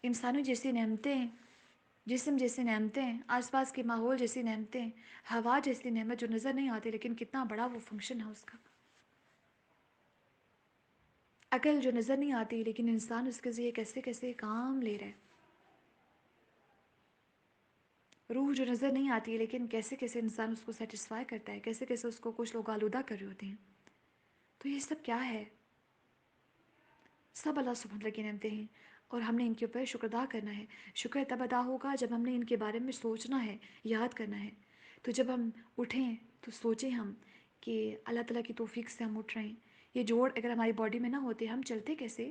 انسانوں جیسی نعمتیں، جسم جیسی نعمتیں، آس پاس کے ماحول جیسی نعمتیں، ہوا جیسی نعمت جو نظر نہیں آتی لیکن کتنا بڑا وہ فنکشن ہے اس کا. عقل جو نظر نہیں آتی لیکن انسان اس کے ذریعے کیسے کیسے کام لے رہا ہے. روح جو نظر نہیں آتی لیکن کیسے کیسے انسان اس کو سیٹسفائی کرتا ہے، کیسے کیسے اس کو کچھ لوگ آلودہ کر رہے ہوتے ہیں. تو یہ سب کیا ہے؟ سب اللہ سبحانہ وتعالیٰ کی نعمتیں ہیں اور ہم نے ان کے اوپر شکر ادا کرنا ہے. شکر تب ادا ہوگا جب ہم نے ان کے بارے میں سوچنا ہے، یاد کرنا ہے. تو جب ہم اٹھیں تو سوچیں ہم کہ اللہ تعالیٰ کی توفیق سے ہم اٹھ رہے ہیں. یہ جوڑ اگر ہماری باڈی میں نہ ہوتے ہم چلتے کیسے؟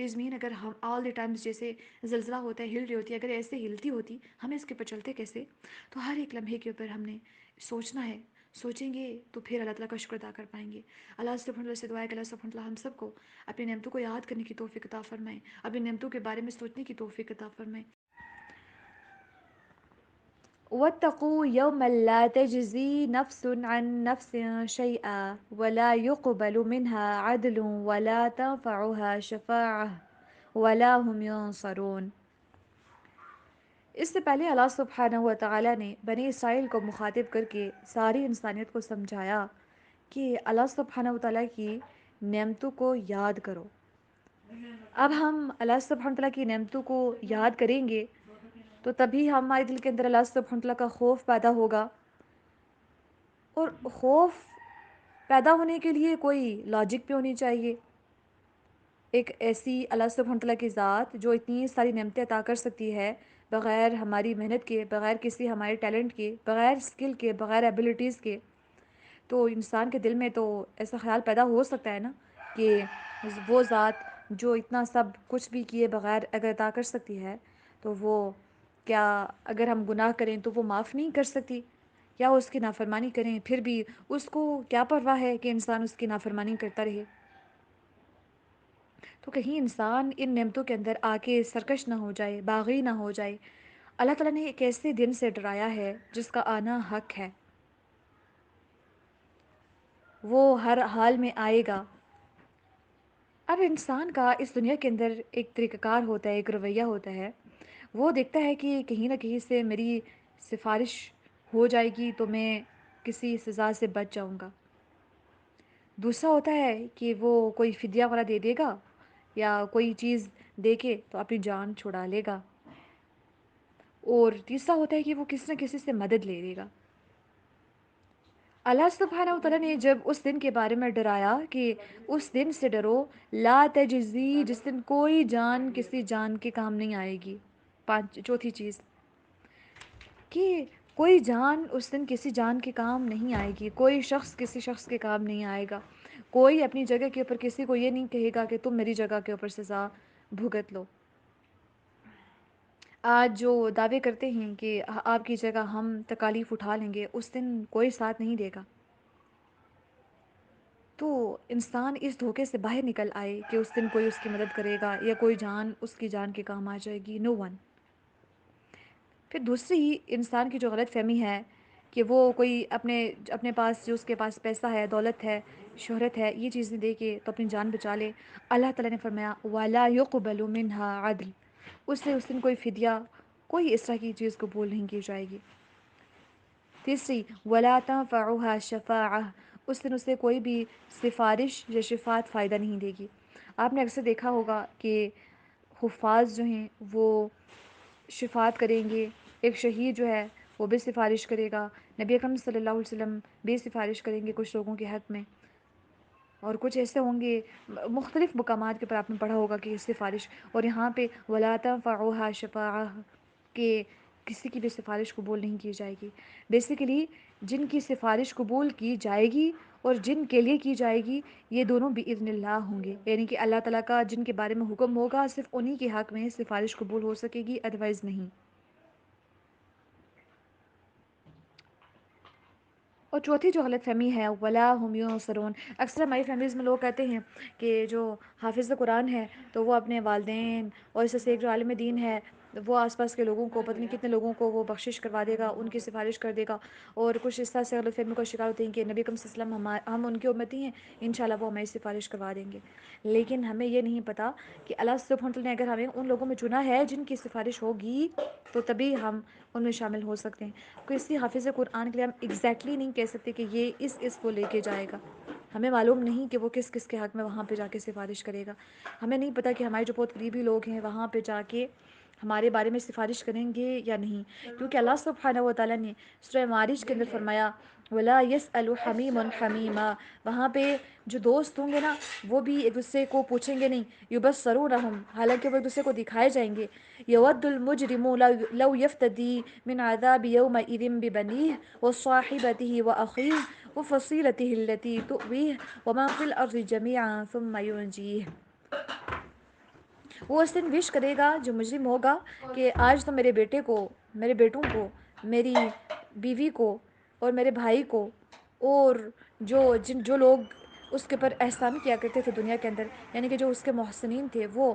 از مین اگر ہم آل دی ٹائمز جیسے زلزلہ ہوتا ہے ہل رہی ہوتی ہے، اگر ایسے ہلتی ہوتی ہمیں اس کے اوپر چلتے کیسے؟ تو ہر ایک لمحے کے اوپر ہم نے سوچنا ہے، سوچیں گے تو پھر اللہ تعالیٰ کا شکر ادا کر پائیں گے۔ اللہ سبحانہ وتعالیٰ سے دعا ہے کہ اللہ سبحانہ وتعالیٰ ہم سب کو اپنی نعمتوں کو یاد کرنے کی توفیق عطا فرمائے، اپنی نعمتوں کے بارے میں سوچنے کی توفیق عطا فرمائے۔ واتقوا يوما لا تجزي نفس عن نفس شيئا ولا يقبل منها عدل ولا تنفعها شفاعة ولا هم ينصرون۔ اس سے پہلے اللہ سبحانہ و تعالیٰ نے بنی اسرائیل کو مخاطب کر کے ساری انسانیت کو سمجھایا کہ اللہ سبحانہ و تعالیٰ کی نعمتوں کو یاد کرو۔ اب ہم اللہ سبحانہ و تعالیٰ کی نعمتوں کو یاد کریں گے تو تبھی ہمارے دل کے اندر اللہ سبحانہ و تعالیٰ کا خوف پیدا ہوگا، اور خوف پیدا ہونے کے لیے کوئی لاجک بھی ہونی چاہیے۔ ایک ایسی اللہ سبحانہ و تعالیٰ کی ذات جو اتنی ساری نعمتیں عطا کر سکتی ہے بغیر ہماری محنت کے، بغیر کسی ہمارے ٹیلنٹ کے، بغیر اسکل کے، بغیر ایبیلٹیز کے، تو انسان کے دل میں تو ایسا خیال پیدا ہو سکتا ہے نا کہ وہ ذات جو اتنا سب کچھ بھی کیے بغیر اگر عطا کر سکتی ہے تو وہ کیا اگر ہم گناہ کریں تو وہ معاف نہیں کر سکتی، یا اس کی نافرمانی کریں پھر بھی اس کو کیا پرواہ ہے کہ انسان اس کی نافرمانی کرتا رہے؟ تو کہیں انسان ان نعمتوں کے اندر آ کے سرکش نہ ہو جائے، باغی نہ ہو جائے۔ اللہ تعالیٰ نے ایک ایسے دن سے ڈرایا ہے جس کا آنا حق ہے، وہ ہر حال میں آئے گا۔ اب انسان کا اس دنیا کے اندر ایک طریقہ کار ہوتا ہے، ایک رویہ ہوتا ہے، وہ دیکھتا ہے کہ کہیں نہ کہیں سے میری سفارش ہو جائے گی تو میں کسی سزا سے بچ جاؤں گا۔ دوسرا ہوتا ہے کہ وہ کوئی فدیہ وغیرہ دے دے گا یا کوئی چیز دے کے تو اپنی جان چھڑا لے گا، اور تیسرا ہوتا ہے کہ وہ کسی نہ کسی سے مدد لے لے گا۔ اللہ سبحانہ وتعالیٰ نے جب اس دن کے بارے میں ڈرایا کہ اس دن سے ڈرو، لا تجزی، جس دن کوئی جان کسی جان کے کام نہیں آئے گی۔ چوتھی چیز کہ کوئی جان اس دن کسی جان کے کام نہیں آئے گی، کوئی شخص کسی شخص کے کام نہیں آئے گا، کوئی اپنی جگہ کے اوپر کسی کو یہ نہیں کہے گا کہ تم میری جگہ کے اوپر سزا بھگت لو۔ آج جو دعوے کرتے ہیں کہ آپ کی جگہ ہم تکالیف اٹھا لیں گے، اس دن کوئی ساتھ نہیں دے گا۔ تو انسان اس دھوکے سے باہر نکل آئے کہ اس دن کوئی اس کی مدد کرے گا یا کوئی جان اس کی جان کے کام آ جائے گی، نو ون۔ پھر دوسری انسان کی جو غلط فہمی ہے کہ وہ کوئی اپنے پاس جو اس کے پاس پیسہ ہے، دولت ہے، شہرت ہے، یہ چیزیں دے کے تو اپنی جان بچا لے۔ اللہ تعالیٰ نے فرمایا وَلَا يُقْبَلُ مِنْهَا عَدْلٌ، اس سے اس دن کوئی فدیہ، کوئی اس طرح کی چیز قبول نہیں کی جائے گی۔ تیسری وَلَا تَنفَعُهَا شَفَاعَةٌ، اس دن اسے کوئی بھی سفارش یا شفاعت فائدہ نہیں دے گی۔ آپ نے اکثر دیکھا ہوگا کہ حفاظ جو ہیں وہ شفاعت کریں گے، ایک شہید جو ہے وہ بھی سفارش کرے گا، نبی اکرم صلی اللہ علیہ وسلم بھی سفارش کریں گے کچھ لوگوں کے حق میں، اور کچھ ایسے ہوں گے مختلف مقامات کے پر آپ نے پڑھا ہوگا کہ سفارش، اور یہاں پہ وَلَا تَنفَعُهَا شَفَاعَةٌ کہ کسی کی بھی سفارش قبول نہیں کی جائے گی۔ بیسیکلی جن کی سفارش قبول کی جائے گی اور جن کے لیے کی جائے گی یہ دونوں بِإِذْنِ اللہ ہوں گے، یعنی کہ اللہ تعالیٰ کا جن کے بارے میں حکم ہوگا صرف انہی کے حق میں سفارش قبول ہو سکے گی، ادروائز نہیں۔ اور چوتھی جو غلط فہمی ہے وَلَا هُمْ يُنصَرُونَ، اکثر ہماری فیملیز میں لوگ کہتے ہیں کہ جو حافظ قرآن ہے تو وہ اپنے والدین اور اس سے ایک جو عالم دین ہے وہ آس پاس کے لوگوں کو، پتہ نہیں کتنے لوگوں کو وہ بخشش کروا دے گا، ان کی سفارش کر دے گا، اور کچھ اس طرح سے غلط فہمی کا شکار ہوتے ہیں کہ نبی اکرم صلی اللہ علیہ وسلم ہم ان کی امتی ہیں، انشاءاللہ وہ ہماری سفارش کروا دیں گے۔ لیکن ہمیں یہ نہیں پتہ کہ اللہ سبحانہ وتعالیٰ نے اگر ہمیں ان لوگوں میں چنا ہے جن کی سفارش ہوگی تو تبھی ہم ان میں شامل ہو سکتے ہیں۔ کسی حافظ قرآن کے لیے ہم ایگزیکٹلی نہیں کہہ سکتے کہ یہ اس کو لے کے جائے گا، ہمیں معلوم نہیں کہ وہ کس کس کے حق میں وہاں پہ جا کے سفارش کرے گا، ہمیں نہیں پتہ کہ ہمارے جو بہت قریبی لوگ ہیں وہاں پہ جا کے ہمارے بارے میں سفارش کریں گے یا نہیں، کیونکہ اللہ سبحانہ و تعالیٰ نے سورہ معارج کے اندر فرمایا وَلَا يَسْأَلُ حَمِيمٌ حَمِيمًا، وہاں پہ جو دوست ہوں گے نا وہ بھی ایک دوسرے کو پوچھیں گے نہیں، يُبَصَّرُونَهُمْ، حالانکہ وہ ایک دوسرے کو دکھائے جائیں گے، يَوَدُّ الْمُجْرِمُ لَوْ يَفْتَدِي مِنْ عَذَابِ يَوْمَئِذٍ بِبَنِيهِ وَصَاحِبَتِهِ وَأَخِيهِ وَفَصِيلَتِهِ الَّتِي تُؤْوِيهِ وَمَن فِي الْأَرْضِ جَمِيعًا ثُمَّ يُنْجِيهِ۔ وہ اس دن وش کرے گا جو مجرم ہوگا کہ آج تو میرے بیٹے کو، میرے بیٹوں کو، میری بیوی کو اور میرے بھائی کو اور جو لوگ اس کے پر احسان کیا کرتے تھے دنیا کے اندر، یعنی کہ جو اس کے محسنین تھے، وہ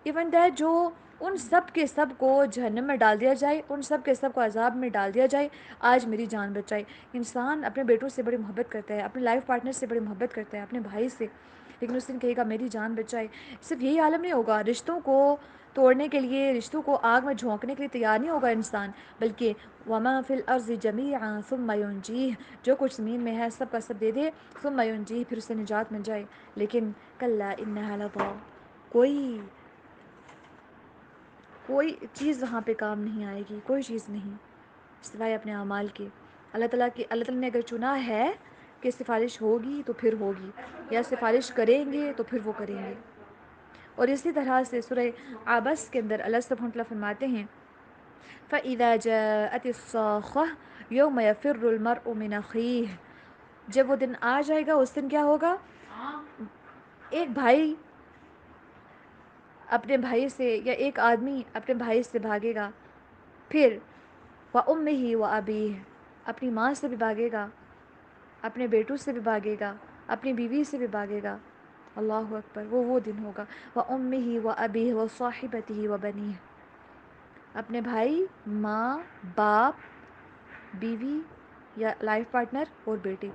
ایون دیٹ جو ان سب کے سب کو جہنم میں ڈال دیا جائے، ان سب کے سب کو عذاب میں ڈال دیا جائے، آج میری جان بچائی۔ انسان اپنے بیٹوں سے بڑی محبت کرتا ہے، اپنے لائف پارٹنر سے بڑی محبت کرتا ہے، اپنے بھائی سے، لیکن اس دن کہے گا میری جان بچائی۔ صرف یہی عالم نہیں ہوگا، رشتوں کو توڑنے کے لیے، رشتوں کو آگ میں جھونکنے کے لیے تیار نہیں ہوگا انسان، بلکہ وما فی الارض جمیعا ثم ینجیہ، جو کچھ زمین میں ہے سب کا سب دے دے، ثم ینجیہ، پھر اسے نجات مل جائے۔ لیکن کلا انہا لظی، کوئی چیز وہاں پہ کام نہیں آئے گی، کوئی چیز نہیں سوائے اپنے اعمال کے۔ اللہ تعالیٰ نے اگر چنا ہے کہ سفارش ہوگی تو پھر ہوگی، یا سفارش کریں گے تو پھر وہ کریں گے۔ اور اسی طرح سے سورہ عبس کے اندر اللہ سبحانہ وتعالیٰ فرماتے ہیں فَإِذَا جَاءَتِ الصَّاخَّةُ يَوْمَ يَفِرُّ الْمَرْءُ مِنْ أَخِيهِ، جب وہ دن آ جائے گا، اس دن کیا ہوگا؟ ایک بھائی اپنے بھائی سے، یا ایک آدمی اپنے بھائی سے بھاگے گا، پھر وَأُمِّهِ وَأَبِيهِ، اپنی ماں سے بھی بھاگے گا، اپنے بیٹوں سے بھی بھاگے گا، اپنی بیوی سے بھی بھاگے گا۔ اللہ اکبر، وہ دن ہوگا۔ وَأُمِّهِ وَأَبِيهِ وَصَاحِبَتِهِ وَبَنِيهِ، اپنے بھائی، ماں، باپ، بیوی یا لائف پارٹنر اور بیٹے۔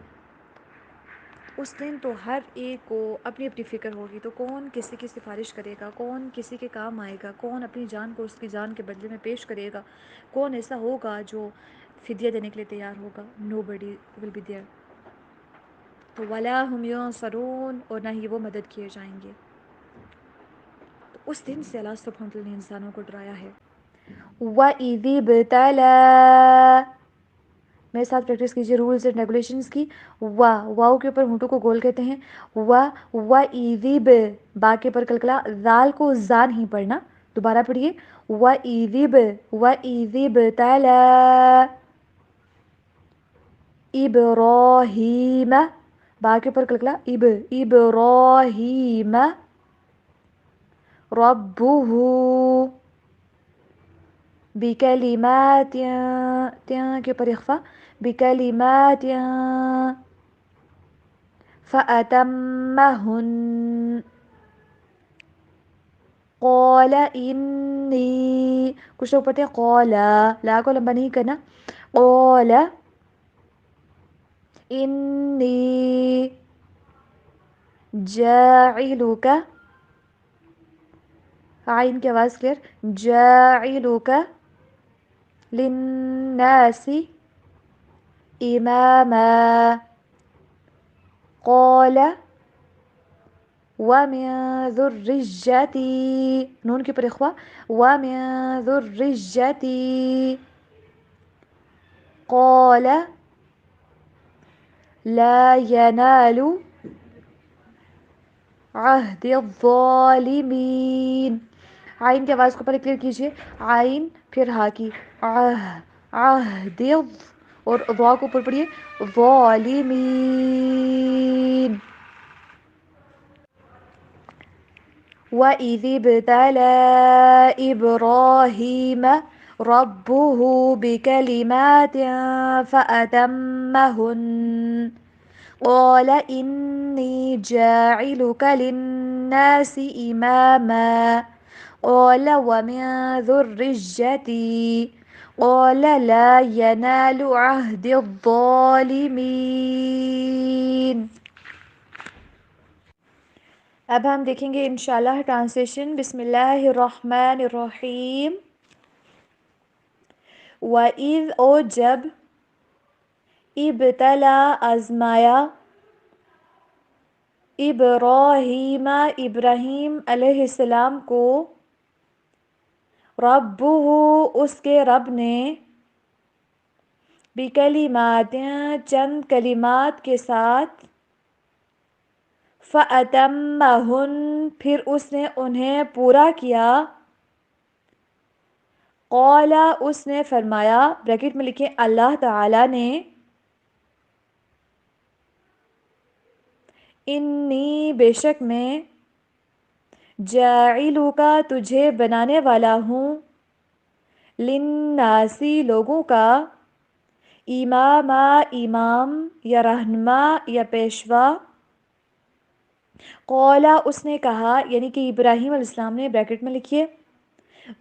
اس دن تو ہر ایک کو اپنی اپنی فکر ہوگی، تو کون کسی کی سفارش کرے گا، کون کسی کے کام آئے گا، کون اپنی جان کو اس کی جان کے بدلے میں پیش کرے گا، کون ایسا ہوگا جو فدیہ دینے کے لیے تیار ہوگا؟ nobody will be there۔ تو وَلَا هُمْ يُنصَرُونَ، اور نہ ہی وہ مدد کیے جائیں گے۔ تو اس دن سے اللہ سبحانہ وتعالیٰ نے انسانوں کو ڈرایا ہے۔ وَإِذِ ابْتَلَىٰ، میرے ساتھ پریکٹس کیجیے رولز اینڈ ریگولیشنز کی۔ واؤ کے اوپر ہونٹوں کو گول کہتے ہیں، وَإِذِ، با کے اوپر کلکلا، ذال کو زا نہیں پڑھنا، دوبارہ پڑھیے، وَإِذِ ابْتَلَىٰ إِبْرَاهِيمَ، با کے اوپر کلکلا، إِبْرَاهِيمَ رَبُّهُ بِكَلِمَاتٍ، تیاں کے اوپر اخفا، بِكَلِمَاتٍ فَأَتَمَّهُنَّ، قَالَ إِنِّي، کچھ لوگ پڑھتے ہیں قَالَ، لا کو لمبا نہیں کرنا، قَالَ إِنِّي جَاعِلُكَ، عین کی آواز کلیئر، جَاعِلُكَ لِلنَّاسِ إِمَامًا، قَالَ وَمِن ذُرِّيَّتِي، نون کے اوپر اخوا، وَمِن ذُرِّيَّتِي، قَالَ لَا يَنَالُ عَهْدِ الظَّالِمِينَ، عین کی آواز کو اوپر کلیئر کیجیے، عین پھر ہا کی، عہد، اور ضا کو اوپر پڑھیے، ظالمین۔ وَإِذِ ابْتَلَىٰ إِبْرَاهِيمَ رَبُّهُ بِكَلِمَاتٍ فَأَتَمَّهُنَّ، قَالَ إِنِّي جَاعِلُكَ لِلنَّاسِ إِمَامًا، قَالَ وَمِن ذُرِّيَّتِي، قَالَ لَا يَنَالُ عَهْدِ الظَّالِمِينَ۔ اب ہم دیکھیں گے انشاءاللہ ٹرانسلیشن۔ بسم اللہ الرحمن الرحیم۔ وَإِذْ، اور جب، ابتلا آزمایا، ابراہیم ابراہیم علیہ السلام کو، ربہ اس کے رب نے، بکلمات چند کلمات کے ساتھ، فَأَتَمَّهُنَّ پھر اس نے انہیں پورا کیا، قال اس نے فرمایا، بریکٹ میں لکھیں اللہ تعالی نے، انی بے شک میں، جاعلوکا تجھے بنانے والا ہوں، للناسی لوگوں کا، اماما امام یا رہنما یا پیشوا، قولا اس نے کہا، یعنی کہ ابراہیم علیہ السلام نے، بریکٹ میں لکھیے،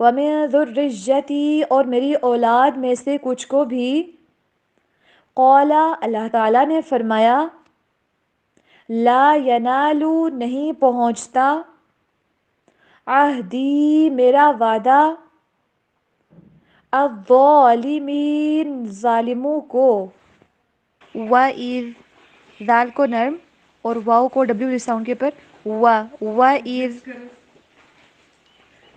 وَمِن ذُرِّيَّتِي اور میری اولاد میں سے کچھ کو بھی، قولا اللہ تعالیٰ نے فرمایا، لا ینالو نہیں پہنچتا، عہدی میرا وعدہ، الظالمین ظالموں کو، وَإِذْ ذال کو نرم اور واو کو ڈبلیو ساؤنڈ کے پر، وَإِذْ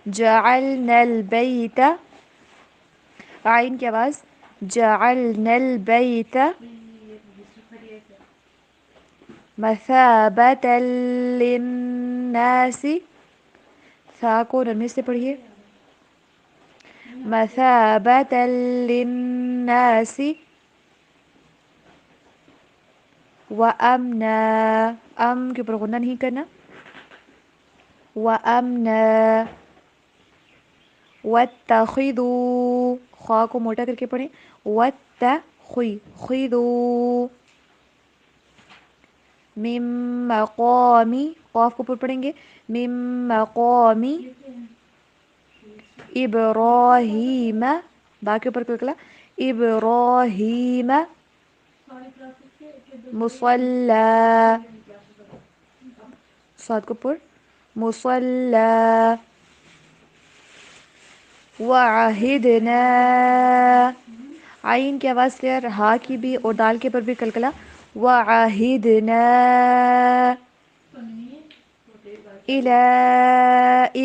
جعلنا البیت، عین کی آواز، جعلنا البیت مثابۃ للناس، تھا کو نرمی سے پڑھیے، مثابۃ للناس وَأَمْنًا، ام کے اوپر غنہ نہیں کرنا، وَأَمْنًا، وَاتَّخِذُوا، خواہ کو موٹا کر کے پڑھیں، وَاتَّخِذُوا، من مقامی، قاف کو اوپر پڑھیں گے، من مقامی ابراہیم، با کے اوپر کلکلا، ابراہیم مصلی، صاد کو اوپر، مصلی، وعہدنا، عین کی آواز کلیئر، ہا کی بھی اور دال کے پر بھی کلکلا، وعہدنا الی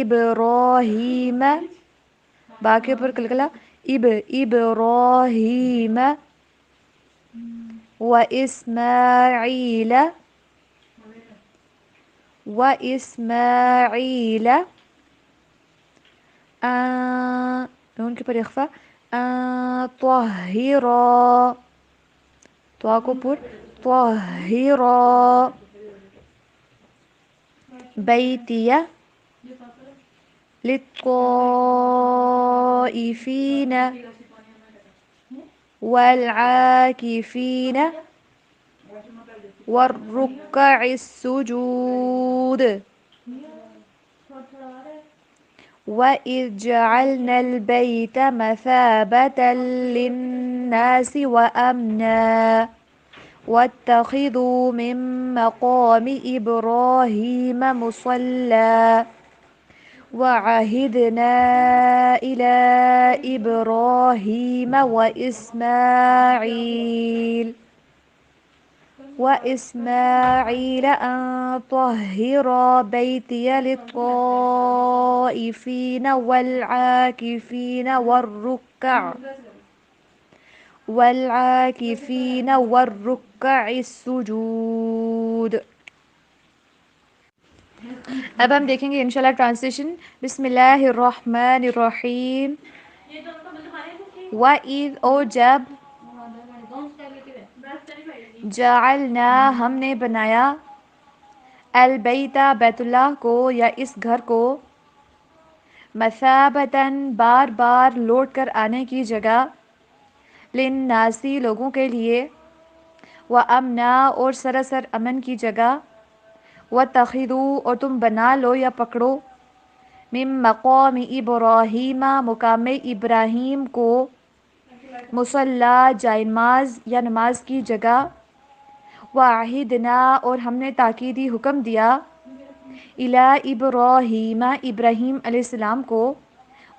ابراہیم، با کے اوپر کلکلا، ابراہیم واسماعیل، واسماعیل، نون کے پر اخفا، طہرا، تو کو پر، طہرا بیتیہ للطائفین والعاکفین والرکع السجود، وَإِذْ جَعَلْنَا الْبَيْتَ مَثَابَةً لِلنَّاسِ وَأَمْنًا وَاتَّخِذُوا مِن مَّقَامِ إِبْرَاهِيمَ مُصَلًّى وَعَهِدْنَا إِلَى إِبْرَاهِيمَ وَإِسْمَاعِيلَ أَن طَهِّرَ بَيْتِيَ لِلطَّائِفِينَ والعاكفين والركع السجود۔ اب ہم دیکھیں گے انشاءاللہ ٹرانسلیشن، بسم اللہ الرحمن الرحیم، وَإِذْ اور جب، جعلنا ہم نے بنایا، البیت بیت اللہ کو یا اس گھر کو، مثابتاً بار بار لوٹ کر آنے کی جگہ، للناسی لوگوں کے لیے، وامنا اور سراسر امن کی جگہ، واتخذوا اور تم بنا لو یا پکڑو، من مقام ابراہیم مقام ابراہیم کو، مصلی جائے نماز یا نماز کی جگہ، وعہدنا اور ہم نے تاکیدی حکم دیا، الی ابراہیم ابراہیم علیہ السلام کو،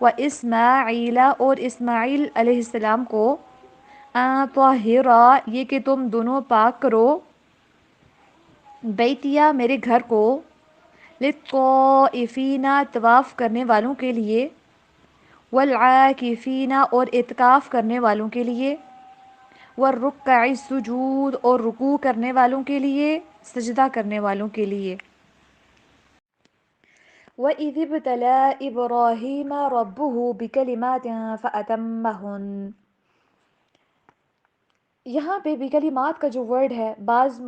واسماعیل اور اسماعیل علیہ السلام کو، طہرا یہ کہ تم دونوں پاک کرو، بیتیا میرے گھر کو، للطائفین طواف کرنے والوں کے لیے، والعاکفین اور اعتکاف کرنے والوں کے لیے، والرکع السجود اور رکوع کرنے والوں کے لیے، سجدہ کرنے والوں کے لیے۔ وَإِذِ ابْتَلَىٰ إِبْرَاهِيمَ رَبُّهُ بِكَلِمَاتٍ فَأَتَمَّهُنَّ، یہاں پہ بکلمات کا جو ورڈ ہے، بعض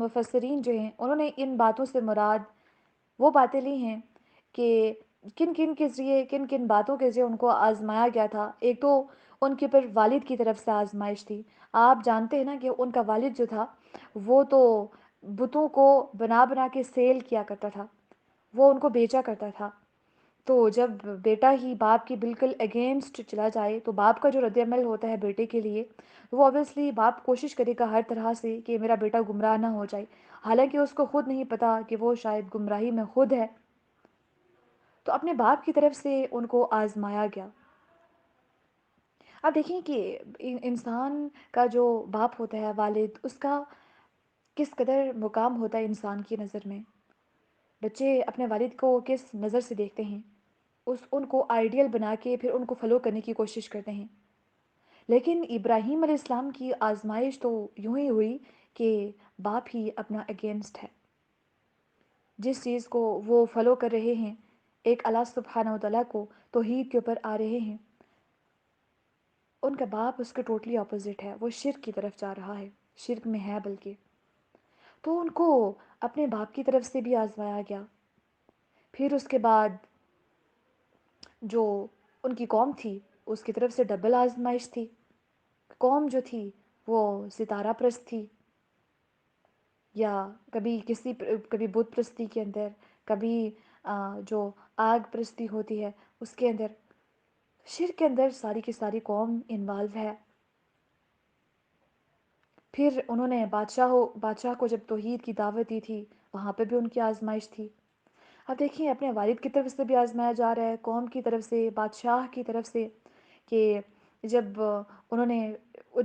مفسرین جو ہیں انہوں نے ان باتوں سے مراد وہ باتیں لی ہیں کہ کن کن کے ذریعے، کن کن باتوں کے ذریعے ان کو آزمایا گیا تھا۔ ایک تو ان کے اوپر والد کی طرف سے آزمائش تھی۔ آپ جانتے ہیں نا کہ ان کا والد جو تھا وہ تو بتوں کو بنا بنا کے سیل کیا کرتا تھا، وہ ان کو بیچا کرتا تھا۔ تو جب بیٹا ہی باپ کی بالکل اگینسٹ چلا جائے تو باپ کا جو رد عمل ہوتا ہے بیٹے کے لیے، وہ اوبیسلی باپ کوشش کرے گا ہر طرح سے کہ میرا بیٹا گمراہ نہ ہو جائے، حالانکہ اس کو خود نہیں پتا کہ وہ شاید گمراہی میں خود ہے۔ تو اپنے باپ کی طرف سے ان کو آزمایا گیا۔ اب دیکھیں کہ انسان کا جو باپ ہوتا ہے، والد، اس کا کس قدر مقام ہوتا ہے انسان کی نظر میں۔ بچے اپنے والد کو کس نظر سے دیکھتے ہیں، ان کو آئیڈیل بنا کے پھر ان کو فالو کرنے کی کوشش کرتے ہیں۔ لیکن ابراہیم علیہ السلام کی آزمائش تو یوں ہی ہوئی کہ باپ ہی اپنا اگینسٹ ہے، جس چیز کو وہ فالو کر رہے ہیں، ایک اللہ سبحانہ و تعالیٰ کو توحید کے اوپر آ رہے ہیں، ان کا باپ اس کے ٹوٹلی اپوزٹ ہے، وہ شرک کی طرف جا رہا ہے، شرک میں ہے بلکہ۔ تو ان کو اپنے باپ کی طرف سے بھی آزمایا گیا۔ پھر اس کے بعد جو ان کی قوم تھی اس کی طرف سے ڈبل آزمائش تھی۔ قوم جو تھی وہ ستارہ پرست تھی، یا کبھی بت پرستی کے اندر، کبھی جو آگ پرستی ہوتی ہے اس کے اندر، شرک کے اندر ساری کی ساری قوم انوالو ہے۔ پھر انہوں نے بادشاہ کو جب توحید کی دعوت دی تھی، وہاں پہ بھی ان کی آزمائش تھی۔ اب دیکھیں اپنے والد کی طرف سے بھی آزمایا جا رہا ہے، قوم کی طرف سے، بادشاہ کی طرف سے، کہ جب انہوں نے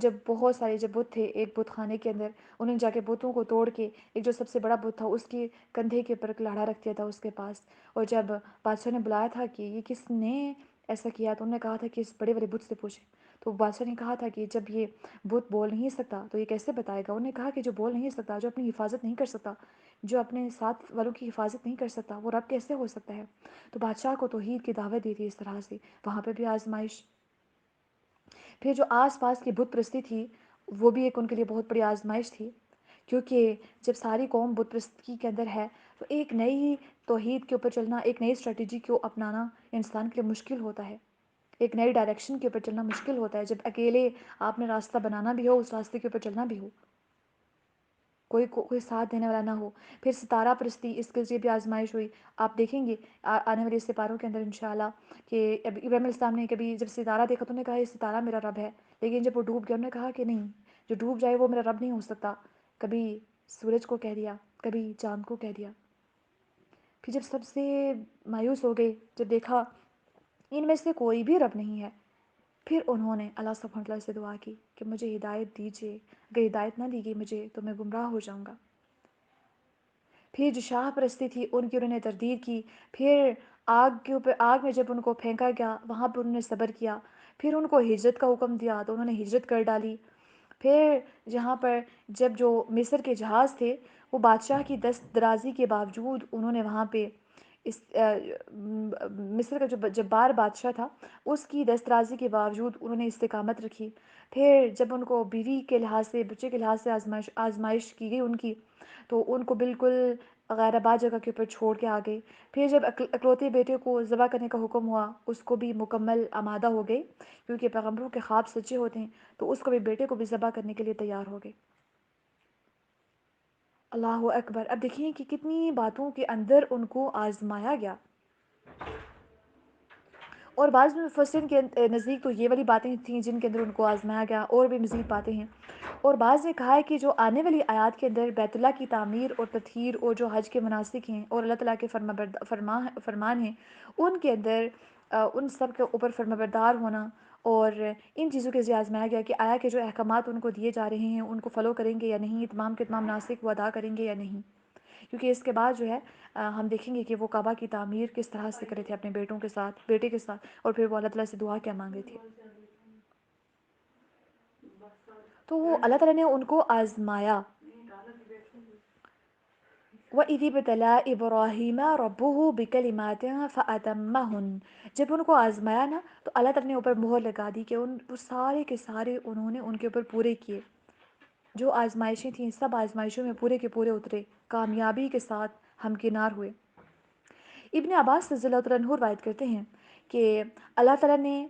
جب بہت سارے جب بت تھے ایک بت خانے کے اندر، انہوں نے جا کے بتوں کو توڑ کے ایک جو سب سے بڑا بت تھا اس کے کندھے کے اوپر کلاڑا رکھ دیا تھا اس کے پاس، اور جب بادشاہ نے بلایا تھا کہ یہ کس نے ایسا کیا، تو انہوں نے کہا تھا کہ اس بڑے بڑے بت سے پوچھیں۔ تو بادشاہ نے کہا تھا کہ جب یہ بت بول نہیں سکتا تو یہ کیسے بتائے گا۔ انہوں نے کہا کہ جو بول نہیں سکتا، جو اپنی حفاظت نہیں کر سکتا، جو اپنے ساتھ والوں کی حفاظت نہیں کر سکتا، وہ رب کیسے ہو سکتا ہے۔ تو بادشاہ کو توحید کی دعوت دی تھی اس طرح سے، وہاں پہ بھی آزمائش۔ پھر جو آس پاس کی بت پرستی تھی وہ بھی ایک ان کے لیے بہت بڑی آزمائش تھی، کیونکہ جب ساری قوم بت پرستی کے اندر ہے تو ایک نئی توحید کے اوپر چلنا، ایک نئی اسٹریٹجی کو اپنانا انسان کے لیے مشکل ہوتا ہے، ایک نئی ڈائریکشن کے اوپر چلنا مشکل ہوتا ہے، جب اکیلے آپ نے راستہ بنانا بھی ہو، اس راستے کے اوپر چلنا بھی ہو، کوئی ساتھ دینے والا نہ ہو۔ پھر ستارہ پرستی، اس کے ذریعے بھی آزمائش ہوئی۔ آپ دیکھیں گے آنے والے سپاروں کے اندر انشاءاللہ کہ ابراہیم علیہ السلام نے کبھی جب ستارہ دیکھا تو انہوں نے کہا یہ ستارہ میرا رب ہے، لیکن جب وہ ڈوب گیا انہوں نے کہا کہ نہیں، جو ڈوب جائے وہ میرا رب نہیں ہو سکتا۔ کبھی سورج کو کہہ دیا، کبھی چاند کو کہہ دیا۔ پھر جب سب سے مایوس ہو گئے، جب دیکھا ان میں سے کوئی بھی رب نہیں ہے، پھر انہوں نے اللہ سبحانہ وتعالیٰ سے دعا کی کہ مجھے ہدایت دیجیے، اگر ہدایت نہ دی گئی مجھے تو میں گمراہ ہو جاؤں گا۔ پھر جو شاہ پرستی تھی ان کی انہوں نے تردید کی۔ پھر آگ میں جب ان کو پھینکا گیا وہاں پر انہوں نے صبر کیا۔ پھر ان کو ہجرت کا حکم دیا تو انہوں نے ہجرت کر ڈالی۔ پھر جہاں پر جب جو مصر کے جہاز تھے وہ بادشاہ کی دست درازی کے باوجود انہوں نے وہاں پہ اس مصر کا جو جبار بادشاہ تھا اس کی دست درازی کے باوجود انہوں نے استقامت رکھی۔ پھر جب ان کو بیوی کے لحاظ سے، بچے کے لحاظ سے آزمائش کی گئی ان کی، تو ان کو بالکل غیر آباد جگہ کے اوپر چھوڑ کے آ گئے۔ پھر جب اکلوتے بیٹے کو ذبح کرنے کا حکم ہوا اس کو بھی مکمل آمادہ ہو گئے، کیونکہ پیغمبروں کے خواب سچے ہوتے ہیں، تو اس کو بھی بیٹے کو بھی ذبح کرنے کے لیے تیار ہو گئے۔ اللہ اکبر! اب دیکھیں کہ کتنی باتوں کے اندر ان کو آزمایا گیا، اور بعض مفسرین کے نزدیک تو یہ والی باتیں تھیں جن کے اندر ان کو آزمایا گیا، اور بھی مزید باتیں ہیں۔ اور بعض نے کہا ہے کہ جو آنے والی آیات کے اندر بیت اللہ کی تعمیر اور تطہیر اور جو حج کے مناسک ہیں اور اللہ تعالیٰ کے فرمان ہیں ان کے اندر ان سب کے اوپر فرما بردار ہونا، اور ان چیزوں کے ذریعے آزمایا گیا کہ آیا کہ جو احکامات ان کو دیے جا رہے ہیں ان کو فالو کریں گے یا نہیں، تمام کے تمام مناسک وہ ادا کریں گے یا نہیں۔ کیونکہ اس کے بعد جو ہے ہم دیکھیں گے کہ وہ کعبہ کی تعمیر کس طرح سے کرے تھے اپنے بیٹے کے ساتھ، اور پھر وہ اللہ تعالیٰ سے دعا کیا مانگے تھے۔ تو وہ اللہ تعالیٰ نے ان کو آزمایا۔ وَإِذِ ابْتَلَىٰ إِبْرَاهِيمَ رَبُّهُ بِكَلِمَاتٍ فَأَتَمَّهُنَّ، جب ان کو آزمایا نا تو اللہ تعالیٰ نے اوپر مہر لگا دی کہ وہ سارے کے سارے انہوں نے ان کے اوپر پورے کیے، جو آزمائشیں تھیں سب آزمائشوں میں پورے کے پورے اترے، کامیابی کے ساتھ ہمکنار ہوئے۔ ابن عباس رضی اللہ تعالیٰ عنہ روایت کرتے ہیں کہ اللہ تعالیٰ نے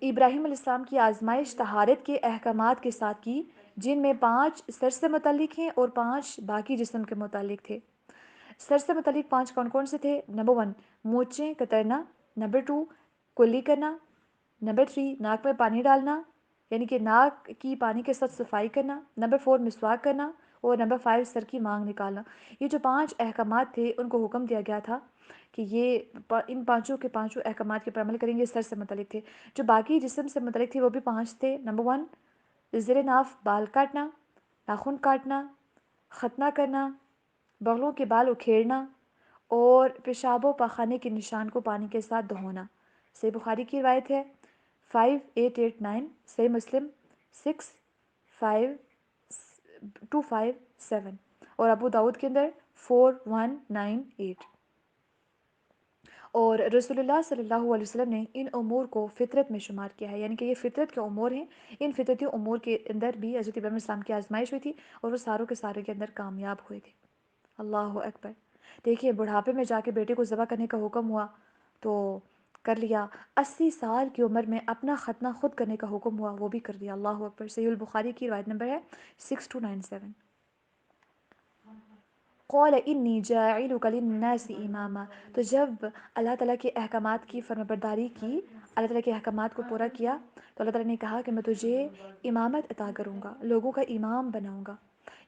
ابراہیم علیہ السلام کی آزمائش طہارت کے احکامات کے ساتھ کی، جن میں 5 سر سے متعلق ہیں اور 5 باقی جسم کے متعلق تھے۔ سر سے متعلق 5 کون کون سے تھے؟ نمبر 1 مونچھیں کترنا، نمبر 2 کلی کرنا، نمبر 3 ناک میں پانی ڈالنا یعنی کہ ناک کی پانی کے ساتھ صفائی کرنا، نمبر 4 مسواک کرنا، اور نمبر 5 سر کی مانگ نکالنا۔ یہ جو 5 احکامات تھے ان کو حکم دیا گیا تھا کہ یہ ان پانچوں کے پانچوں احکامات کے پر عمل کریں گے، سر سے متعلق تھے۔ جو باقی جسم سے متعلق تھے وہ بھی 5 تھے۔ نمبر 1 زیر ناف بال کاٹنا، ناخن کاٹنا، ختنہ کرنا، بغلوں کے بال اکھیڑنا، اور پیشاب و پاخانے کے نشان کو پانی کے ساتھ دھونا۔ صحیح بخاری کی روایت ہے 5889، صحیح مسلم 65257، اور ابو داؤد کے اندر 4198۔ اور رسول اللہ صلی اللہ علیہ وسلم نے ان امور کو فطرت میں شمار کیا ہے، یعنی کہ یہ فطرت کے امور ہیں۔ ان فطرتی امور کے اندر بھی حضرت ابراہیم علیہ السلام کی آزمائش ہوئی تھی اور وہ ساروں کے سارے کے اندر کامیاب ہوئے تھے۔ اللہ اکبر۔ دیکھیے بڑھاپے میں جا کے بیٹے کو ذبح کرنے کا حکم ہوا تو کر لیا، 80 سال کی عمر میں اپنا ختنہ خود کرنے کا حکم ہوا، وہ بھی کر دیا۔ اللہ اکبر۔ صحیح البخاری کی روایت نمبر ہے 6297۔ قال انی جاعلک للناس اماما، تو جب اللہ تعالیٰ کے احکامات کی فرمانبرداری کی، اللہ تعالیٰ کے احکامات کو پورا کیا، تو اللہ تعالیٰ نے کہا کہ میں تجھے امامت عطا کروں گا، لوگوں کا امام بناؤں گا۔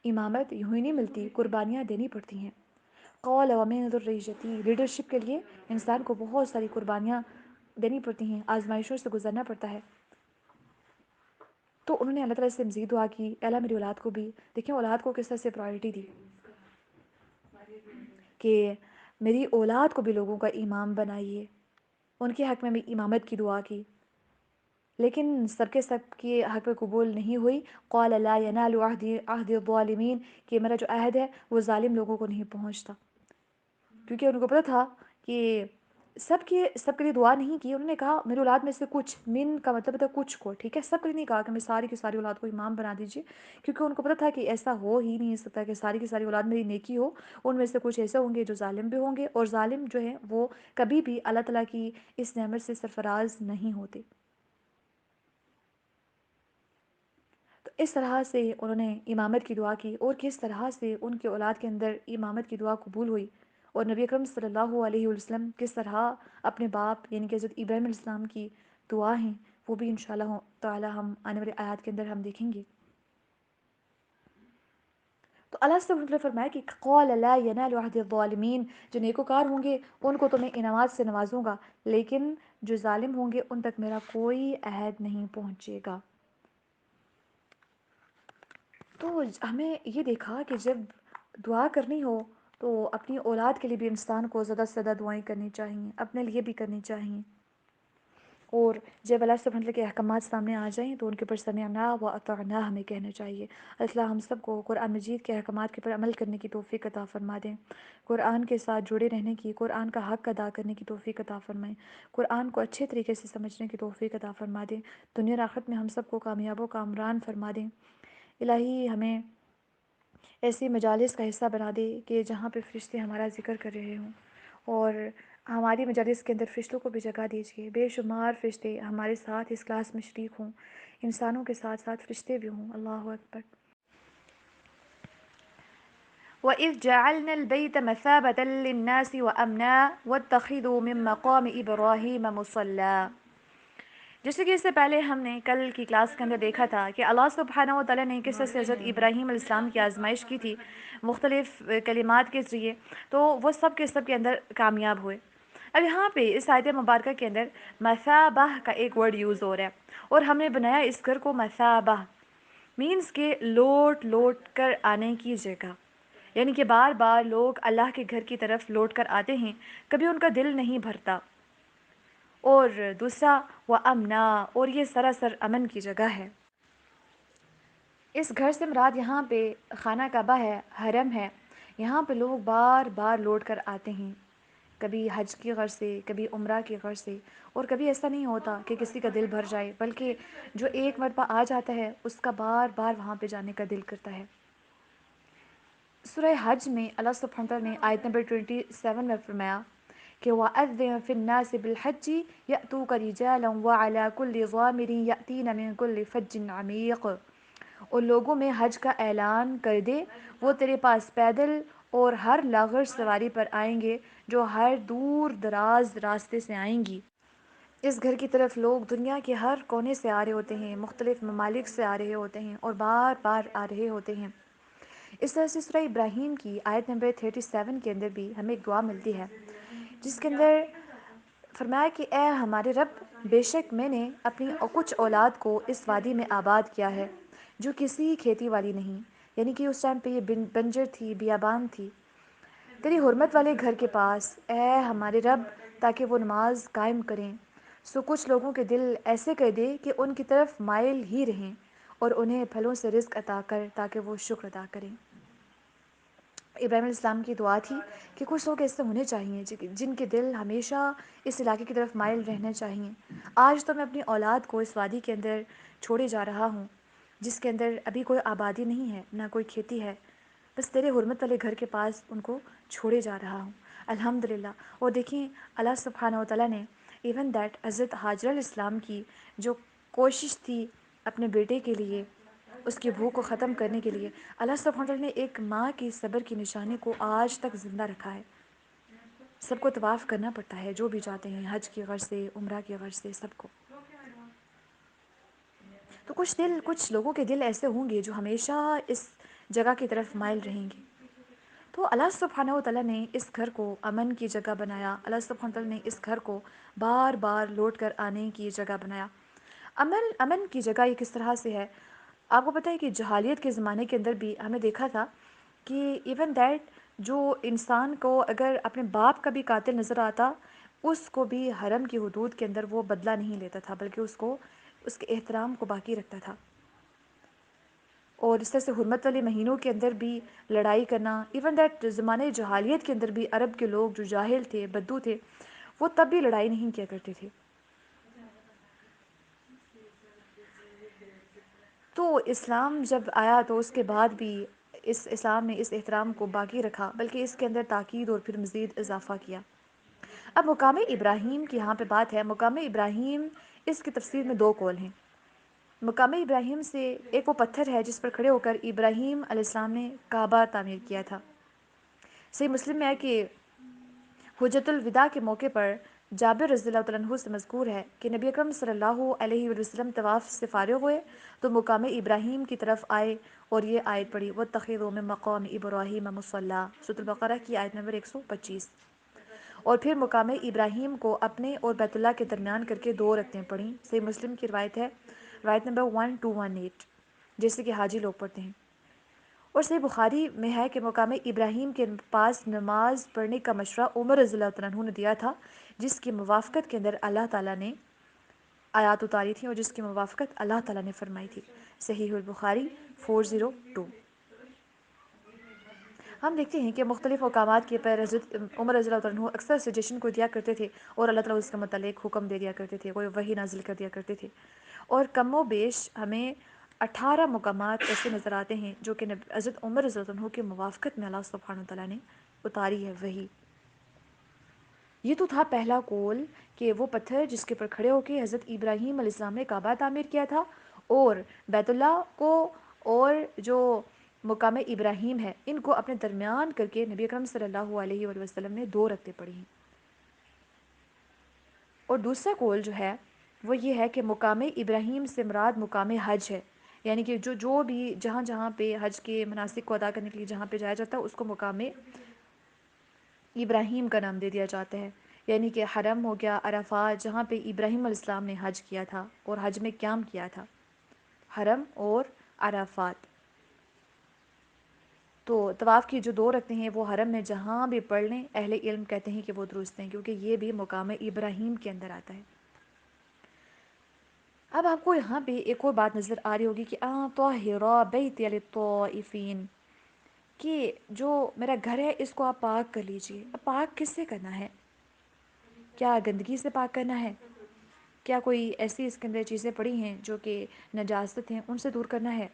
امامت یوں ہی نہیں ملتی، قربانیاں دینی پڑتی ہیں۔ قال ومن ذریتی، لیڈرشپ کے لیے انسان کو بہت ساری قربانیاں دینی پڑتی ہیں، آزمائشوں سے گزرنا پڑتا ہے۔ تو انہوں نے اللہ تعالیٰ سے مزید دعا کی، اے اللہ میری اولاد کو بھی، دیکھیں اولاد کو کس طرح سے پرائرٹی دی کہ میری اولاد کو بھی لوگوں کا امام بنائیے، ان کے حق میں بھی امامت کی دعا کی، لیکن سب کے سب کی حق میں قبول نہیں ہوئی۔ قال لا ینال عہد الظالمین، کہ میرا جو عہد ہے وہ ظالم لوگوں کو نہیں پہنچتا، کیونکہ ان کو پتہ تھا کہ سب کے لیے دعا نہیں کی۔ انہوں نے کہا میری اولاد میں سے کچھ، من کا مطلب ہے کچھ کو، ٹھیک ہے، سب کے لیے نہیں کہا کہ میں ساری کی ساری اولاد کو امام بنا دیجیے، کیونکہ ان کو پتہ تھا کہ ایسا ہو ہی نہیں سکتا کہ ساری کی ساری اولاد میری نیکی ہو، ان میں سے کچھ ایسے ہوں گے جو ظالم بھی ہوں گے، اور ظالم جو ہیں وہ کبھی بھی اللہ تعالیٰ کی اس نعمت سے سرفراز نہیں ہوتے۔ تو اس طرح سے انہوں نے امامت کی دعا کی، اور کس طرح سے ان کے اولاد کے اندر امامت کی دعا قبول ہوئی، اور نبی اکرم صلی اللہ علیہ وسلم کس طرح اپنے باپ یعنی کہ حضرت ابراہیم علیہ السلام کی دعا ہیں وہ بھی انشاءاللہ تعالی ہم آنے والے آیات کے اندر ہم دیکھیں گے۔ تو اللہ سے نے فرمایا کہ قال لا ینال عہد الظالمین، جو نیکوکار ہوں گے ان کو تو میں انعامات سے نوازوں گا، لیکن جو ظالم ہوں گے ان تک میرا کوئی عہد نہیں پہنچے گا۔ تو ہمیں یہ دیکھا کہ جب دعا کرنی ہو تو اپنی اولاد کے لیے بھی انسان کو زیادہ سے زیادہ دعائیں کرنی چاہیے، اپنے لیے بھی کرنی چاہیے، اور جب اللہ سبحانہ وتعالیٰ کے احکامات سامنے آ جائیں تو ان کے اوپر سمعنا و اطعنا ہمیں کہنا چاہیے۔ اللہ ہم سب کو قرآن مجید کے احکامات کے پر عمل کرنے کی توفیق عطا فرما دیں، قرآن کے ساتھ جڑے رہنے کی، قرآن کا حق ادا کرنے کی توفیق عطا فرمائیں، قرآن کو اچھے طریقے سے سمجھنے کی توفیق عطا فرما دیں، دنیا اور آخرت میں ہم سب کو کامیاب و کامران فرما دیں۔ الہی ہمیں ایسی مجالس کا حصہ بنا دے کہ جہاں پہ فرشتے ہمارا ذکر کر رہے ہوں، اور ہماری مجالس کے اندر فرشتوں کو بھی جگہ دیجیے، بے شمار فرشتے ہمارے ساتھ اس کلاس میں شریک ہوں، انسانوں کے ساتھ ساتھ فرشتے بھی ہوں۔ اللہ اکبر۔ وَإِذْ جَعَلْنَا الْبَيْتَ مَثَابَةً لِلنَّاسِ وَأَمْنًا وَاتَّخِذُوا مِن مَّقَامِ إِبْرَاهِيمَ مُصَلًّى، جیسے کہ اس سے پہلے ہم نے کل کی کلاس کے اندر دیکھا تھا کہ اللہ سبحانہ و تعالیٰ نے کس طرح سے حضرت ابراہیم علیہ السلام کی آزمائش کی تھی مختلف کلمات کے ذریعے، تو وہ سب کے سب کے اندر کامیاب ہوئے۔ اب یہاں پہ اس آیت مبارکہ کے اندر مثابہ کا ایک ورڈ یوز ہو رہا ہے، اور ہم نے بنایا اس گھر کو مثابہ، مینس کہ لوٹ لوٹ کر آنے کی جگہ، یعنی کہ بار بار لوگ اللہ کے گھر کی طرف لوٹ کر آتے ہیں، کبھی ان کا دل نہیں بھرتا۔ اور دوسرا وہ امنا، اور یہ سراسر امن کی جگہ ہے۔ اس گھر سے مراد یہاں پہ خانہ کعبہ ہے، حرم ہے، یہاں پہ لوگ بار بار لوٹ کر آتے ہیں، کبھی حج کی غرض سے، کبھی عمرہ کی غرض سے، اور کبھی ایسا نہیں ہوتا کہ کسی کا دل بھر جائے، بلکہ جو ایک مرتبہ آ جاتا ہے اس کا بار بار وہاں پہ جانے کا دل کرتا ہے۔ سورہ حج میں اللہ سبحانہ وتعالیٰ نے آیت نمبر 27 میں فرمایا کہ وَأَذِّن فِي النَّاسِ بِالْحَجِّ يَأْتُوكَ رِجَالًا وَعَلَى كُلِّ ضَامِرٍ يَأْتِينَ مِنْ كُلِّ فَجٍّ عَمِيقٍ، اور لوگوں میں حج کا اعلان کر دے، وہ تیرے پاس پیدل اور ہر لاغر سواری پر آئیں گے جو ہر دور دراز راستے سے آئیں گی۔ اس گھر کی طرف لوگ دنیا کے ہر کونے سے آ رہے ہوتے ہیں، مختلف ممالک سے آ رہے ہوتے ہیں اور بار بار آ رہے ہوتے ہیں۔ اس طرح سے سورہ ابراہیم کی آیت نمبر 37 کے اندر بھی ہمیں ایک دعا ملتی ہے، جس کے اندر فرمایا کہ اے ہمارے رب، بے شک میں نے اپنی کچھ اولاد کو اس وادی میں آباد کیا ہے جو کسی کھیتی والی نہیں، یعنی کہ اس ٹائم پہ یہ بنجر تھی، بیابان تھی، تیری حرمت والے گھر کے پاس، اے ہمارے رب، تاکہ وہ نماز قائم کریں۔ سو کچھ لوگوں کے دل ایسے کر دے کہ ان کی طرف مائل ہی رہیں، اور انہیں پھلوں سے رزق عطا کر تاکہ وہ شکر ادا کریں۔ ابراہیم علیہ السلام کی دعا تھی کہ کچھ لوگ ایسے ہونے چاہیے جن کے دل ہمیشہ اس علاقے کی طرف مائل رہنے چاہیے۔ آج تو میں اپنی اولاد کو اس وادی کے اندر چھوڑے جا رہا ہوں، جس کے اندر ابھی کوئی آبادی نہیں ہے، نہ کوئی کھیتی ہے، بس تیرے حرمت والے گھر کے پاس ان کو چھوڑے جا رہا ہوں۔ الحمدللہ۔ اور دیکھیں اللہ سبحانہ وتعالیٰ نے ایون دیٹ حضرت حاجرہ علیہ السلام کی جو کوشش تھی اپنے بیٹے کے لیے، اس کی بھوک کو ختم کرنے کے لیے، اللہ سبحانہ وتعالیٰ نے ایک ماں کی صبر کی نشانی کو آج تک زندہ رکھا ہے۔ سب کو طواف کرنا پڑتا ہے، جو بھی جاتے ہیں حج کی غرض سے، عمرہ کی غرض سے، سب کو۔ تو کچھ لوگوں کے دل ایسے ہوں گے جو ہمیشہ اس جگہ کی طرف مائل رہیں گے۔ تو اللہ سبحانہ وتعالیٰ نے اس گھر کو امن کی جگہ بنایا، اللہ سبحانہ وتعالیٰ نے اس گھر کو بار بار لوٹ کر آنے کی جگہ بنایا۔ امن کی جگہ یہ کس طرح سے ہے؟ آپ کو پتہ ہے کہ جہالیت کے زمانے کے اندر بھی ہمیں دیکھا تھا کہ ایون دیٹ جو انسان کو اگر اپنے باپ کا بھی قاتل نظر آتا، اس کو بھی حرم کی حدود کے اندر وہ بدلہ نہیں لیتا تھا، بلکہ اس کے احترام کو باقی رکھتا تھا۔ اور اس طرح سے حرمت والے مہینوں کے اندر بھی لڑائی کرنا، ایون دیٹ زمانے جہالیت کے اندر بھی عرب کے لوگ جو جاہل تھے، بدو تھے، وہ تب بھی لڑائی نہیں کیا کرتے تھے۔ تو اسلام جب آیا تو اس کے بعد بھی اس اسلام نے اس احترام کو باقی رکھا، بلکہ اس کے اندر تاکید اور پھر مزید اضافہ کیا۔ اب مقام ابراہیم کی یہاں پہ بات ہے۔ مقام ابراہیم، اس کی تفسیر میں دو قول ہیں۔ مقام ابراہیم سے ایک وہ پتھر ہے جس پر کھڑے ہو کر ابراہیم علیہ السلام نے کعبہ تعمیر کیا تھا۔ صحیح مسلم میں ہے کہ حجۃ الوداع کے موقع پر جابر رضی اللہ تعالیٰ عنہ سے مذکور ہے کہ نبی اکرم صلی اللہ علیہ وسلم طواف سے فارغ ہوئے تو مقام ابراہیم کی طرف آئے اور یہ آیت پڑھی، وَاتَّخِذُوا مِن مَّقَامِ إِبْرَاهِيمَ مُصَلًّى، سورۃ البقرہ کی آیت نمبر 125۔ اور پھر مقام ابراہیم کو اپنے اور بیت اللہ کے درمیان کر کے 2 رکعتیں پڑھیں۔ صحیح مسلم کی روایت ہے، روایت نمبر 1218، جیسے کہ حاجی لوگ پڑھتے ہیں۔ اور صحیح بخاری میں ہے کہ مقام ابراہیم کے پاس نماز پڑھنے کا مشورہ عمر رضی اللہ عنہ نے دیا تھا، جس کی موافقت کے اندر اللہ تعالیٰ نے آیات اتاری تھیں، اور جس کی موافقت اللہ تعالیٰ نے فرمائی تھی۔ صحیح البخاری 402۔ ہم دیکھتے ہیں کہ مختلف مقامات کے پر حضرت عمر رضی اللہ عنہ اکثر سجیشن کو دیا کرتے تھے، اور اللہ تعالیٰ اس کے متعلق حکم دے دیا کرتے تھے، کوئی وحی نازل کر دیا کرتے تھے۔ اور کم و بیش ہمیں 18 مقامات ایسے نظر آتے ہیں جو کہ حضرت عمر رضی اللہ عنہ کی موافقت میں اللہ سبحانہ وتعالیٰ نے اتاری ہے وحی۔ یہ تو تھا پہلا قول کہ وہ پتھر جس کے پر کھڑے ہو کے حضرت ابراہیم علیہ السلام نے کعبہ تعمیر کیا تھا، اور بیت اللہ کو اور جو مقام ابراہیم ہے ان کو اپنے درمیان کر کے نبی اکرم صلی اللہ علیہ وآلہ وسلم نے 2 رکعتیں پڑھی ہیں۔ اور دوسرا قول جو ہے وہ یہ ہے کہ مقام ابراہیم سے مراد مقام حج ہے، یعنی کہ جو بھی جہاں پہ حج کے مناسک کو ادا کرنے کے لیے جہاں پہ جایا جاتا ہے اس کو مقام ابراہیم کا نام دے دیا جاتا ہے۔ یعنی کہ حرم ہو گیا، عرفات، جہاں پہ ابراہیم علیہ السلام نے حج کیا تھا اور حج میں قیام کیا تھا، حرم اور عرفات۔ تو طواف کی جو 2 رکعتیں ہیں وہ حرم میں جہاں بھی پڑھ لیں، اہل علم کہتے ہیں کہ وہ درست ہیں، کیونکہ یہ بھی مقام ابراہیم کے اندر آتا ہے۔ اب آپ کو یہاں پہ ایک اور بات نظر آ رہی ہوگی کہ طاہرا بیتی للطائفین، کہ جو میرا گھر ہے اس کو آپ پاک کر لیجئے۔ اب پاک کس سے کرنا ہے؟ کیا گندگی سے پاک کرنا ہے؟ کیا کوئی ایسی اس کے اندر چیزیں پڑی ہیں جو کہ نجاست ہیں، ان سے دور کرنا ہے؟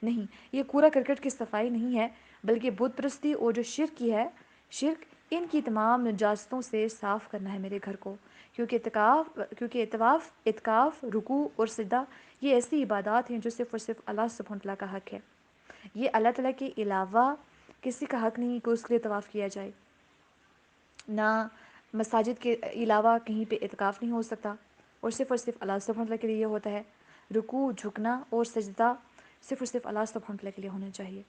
نہیں، یہ کوڑا کرکٹ کی صفائی نہیں ہے، بلکہ بت پرستی اور جو شرک کی ہے، شرک ان کی تمام نجاستوں سے صاف کرنا ہے میرے گھر کو، کیونکہ اعتکاف، رکوع اور سجدہ یہ ایسی عبادات ہیں جو صرف اور صرف اللہ سبحانہ تعالیٰ کا حق ہے۔ یہ اللہ تعالیٰ کے علاوہ کسی کا حق نہیں کہ اس کے لیے طواف کیا جائے، نہ مساجد کے علاوہ کہیں پہ اعتکاف نہیں ہو سکتا، اور صرف اللہ سبحانہ تعالیٰ کے لیے یہ ہوتا ہے۔ رکوع، جھکنا اور سجدہ صرف اور صرف اللہ سبحانہ تعالیٰ کے لیے ہونا چاہیے۔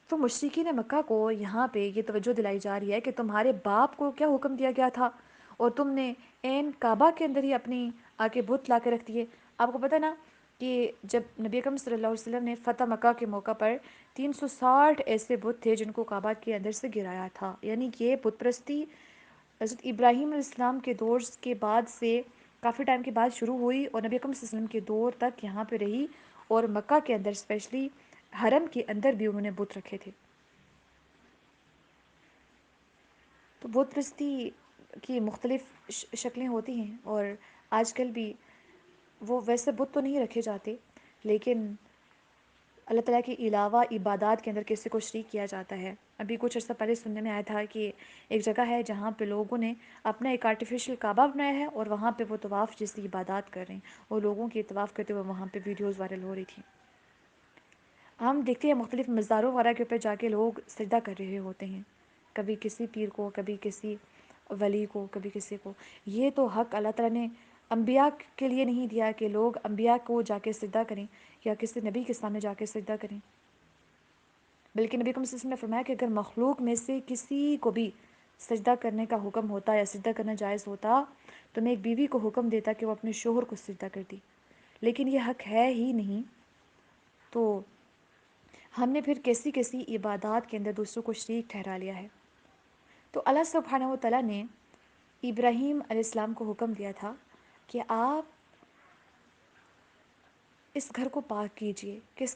تو مشرکین مکہ کو یہاں پہ یہ توجہ دلائی جا رہی ہے کہ تمہارے باپ کو کیا حکم دیا گیا تھا اور تم نے عین کعبہ کے اندر ہی اپنی آگے بت لا کے رکھ دیے۔ آپ کو پتہ نا کہ جب نبی اکرم صلی اللہ علیہ وسلم نے فتح مکہ کے موقع پر 360 ایسے بت تھے جن کو کعبہ کے اندر سے گرایا تھا، یعنی کہ بت پرستی حضرت ابراہیم علیہ السلام کے دور کے بعد سے کافی ٹائم کے بعد شروع ہوئی اور نبی اکرم صلی اللہ علیہ وسلم کے دور تک یہاں پہ رہی، اور مکہ کے اندر اسپیشلی حرم کے اندر بھی انہوں نے بت رکھے تھے۔ تو بت پرستی کی مختلف شکلیں ہوتی ہیں، اور آج کل بھی وہ ویسے بت تو نہیں رکھے جاتے، لیکن اللہ تعالیٰ کے علاوہ عبادات کے اندر کسی کو شریک کیا جاتا ہے۔ ابھی کچھ عرصہ پہلے سننے میں آیا تھا کہ ایک جگہ ہے جہاں پہ لوگوں نے اپنا ایک آرٹیفیشل کعبہ بنایا ہے اور وہاں پہ وہ طواف جیسی عبادات کر رہے ہیں، اور لوگوں کی طواف کرتے ہوئے وہاں پہ ویڈیوز وائرل ہو رہی تھیں۔ ہم دیکھتے ہیں مختلف مزاروں وغیرہ کے اوپر جا کے لوگ سجدہ کر رہے ہوتے ہیں، کبھی کسی پیر کو، کبھی کسی ولی کو، کبھی کسی کو۔ یہ تو حق اللہ تعالیٰ نے انبیاء کے لیے نہیں دیا کہ لوگ انبیاء کو جا کے سجدہ کریں یا کسی نبی کے سامنے جا کے سجدہ کریں، بلکہ نبی صلی اللہ علیہ وسلم نے فرمایا کہ اگر مخلوق میں سے کسی کو بھی سجدہ کرنے کا حکم ہوتا یا سجدہ کرنا جائز ہوتا تو میں ایک بیوی کو حکم دیتا کہ وہ اپنے شوہر کو سجدہ کرتی، لیکن یہ حق ہے ہی نہیں، تو ہم نے پھر کیسی کیسی عبادات کے اندر دوسروں کو شریک ٹھہرا لیا ہے۔ تو اللہ سبحانہ و تعالیٰ نے ابراہیم علیہ السلام کو حکم دیا تھا کہ آپ اس گھر کو پاک کیجئے، کس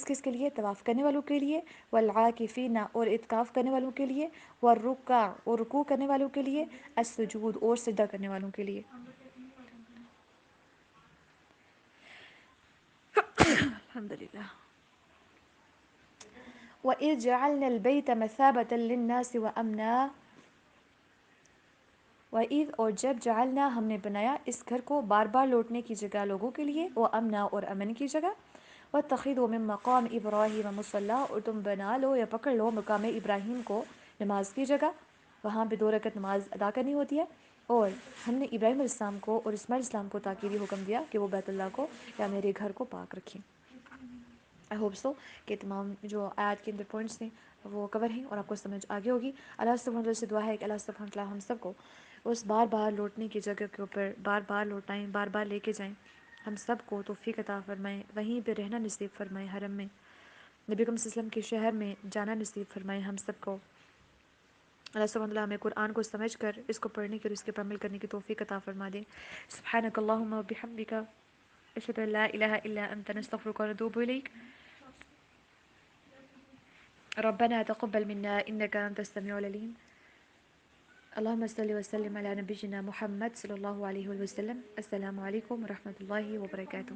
کس کے لیے؟ طواف کرنے والوں کے لیے، والعاکفین اور اعتکاف کرنے والوں کے لیے، والرکع اور رکوع کرنے والوں کے لیے، السجود اور سجدہ کرنے والوں کے لیے۔ الحمدللہ۔ وَإِذْ جَعَلْنَا الْبَيْتَ مَثَابَةً لِلنَّاسِ وَأَمْنًا، وَإِذْ اور جب جعلنا ہم نے بنایا اس گھر کو بار بار لوٹنے کی جگہ لوگوں کے لیے، وَأَمْنًا اور امن کی جگہ، وَاتَّخِذُوا مِن مَّقَامِ إِبْرَاهِيمَ مُصَلًّى اور تم بنا لو یا پکڑ لو مقام ابراہیم کو نماز کی جگہ، وہاں پہ 2 رکعت نماز ادا کرنی ہوتی ہے، اور ہم نے ابراہیم علیہ السلام کو اور اسماعیل علیہ السلام کو تاکیدی حکم دیا کہ وہ بیت اللہ کو یا میرے گھر کو پاک رکھیں۔ آئی ہوپ سو کہ تمام جو آیات کے اندر پوائنٹس ہیں وہ کور ہیں اور آپ کو سمجھ آگے ہوگی۔ اللہ سبحانہ وتعالیٰ سے دعا ہے کہ اللہ سبحانہ وتعالیٰ ہم سب کو اس بار بار لوٹنے کی جگہ کے اوپر بار بار لوٹائیں، بار بار لے کے جائیں، ہم سب کو توفیق عطا فرمائیں، وہیں پہ رہنا نصیب فرمائیں، حرم میں نبی اکرم صلی اللہ علیہ وسلم کے شہر میں جانا نصیب فرمائیں ہم سب کو۔ اللہ سبحانہ وتعالیٰ ہمیں قرآن کو سمجھ کر اس کو پڑھنے کی اور اس کے پر عمل کرنے کی توفیق عطا فرما دے۔ سبحانک اللہم و بحمدک، اشہد ان لا الہ الا انت، نستغفرک و نتوب الیک۔ ربنا تقبل منا انك انت السميع العليم، اللهم صل وسلم على نبينا محمد صلی اللہ علیہ وسلم۔ السلام علیکم ورحمۃ اللہ وبرکاتہ۔